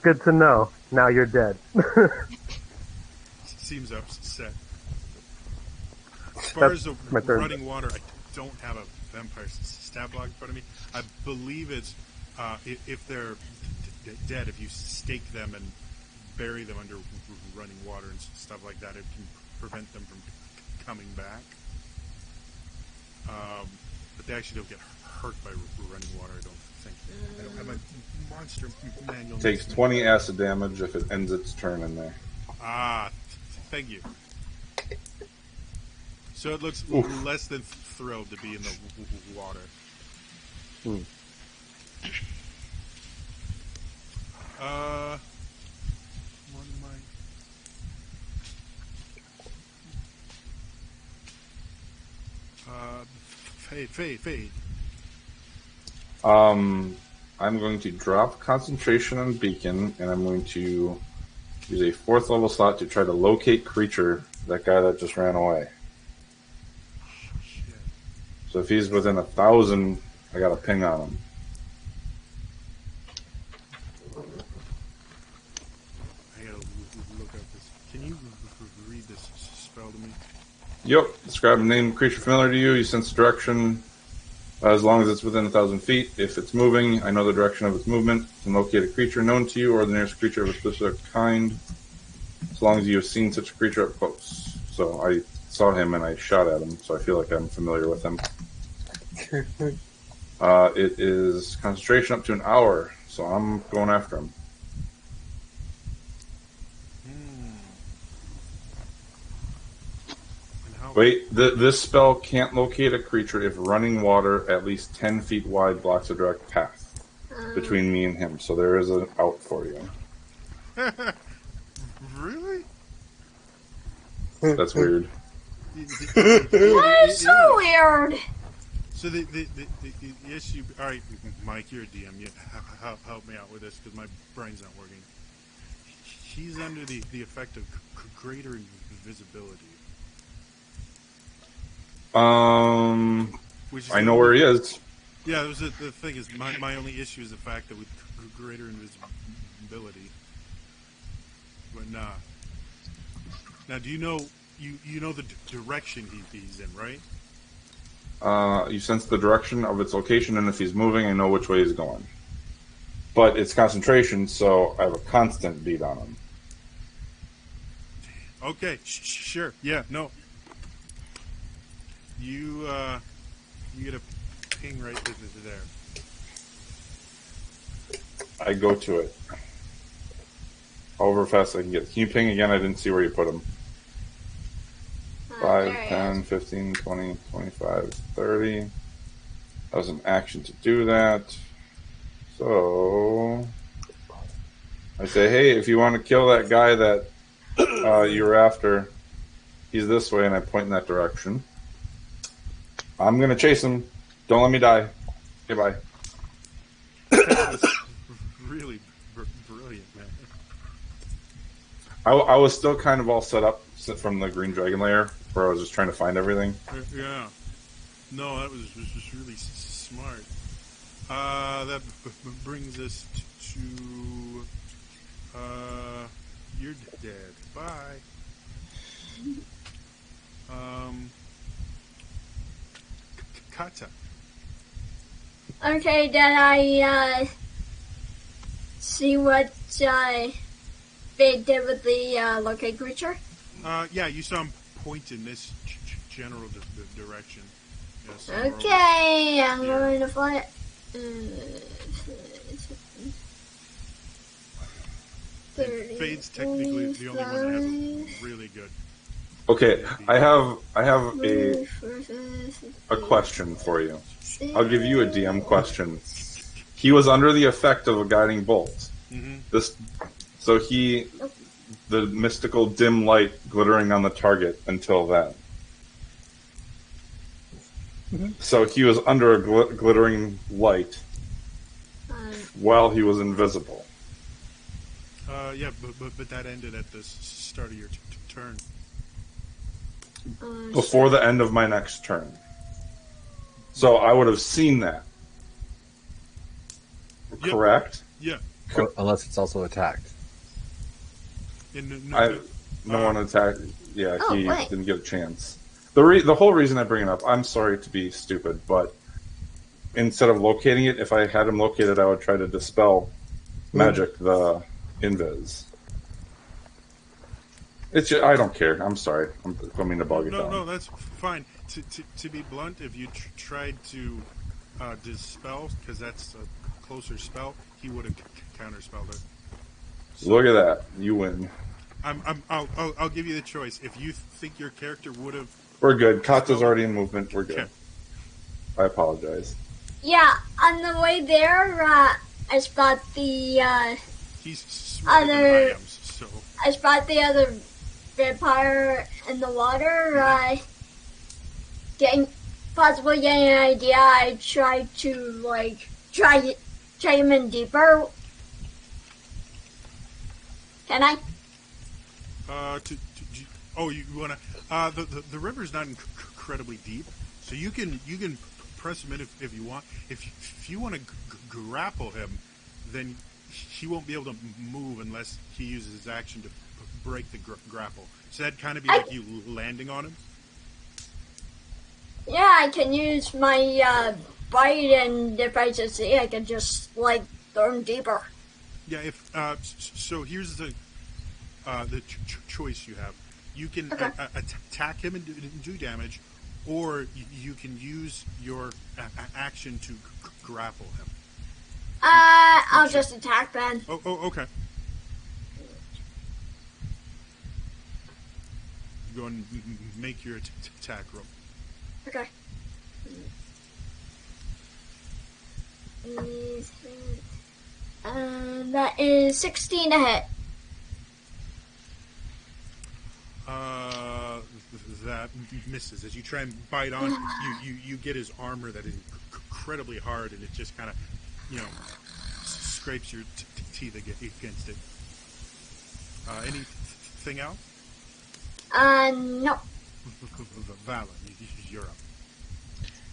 Good to know. Now you're dead. Seems upset. As far as the running water, I don't have a vampire stat block in front of me. I believe it's if they're dead, if you stake them and bury them under running water and stuff like that, it can prevent them from coming back. But they actually don't get hurt by running water, I don't think. I don't have my monster manual. Takes 20 acid damage if it ends its turn in there. Ah, thank you. So it looks less than thrilled to be in the water. What am I? Fade. I'm going to drop concentration on Beacon, and I'm going to use a 4th level slot to try to locate creature, that guy that just ran away. Shit. So if he's within 1,000, I got a ping on him. I gotta look up this. Can you read this spell to me? Yep. Describe a named creature familiar to you. You sense direction as long as it's within 1,000 feet. If it's moving, I know the direction of its movement. You can locate a creature known to you or the nearest creature of a specific kind, as long as you have seen such a creature up close. So I saw him and I shot at him, so I feel like I'm familiar with him. It is concentration up to an hour, so I'm going after him. Wait, this spell can't locate a creature if running water at least 10 feet wide blocks a direct path between me and him. So there is an out for you. Really? That's weird. That is so weird. So the issue... All right, Mike, you're a DM. You help me out with this because my brain's not working. He's under the effect of greater invisibility. I know where he is. Yeah, the thing is, my only issue is the fact that with greater invisibility. But nah. Now, do you know the direction he's in, right? You sense the direction of its location, and if he's moving, I know which way he's going. But it's concentration, so I have a constant beat on him. Okay, sure. Yeah, no. You get a ping right there. I go to it. However fast I can get. Can you ping again? I didn't see where you put them. 5, 10, 15, 20, 25, 30. That was an action to do that. So I say, hey, if you want to kill that guy that you're after, he's this way, and I point in that direction. I'm going to chase him. Don't let me die. Goodbye. That's really brilliant, man. I was still kind of all set up from the Green Dragon lair, where I was just trying to find everything. Yeah. No, that was just really smart. That brings us to... you're dead. Bye. Kata. Okay, did I see what they did with the locate creature? Yeah, you saw him point in this general direction. Yes, okay, I'm going to fly it. Fade's technically the only one that has a really good. Okay, I have a question for you. I'll give you a DM question. He was under the effect of a guiding bolt. Mm-hmm. The mystical dim light glittering on the target until then. Mm-hmm. So he was under a glittering light while he was invisible. Yeah, but that ended at the start of your turn. Before the end of my next turn. So I would have seen that. Yep. Correct? Yeah. Unless it's also attacked. No one attacked. Yeah, he didn't get a chance. The whole reason I bring it up, I'm sorry to be stupid, but instead of locating it, if I had him located, I would try to dispel magic the invis. It's just, I don't care. I'm sorry. I'm coming to bog it down. No, that's fine. To be blunt, if you tried to dispel, because that's a closer spell, he would have counterspelled it. So, Look at that. You win. I'll give you the choice. If you think your character would have... We're good. Kata's already in movement. We're good. Okay. I apologize. Yeah, on the way there, I spot the, He's smarter than I am, so... I spot the other vampire in the water, possibly getting an idea. I try to, try him in deeper. Can I? You wanna? The river's not incredibly deep, so you can press him in if you want. If you want to grapple him, then he won't be able to move unless he uses his action to break the grapple. So that'd kind of be like you landing on him. Yeah, I can use my bite, and if I succeed, I can just throw him deeper. Yeah. So here's the choice you have. You can attack him and do damage, or you can use your action to grapple him. I'll just attack then. Oh, okay. Go and make your attack roll. Okay. That is 16 to hit. That misses. As you try and bite on, you get his armor that is incredibly hard, and it just kind of, scrapes your teeth against it. Anything else? No. Valen, you're up.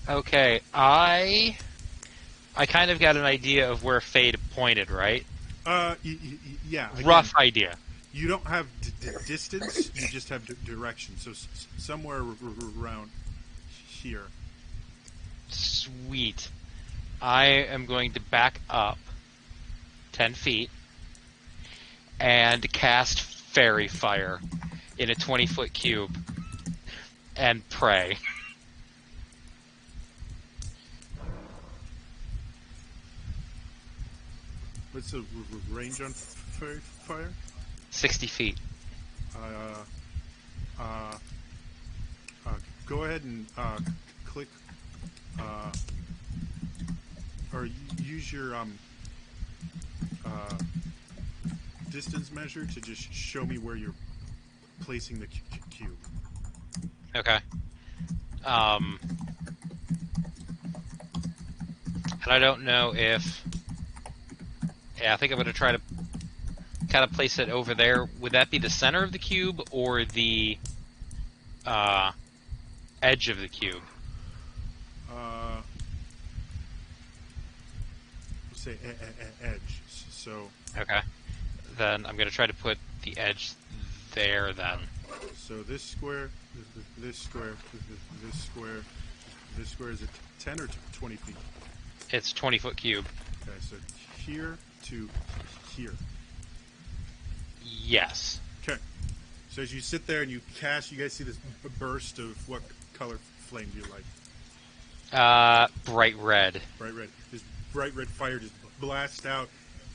Okay, I kind of got an idea of where Fade pointed, right? Yeah. Again, rough idea. You don't have distance, you just have direction. So somewhere around here. Sweet. I am going to back up 10 feet and cast Fairy Fire in a 20-foot cube and pray. What's the range on Fairy Fire? 60 feet. Go ahead and click, or use your distance measure to just show me where you're placing the cube. Okay. And I don't know if... Yeah, I think I'm going to try to kind of place it over there. Would that be the center of the cube or the edge of the cube? Say edge. So. Okay. Then I'm going to try to put the edge there. Then. So this square, this square, this square, this square is it 10 or 20 feet? It's 20-foot cube. Okay, so here to here. Yes. Okay. So as you sit there and you cast, you guys see this burst of what color flame do you like? Bright red. Bright red. This bright red fire just blasts out,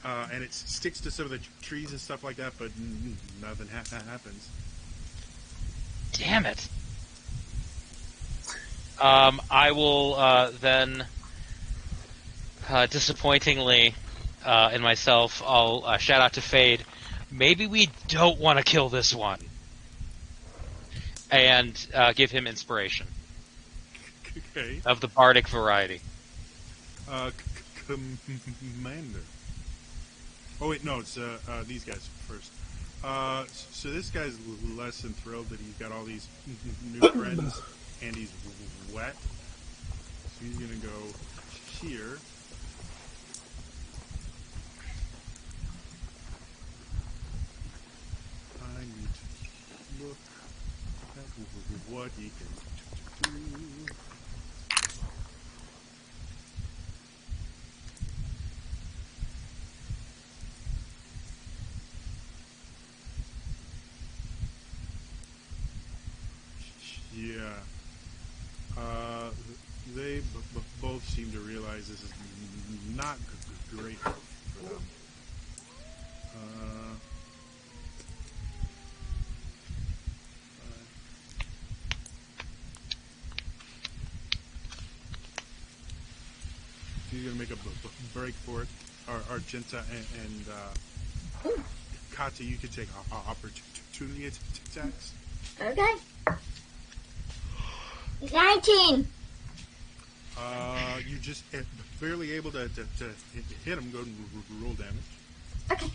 and it sticks to some of the trees and stuff like that, but nothing happens. Damn it. I will then, disappointingly, in myself, I'll shout out to Fade. Maybe we don't want to kill this one. And give him inspiration. Okay. Of the bardic variety. Commander. Oh wait, no, it's these guys first. So this guy's less than thrilled that he's got all these new friends, and he's wet. So he's gonna go here. I need to look at what he can do. Yeah. They both seem to realize this is not great for them. He's going to make a break for it. Argenta and Kata, you can take opportunity attacks. Okay. 19. You just barely able to hit him. Go and roll damage. Okay.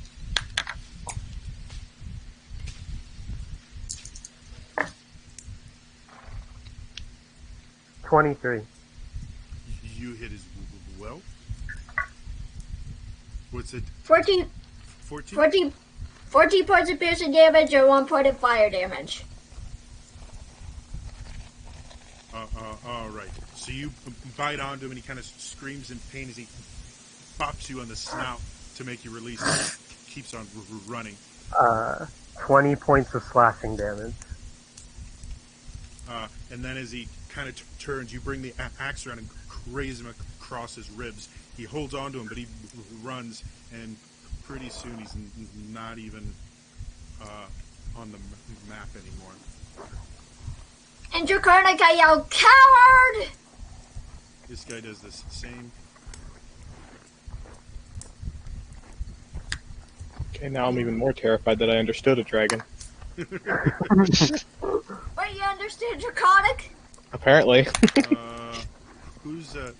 $23. You hit as well. What's it? 14 points of piercing damage or 1 point of fire damage. All right. So you bite onto him, and he kind of screams in pain as he bops you on the snout to make you release. Keeps on running. 20 points of slashing damage. And then as he kind of turns, you bring the axe around and graze him across his ribs. He holds onto him, but he runs, and pretty soon he's not even on the map anymore. And Draconic, I yell, coward! This guy does the same. Okay, now I'm even more terrified that I understood a dragon. Wait, you understand Draconic? Apparently. Who's that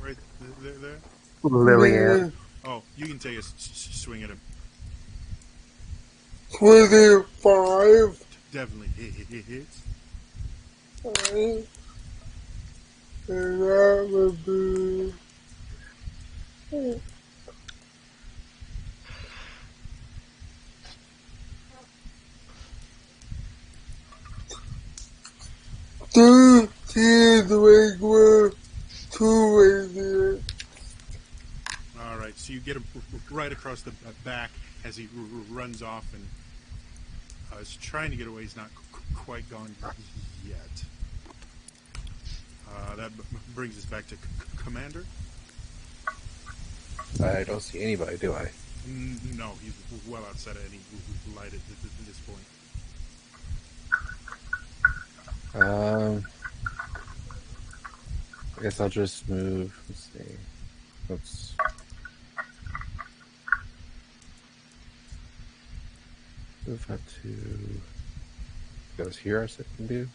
right there? Lillian. Oh, you can take a swing at him. 25. Definitely hits. Alright. And that would be... Two tears with 2 radiant. All right, so you get him right across the back as he runs off and is trying to get away. He's not quite gone yet. That brings us back to Commander. I don't see anybody, do I? No, he's well outside of any light at this point. I guess I'll just move. Let's see. Oops. Move up to. Goes here, I can do.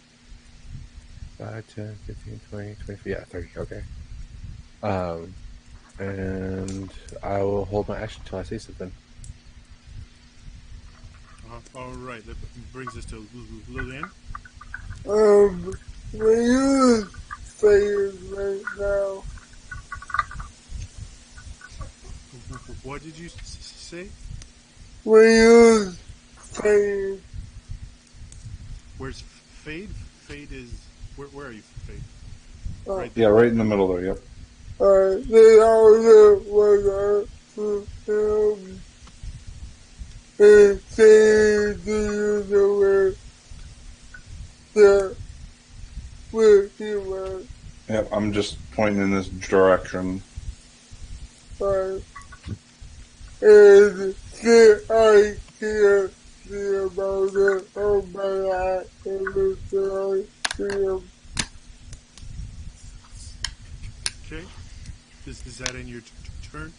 5, 10, 15, 20, 25. Yeah, 30. Okay. And I will hold my action until I say something. All right, that brings us to Lillian. Will you say it right now? What did you say? Will you say it? Where's Fade? Fade is... Where are you, Fade? Right yeah, right in the middle there, yep. They all was to him. And say, do you know where the where he went? Yep, I'm just pointing in this direction. And I can't see about it. Oh my God, everything I see him. Okay. Is that in your turn?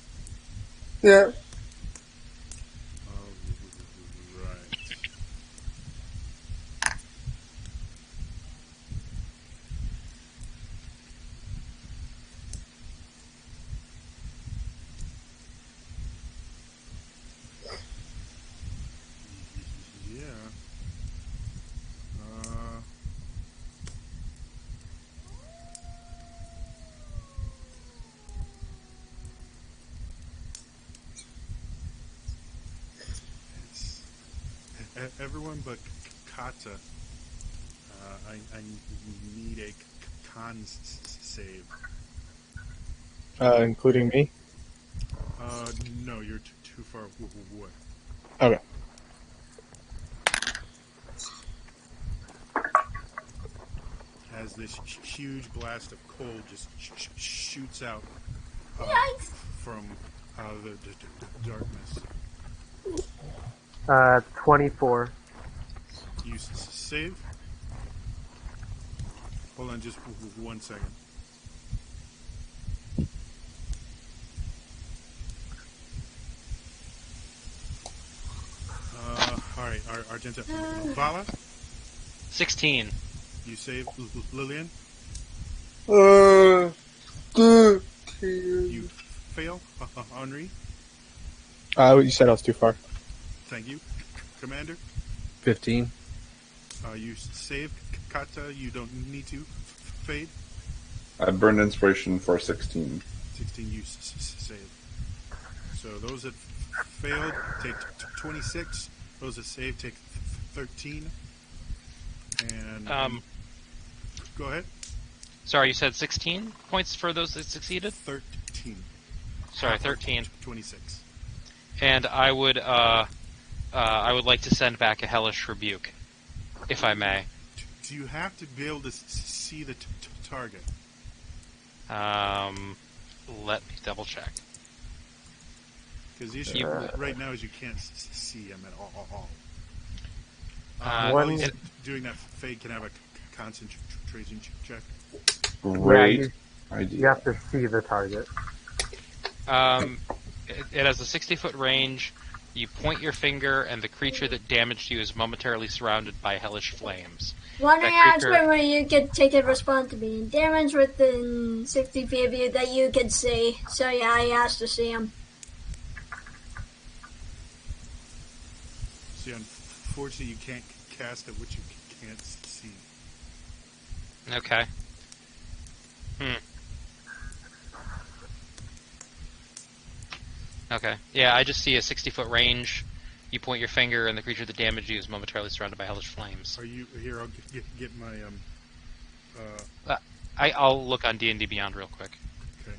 Yeah. Right. Yeah. Everyone but Kata. I need a con save. Including me? No, you're too far away. Okay. As this huge blast of cold just shoots out Yikes. from the darkness. 24. You save? Hold on just 1 second. Alright, Argenta. Vala? 16. You save Lillian? You fail, Henri? You said I was too far. Thank you. Commander? 15. You save Kata, you don't need to. Fade? I burned inspiration for 16. 16 you save. So those that failed take 26. Those that saved take 13. And go ahead. Sorry, you said 16 points for those that succeeded? 13. Sorry, 13. 26. And I would like to send back a hellish rebuke, if I may. Do you have to be able to see the target? Let me double check. Because the issue right now is you can't see him at all. Doing that, Fade can have a concentration check. Great idea. You have to see the target. It has a 60-foot range. You point your finger, and the creature that damaged you is momentarily surrounded by hellish flames. One announcement where you could take a response to being damaged within 60 feet of you that you could see. So yeah, he has to see him. See, unfortunately, you can't cast it, which you can't see. Okay. Okay. Yeah, I just see a 60-foot range. You point your finger, and the creature that damaged you is momentarily surrounded by hellish flames. Are you here? I'll get my I'll look on D&D Beyond real quick. Okay.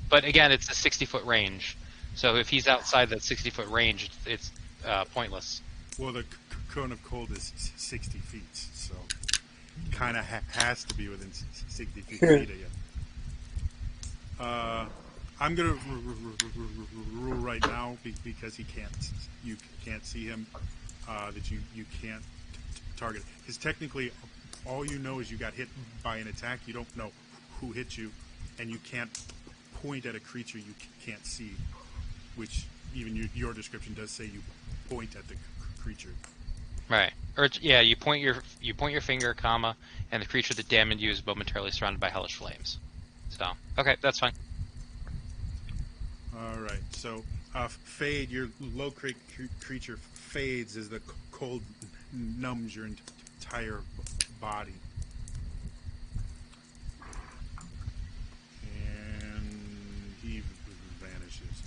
But again, it's a 60-foot range. So if he's outside that 60-foot range, it's pointless. Well, the cone of cold is 60 feet, so kind of has to be within 60 feet of you. I'm gonna rule right now because you can't see him, that you can't target. Because technically, all you know is you got hit by an attack. You don't know who hit you, and you can't point at a creature you can't see, which even your description does say you point at the creature. Right. Or yeah, you point your finger, comma, and the creature that damaged you is momentarily surrounded by hellish flames. So okay, that's fine. All right. So fade. Your low creature fades as the cold numbs your entire body. And he vanishes.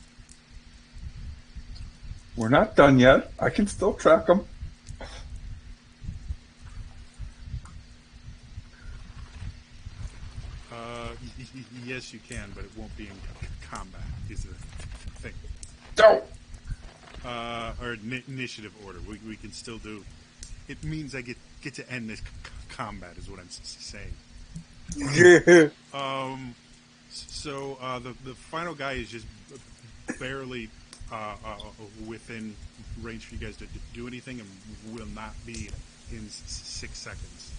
We're not done yet. I can still track them. Yes, you can, but it won't be in combat. Is the thing. No. Or initiative order. We can still do. It means I get to end this combat. Is what I'm saying. Yeah. So the final guy is just barely within range for you guys to do anything, and will not be in 6 seconds.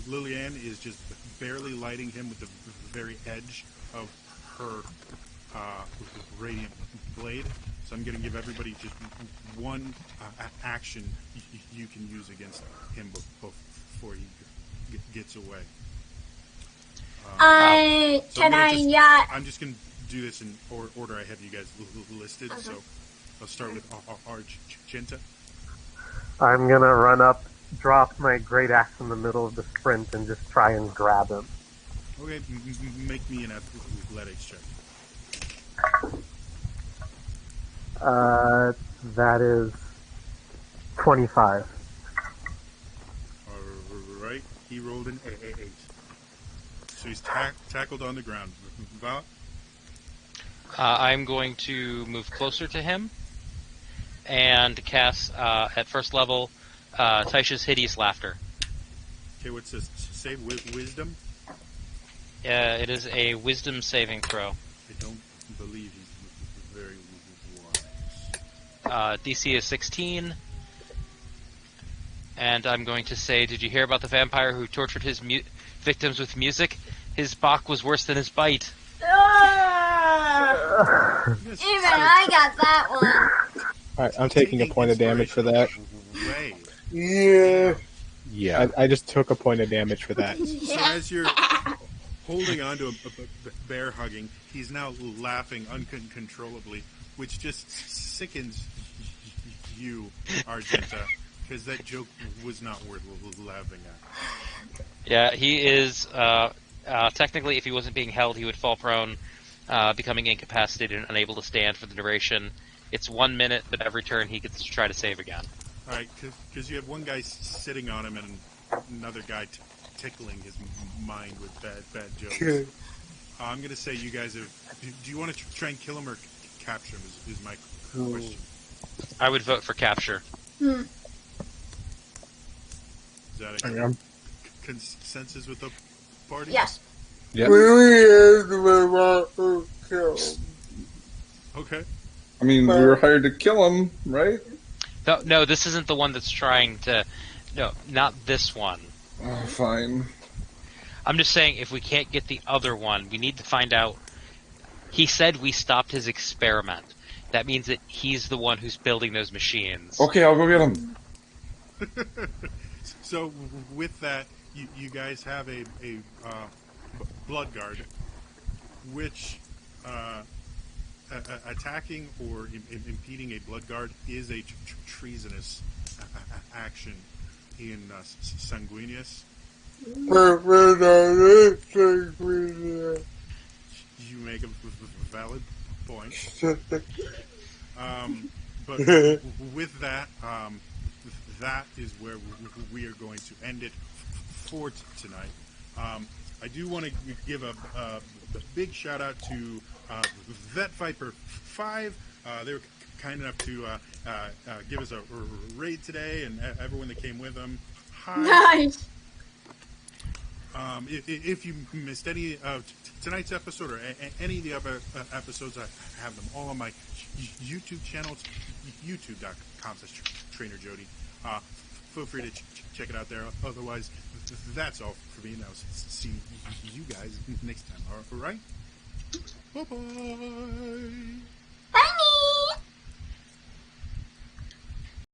Lillian is just barely lighting him with the very edge of her radiant blade. So I'm going to give everybody just one action you can use against him before he gets away. I'm just going to do this in order I have you guys listed. Okay. So I'll start with Argenta. I'm going to run up, drop my great axe in the middle of the sprint, and just try and grab him. Okay, make me an athletics check. That is 25. Alright, he rolled an 8. So he's tackled on the ground. Val? I'm going to move closer to him and cast, at first level, Taisha's Hideous Laughter. Okay, what's this? Save wisdom? It is a wisdom saving throw. I don't believe he's very wise. DC is 16. And I'm going to say, did you hear about the vampire who tortured his victims with music? His balk was worse than his bite. Even I got that one. Alright, I'm taking a point of damage for that. Yeah. Yeah. I just took a point of damage for that. So as you're holding onto a bear hugging, he's now laughing uncontrollably, which just sickens you, Argenta, because that joke was not worth laughing at. Yeah, he is, technically, if he wasn't being held, he would fall prone, becoming incapacitated and unable to stand for the duration. It's 1 minute, but every turn he gets to try to save again. Alright, because you have one guy sitting on him and another guy tickling his mind with bad jokes. I'm going to say you guys have... Do you want to try and kill him or capture him is my question. I would vote for capture. Is that a consensus with the party? Yes. Yeah. Okay. I mean, we were hired to kill him, right? No, this isn't the one that's trying to... No, not this one. Oh, fine. I'm just saying, if we can't get the other one, we need to find out... He said we stopped his experiment. That means that he's the one who's building those machines. Okay, I'll go get him. So, with that, you guys have a blood guard, which attacking or impeding a blood guard is a treasonous action in Sanguinius. You make a valid point. But with that, that is where we are going to end it for tonight. I do want to give a big shout out to Vet Viper 5. They were kind enough to give us a raid today, and everyone that came with them. Hi. Nice. If you missed any of tonight's episode or any of the other episodes, I have them all on my YouTube channel. It's youtube.com/TrainerJody. Feel free to check it out there. Otherwise, that's all for me. Now, see you guys next time. All right? Bye-bye.